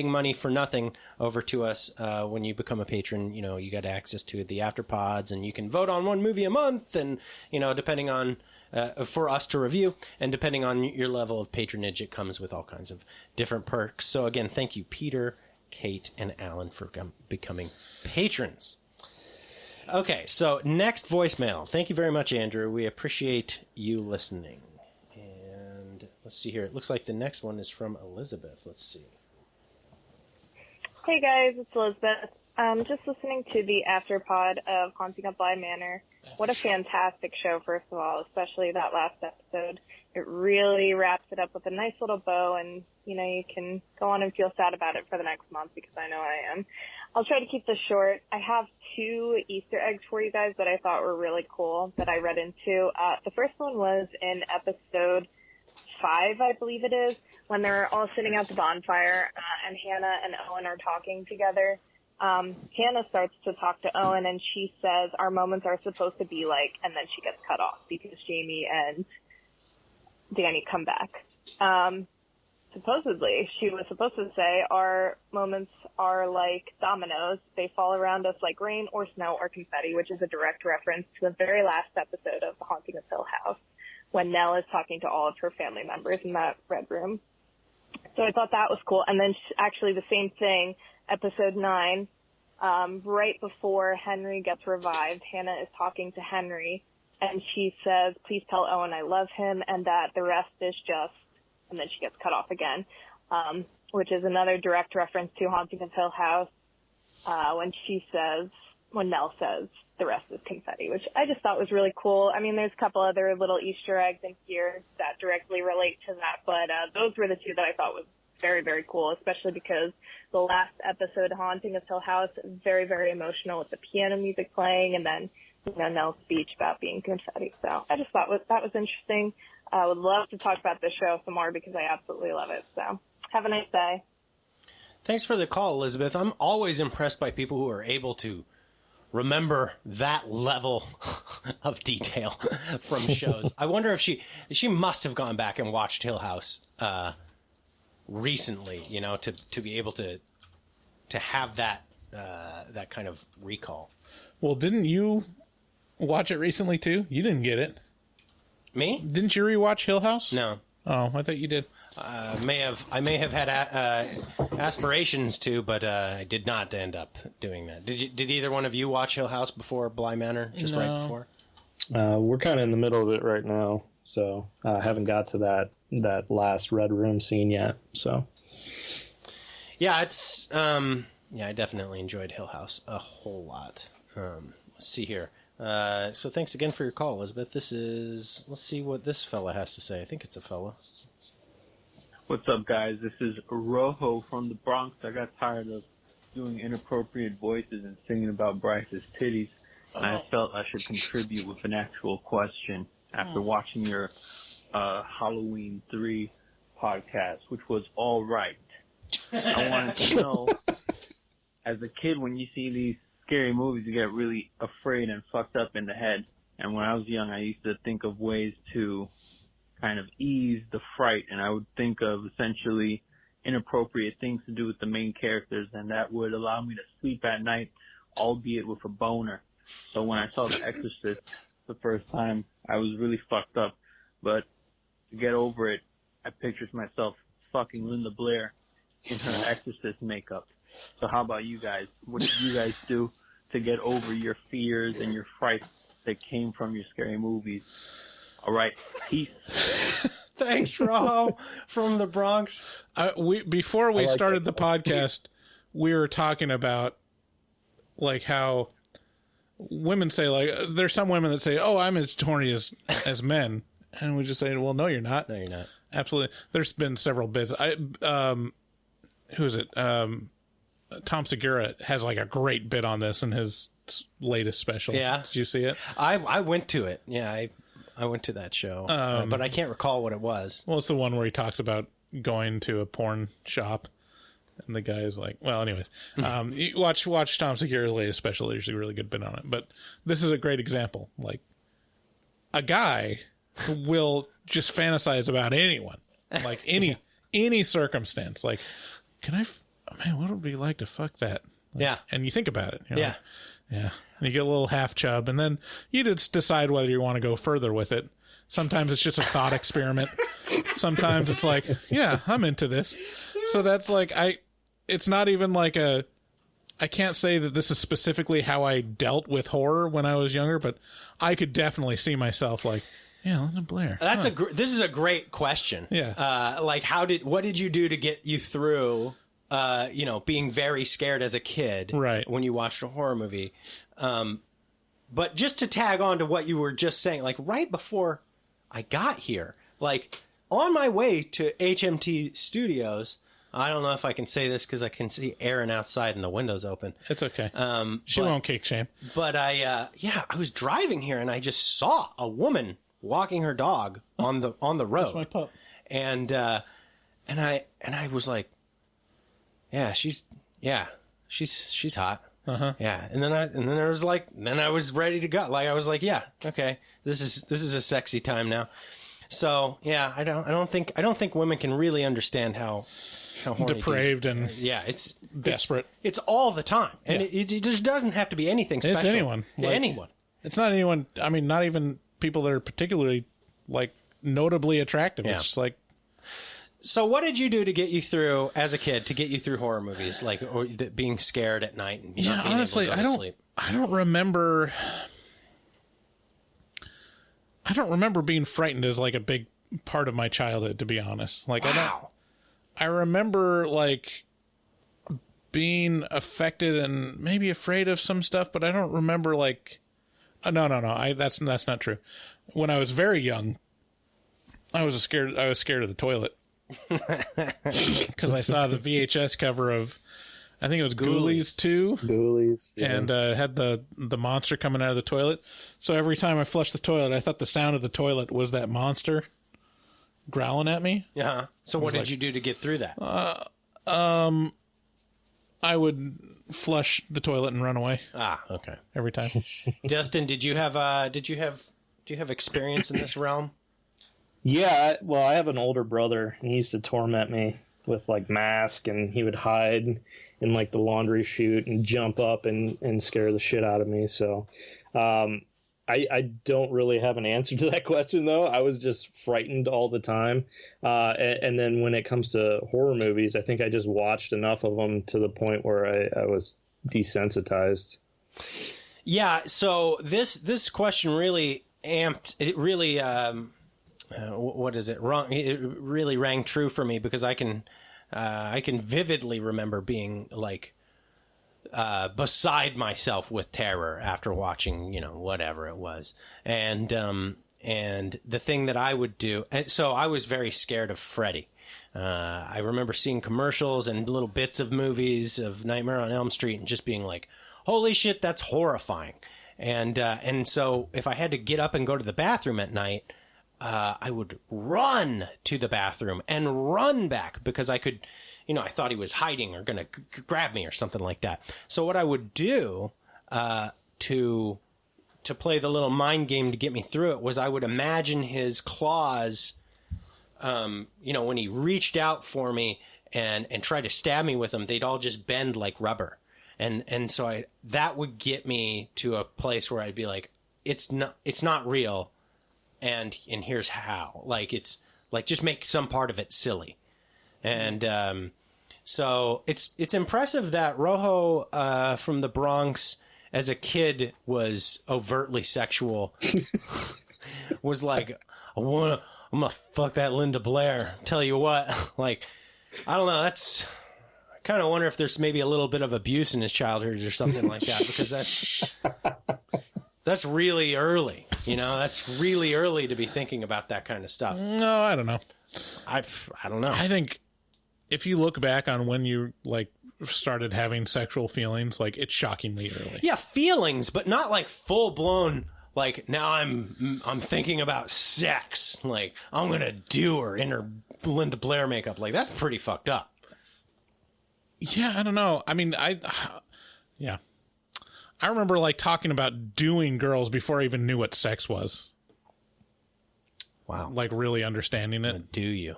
money for nothing over to us. When you become a patron, you got access to the afterpods, and you can vote on one movie a month, and depending on for us to review, and depending on your level of patronage, it comes with all kinds of different perks. So again, thank you, Peter, Kate, and Alan for becoming patrons. Okay, so next voicemail. Thank you very much, Andrew. We appreciate you listening. And let's see here. It looks like the next one is from Elizabeth. Let's see. Hey, guys. It's Elizabeth. Just listening to the afterpod of Haunting of Bly Manor. What a fantastic show, first of all, especially that last episode. It really wraps it up with a nice little bow, and, you can go on and feel sad about it for the next month, because I know I am. I'll try to keep this short. I have 2 Easter eggs for you guys that I thought were really cool that I read into. The first one was in episode 5, I believe it is, when they're all sitting at the bonfire, and Hannah and Owen are talking together. Hannah starts to talk to Owen, and she says, our moments are supposed to be like, and then she gets cut off because Jamie and Danny come back. Supposedly, she was supposed to say, our moments are like dominoes. They fall around us like rain or snow or confetti, which is a direct reference to the very last episode of The Haunting of Hill House, when Nell is talking to all of her family members in that red room. So I thought that was cool. And then actually the same thing, episode 9, right before Henry gets revived, Hannah is talking to Henry, and she says, please tell Owen I love him, and that the rest is just, and then she gets cut off again, which is another direct reference to Haunting of Hill House, when Nell says, the rest is confetti, which I just thought was really cool. I mean, there's a couple other little Easter eggs in here that directly relate to that, but those were the 2 that I thought was very, very cool, especially because the last episode, Haunting of Hill House, very, very emotional with the piano music playing, and then, Nell's speech about being confetti. So I just thought that was interesting. I would love to talk about this show some more because I absolutely love it. So have a nice day. Thanks for the call, Elizabeth. I'm always impressed by people who are able to remember that level of detail from shows. I wonder if she must have gone back and watched Hill House recently, you know, to be able to have that kind of recall. Well, didn't you watch it recently too? You didn't get it. Me? Didn't you rewatch Hill House? No. Oh, I thought you did. I may have had aspirations to, but I did not end up doing that. Did either one of you watch Hill House before Bly Manor? Just right before? We're kind of in the middle of it right now, so I haven't got to that last Red Room scene yet. So, yeah, it's I definitely enjoyed Hill House a whole lot. Let's see here. So thanks again for your call, Elizabeth. Let's see what this fella has to say. I think it's a fella. What's up, guys? This is Rojo from the Bronx. I got tired of doing inappropriate voices and singing about Bryce's titties, and I felt I should contribute with an actual question after watching your Halloween 3 podcast, which was all right. I wanted to know, as a kid, when you see these scary movies, you get really afraid and fucked up in the head. And when I was young, I used to think of ways to kind of ease the fright, and I would think of essentially inappropriate things to do with the main characters, and that would allow me to sleep at night, albeit with a boner. So when I saw The Exorcist the first time, I was really fucked up. But to get over it, I pictured myself fucking Linda Blair in her Exorcist makeup. So how about you guys? What did you guys do to get over your fears and your frights that came from your scary movies? All right, peace. Thanks, Rojo from the Bronx. Before we started the podcast, we were talking about like how women say, like, there's some women that say, "Oh, I'm as horny as men," and we just say, "Well, no, you're not. No, you're not." Absolutely. There's been several bits. Who is it? Tom Segura has like a great bit on this in his latest special. Yeah. Did you see it? I went to it. Yeah, I went to that show, but I can't recall what it was. Well, it's the one where he talks about going to a porn shop, and the guy's like, well, anyways, you watch Tom Segura's latest special. There's a really good bit on it, but this is a great example. Like, a guy will just fantasize about anyone, like any circumstance. Like, man, what would it be like to fuck that? Like, yeah. And you think about it. You know? Yeah. Yeah. And you get a little half chub, and then you just decide whether you want to go further with it. Sometimes it's just a thought experiment. Sometimes it's like, yeah, I'm into this. So that's like, it's not even like I can't say that this is specifically how I dealt with horror when I was younger, but I could definitely see myself like, yeah, Linda Blair. That's this is a great question. Yeah. Like, what did you do to get you through, being very scared as a kid, right, when you watched a horror movie? But just to tag on to what you were just saying, like right before I got here, like on my way to HMT Studios, I don't know if I can say this because I can see Aaron outside and the window's open. It's okay. She won't kick shame. But I was driving here and I just saw a woman walking her dog on the road. That's my pup. And I was like, yeah, she's hot. Uh-huh. Yeah. And then I was ready to go. Like, I was like, yeah, okay, this is a sexy time now. So yeah, I don't think women can really understand how horny depraved dudes, and it's desperate. It's all the time, and it just doesn't have to be anything special. It's anyone. Anyone. It's not anyone. I mean, not even people that are particularly like notably attractive. Yeah. It's just like. So what did you do to get you through as a kid, to get you through horror movies, like, or being scared at night and not being honestly, able to go to sleep? I don't remember being frightened as like a big part of my childhood, to be honest. Like, wow. I remember like being affected and maybe afraid of some stuff, but I don't remember like, no. That's not true. When I was very young, I was scared of the toilet. Because I saw the VHS cover of, I think it was Ghoulies 2. Ghoulies. Yeah. And had the monster coming out of the toilet. So every time I flushed the toilet, I thought the sound of the toilet was that monster growling at me. Yeah. So what did you do to get through that? I would flush the toilet and run away. Ah, okay. Every time. Dustin, do you have experience in this realm? Yeah, well, I have an older brother, and he used to torment me with, like, mask, and he would hide in, like, the laundry chute and jump up and scare the shit out of me. So I don't really have an answer to that question, though. I was just frightened all the time. And then when it comes to horror movies, I think I just watched enough of them to the point where I was desensitized. Yeah, so this question really amped. It really, what is it? It really rang true for me because I can vividly remember being like beside myself with terror after watching, whatever it was, and the thing that I would do, and so I was very scared of Freddy. I remember seeing commercials and little bits of movies of Nightmare on Elm Street and just being like, holy shit, that's horrifying. And so if I had to get up and go to the bathroom at night, I would run to the bathroom and run back because I could, I thought he was hiding or going to grab me or something like that. So what I would do to play the little mind game to get me through it was I would imagine his claws, when he reached out for me and tried to stab me with them, they'd all just bend like rubber. And so that would get me to a place where I'd be like, it's not real. And here's how, like, it's like, just make some part of it silly. And, so it's impressive that Rojo, from the Bronx as a kid was overtly sexual, was like, I'm gonna fuck that Linda Blair. Tell you what, like, I don't know. I kind of wonder if there's maybe a little bit of abuse in his childhood or something like that, because that's really early. That's really early to be thinking about that kind of stuff. No, I don't know. I don't know. I think if you look back on when you like started having sexual feelings, like, it's shockingly early. Yeah, feelings, but not like full blown. Like, now I'm thinking about sex. Like, I'm gonna do her in her Linda Blair makeup. Like, that's pretty fucked up. Yeah, I don't know. I mean, yeah. I remember, like, talking about doing girls before I even knew what sex was. Wow. Like, really understanding it. Do you?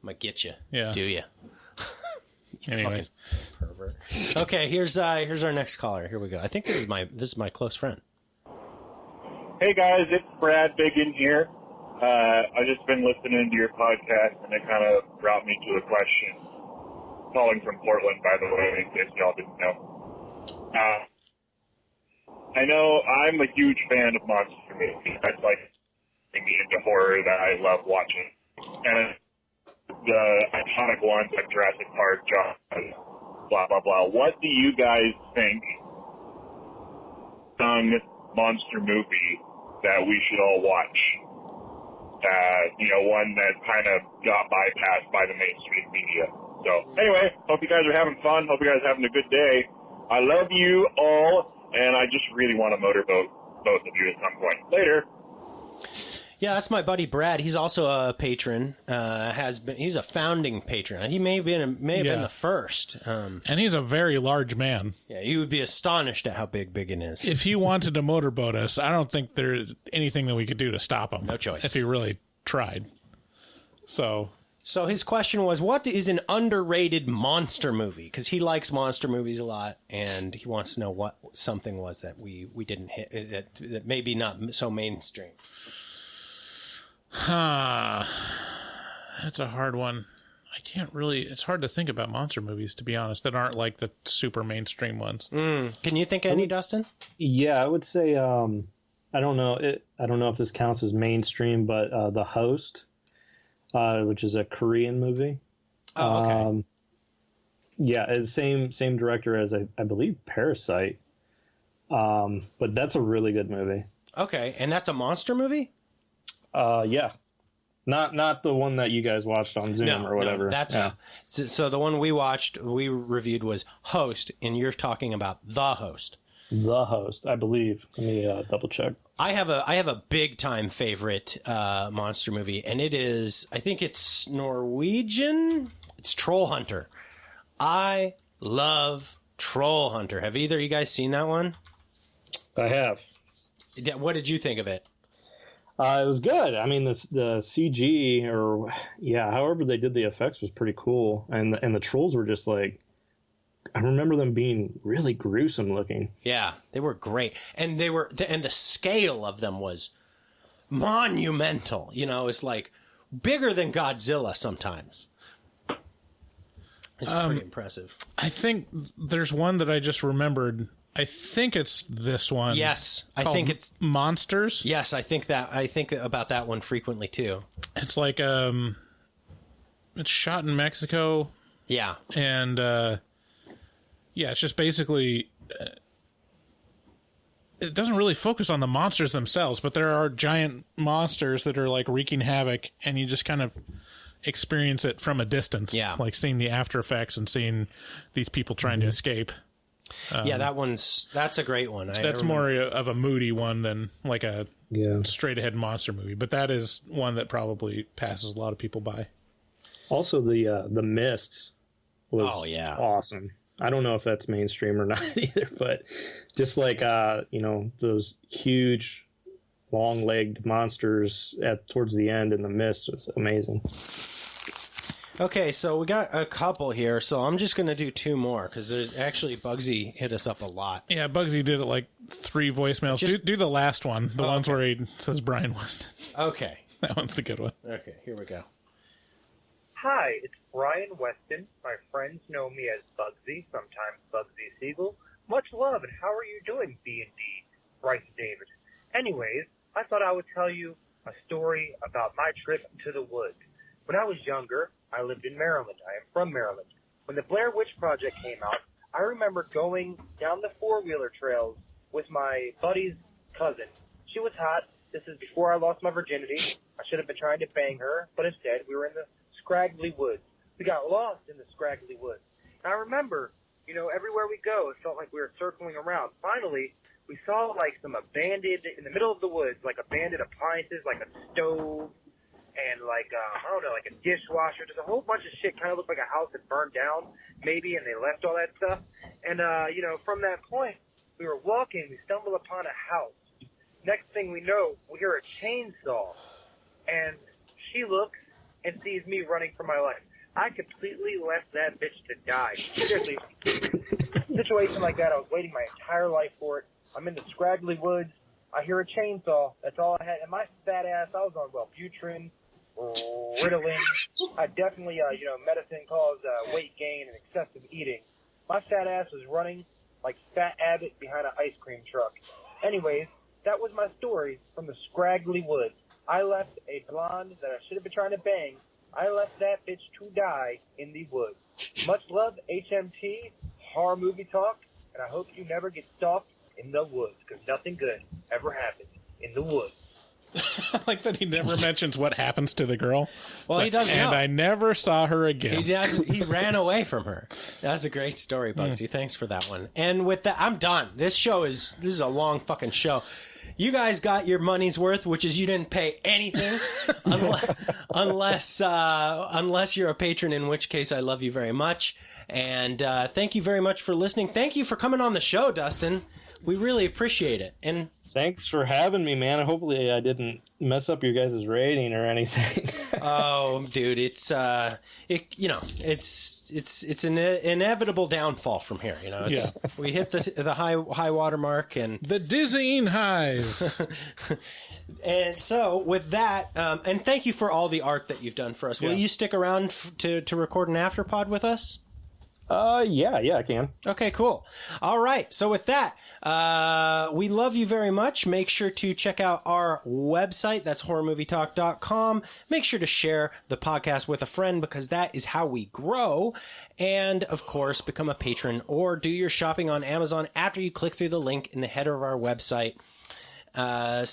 I'm gonna get you. Yeah. Do you? Anyways. Pervert. Okay, here's our next caller. Here we go. I think this is my close friend. Hey guys, it's Brad Biggin here. I've just been listening to your podcast, and it kind of brought me to a question. Calling from Portland, by the way, in case y'all didn't know. I know I'm a huge fan of monster movies. That's like me into horror that I love watching. And the iconic ones like Jurassic Park, Jaws, blah, blah, blah. What do you guys think sung monster movie that we should all watch? One that kind of got bypassed by the mainstream media. So anyway, hope you guys are having fun. Hope you guys are having a good day. I love you all, and I just really want to motorboat both of you at some point. Later. Yeah, that's my buddy Brad. He's also a patron. He's a founding patron. He may have been the first. And he's a very large man. Yeah, you would be astonished at how big Biggin is. If he wanted to motorboat us, I don't think there's anything that we could do to stop him. No choice. If he really tried. So his question was, what is an underrated monster movie? Because he likes monster movies a lot, and he wants to know what something was that we didn't hit, that maybe not so mainstream. That's a hard one. It's hard to think about monster movies, to be honest, that aren't like the super mainstream ones. Can you think of any, Dustin? Yeah, I would say, I don't know if this counts as mainstream, but The Host, which is a Korean movie. Oh, okay. Yeah, it's same director as I believe Parasite. But that's a really good movie. Okay, and that's a monster movie? Yeah. Not the one that you guys watched on Zoom or whatever. No, that's so the one we reviewed was Host, and you're talking about The Host. The Host, I believe. Let me double check. I have a big time favorite monster movie, and it is, I think it's Norwegian. It's Troll Hunter. I love Troll Hunter. Have either of you guys seen that one? I have. What did you think of it? It was good. I mean, the CG however they did the effects was pretty cool, and the trolls were just like, I remember them being really gruesome looking. Yeah, they were great, and the scale of them was monumental. You know, it's like bigger than Godzilla sometimes. It's pretty impressive. I think there's one that I just remembered. I think it's this one. Yes, I think it's Monsters. Yes, I think about that one frequently too. It's like it's shot in Mexico. Yeah, and it's just basically it doesn't really focus on the monsters themselves, but there are giant monsters that are like wreaking havoc, and you just kind of experience it from a distance. Yeah, like seeing the after effects and seeing these people trying to escape. That's a great one. That's more of a moody one than like a straight ahead monster movie, but that is one that probably passes a lot of people by. Also, the Mist was awesome. I don't know if that's mainstream or not either, but just like those huge, long-legged monsters towards the end in the Mist was amazing. Okay, so we got a couple here, so I'm just going to do two more, because there's actually Bugsy hit us up a lot. Yeah, Bugsy did it like 3 voicemails. Do the last one, the ones where he says Brian Weston. Okay. That one's the good one. Okay, here we go. Hi, it's Brian Weston. My friends know me as Bugsy, sometimes Bugsy Siegel. Much love, and how are you doing, B&D, Bryce David? Anyways, I thought I would tell you a story about my trip to the woods. When I was younger, I lived in Maryland. I am from Maryland. When the Blair Witch Project came out, I remember going down the four-wheeler trails with my buddy's cousin. She was hot. This is before I lost my virginity. I should have been trying to bang her, but instead we were in the scraggly woods. We got lost in the scraggly woods. And I remember, everywhere we go, it felt like we were circling around. Finally, we saw like some abandoned, in the middle of the woods, like abandoned appliances, like a stove, and like a dishwasher, just a whole bunch of shit. Kind of looked like a house that burned down, maybe, and they left all that stuff. And from that point, we were walking. We stumbled upon a house. Next thing we know, we hear a chainsaw, and she looks and sees me running for my life. I completely left that bitch to die. Seriously, situation like that, I was waiting my entire life for it. I'm in the scraggly woods. I hear a chainsaw. That's all I had. And my fat ass, I was on Wellbutrin, Ritalin. I definitely, medicine caused weight gain and excessive eating. My fat ass was running like Fat Abbott behind an ice cream truck. Anyways, that was my story from the scraggly woods. I left a blonde that I should have been trying to bang. I left that bitch to die in the woods. Much love, HMT, Horror Movie Talk, and I hope you never get stalked in the woods, because nothing good ever happens in the woods. I like that he never mentions what happens to the girl. Well, he doesn't. And I never saw her again. He ran away from her. That's a great story, Bugsy. Thanks for that one. And with that, I'm done. This is a long fucking show. You guys got your money's worth, which is you didn't pay anything, unless you're a patron, in which case I love you very much. And thank you very much for listening. Thank you for coming on the show, Dustin. We really appreciate it. And thanks for having me, man. Hopefully I didn't mess up your guys' rating or anything. Oh, dude, it's an inevitable downfall from here. We hit the high water mark and the dizzying highs. And so with that, and thank you for all the art that you've done for us. Will you stick around to record an afterpod with us? Yeah, I can. Okay, cool. All right. So with that, we love you very much. Make sure to check out our website. That's horrormovietalk.com. Make sure to share the podcast with a friend, because that is how we grow. And of course, become a patron or do your shopping on Amazon after you click through the link in the header of our website. Big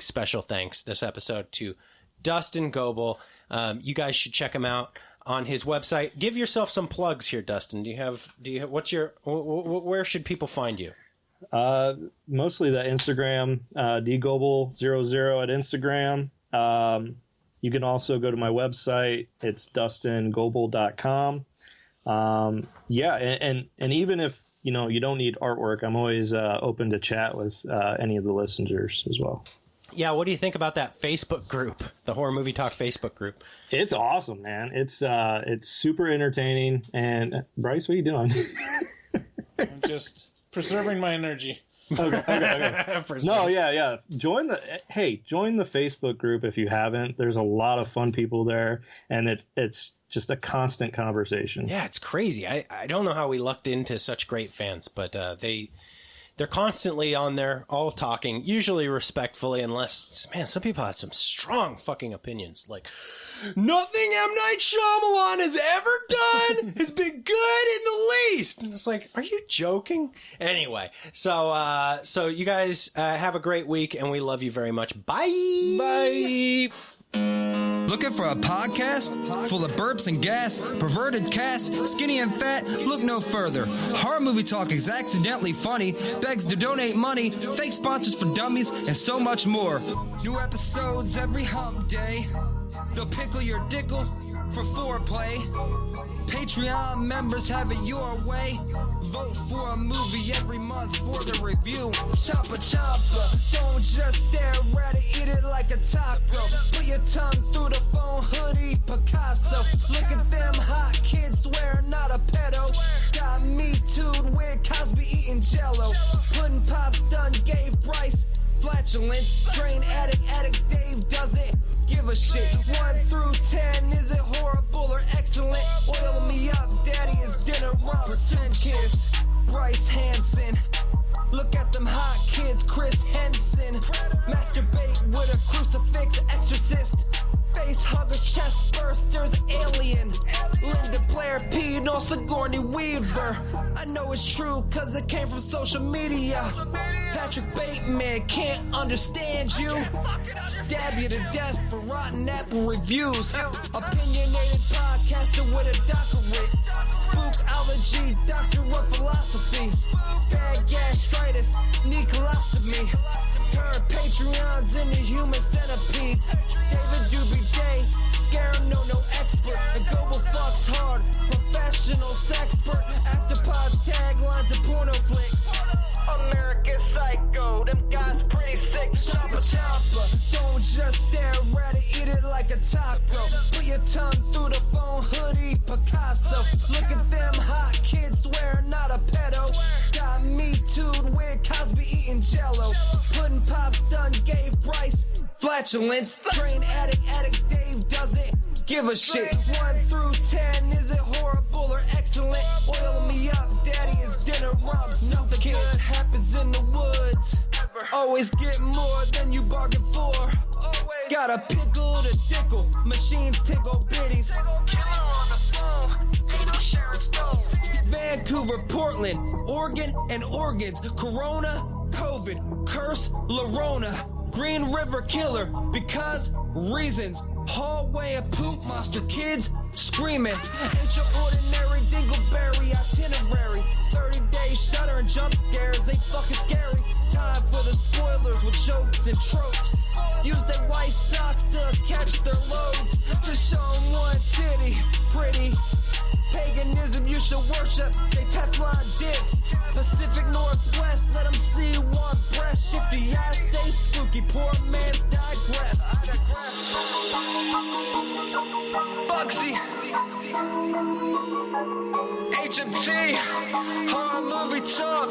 special thanks this episode to Dustin Goebel. You guys should check him out on his website. Give yourself some plugs here, Dustin. Where should people find you? Mostly the Instagram, dgoebel00 at Instagram. You can also go to my website. It's dustingoebel.com. Yeah, and even if you don't need artwork, I'm always open to chat with any of the listeners as well. Yeah, what do you think about that Facebook group, the Horror Movie Talk Facebook group? It's awesome, man. It's super entertaining. And Bryce, what are you doing? I'm just preserving my energy. Okay. No, yeah. Join the Facebook group if you haven't. There's a lot of fun people there, and it's just a constant conversation. Yeah, it's crazy. I don't know how we lucked into such great fans, but they're constantly on there, all talking, usually respectfully, unless, man, some people have some strong fucking opinions. Like, nothing M. Night Shyamalan has ever done has been good in the least. And it's like, are you joking? Anyway, so you guys have a great week, and we love you very much. Bye. Bye. Looking for a podcast full of burps and gas, perverted cast, skinny and fat? Look no further. Horror Movie Talk is accidentally funny, begs to donate money, fake sponsors for dummies, and so much more. New episodes every hump day. They'll pickle your dickle for foreplay. Patreon members have it your way. Vote for a movie every month for the review. Choppa choppa, don't just stare at it, eat it like a taco. Put your tongue through the phone hoodie, Picasso. Look at them hot kids, swear not a pedo. Got me too'd with Cosby eating jello. Pudding Pops done gave Bryce flatulence. Drain addict Dave doesn't give a shit. 1 through 10, is it horrible or excellent? Oil me up, daddy, is dinner Robinson. Kiss Bryce Hansen. Look at them hot kids, Chris Henson. Masturbate with a crucifix, exorcist. Face huggers, chest bursters, alien. Linda Blair peed on Sigourney Weaver. I know it's true cause it came from social media. Patrick Bateman can't understand you. Stab you to death for rotten apple reviews. Opinionated podcaster with a doctorate. Spookology, doctor of philosophy. Bad gastritis, need colostomy. Turn Patreons into human centipedes. David Doobie Day, scare him, no expert. And Goebel fucks hard, professional sexpert. Afterpods, taglines, and porno flicks. American Psycho, them guys pretty sick. Choppa choppa, don't just stare at it, eat it like a taco. Put your tongue through the phone hoodie, Picasso. Look at them hot kids, swear not a pedo. Got me too'd with Cosby eating jello. Pudding Pops done gave Bryce flatulence. Drain addict Dave doesn't give a shit. 1 through 10, is it horrible or excellent? Oil me up, daddy, is dinner Robinson. Nothing good happens in the woods. Always get more than you bargain for. Got a pickle to dickle, machines tickle bitties. Killer on the phone, ain't no sharing stove. Vancouver, Portland, Oregon, and organs. Corona, COVID, curse, Lorona. Green River Killer, because reasons. Hallway of poop monster kids screaming. Ain't your ordinary dingleberry itinerary. 30-day shutter and jump scares, they fucking scary. Time for the spoilers with jokes and tropes. Use their white socks to catch their loads. To show them one titty, pretty. Paganism you should worship, they Teflon dicks. Pacific Northwest, let them see one breast. Shifty eyes stay spooky, poor man's digress. Bugsy, HMT, Horror Movie Talk.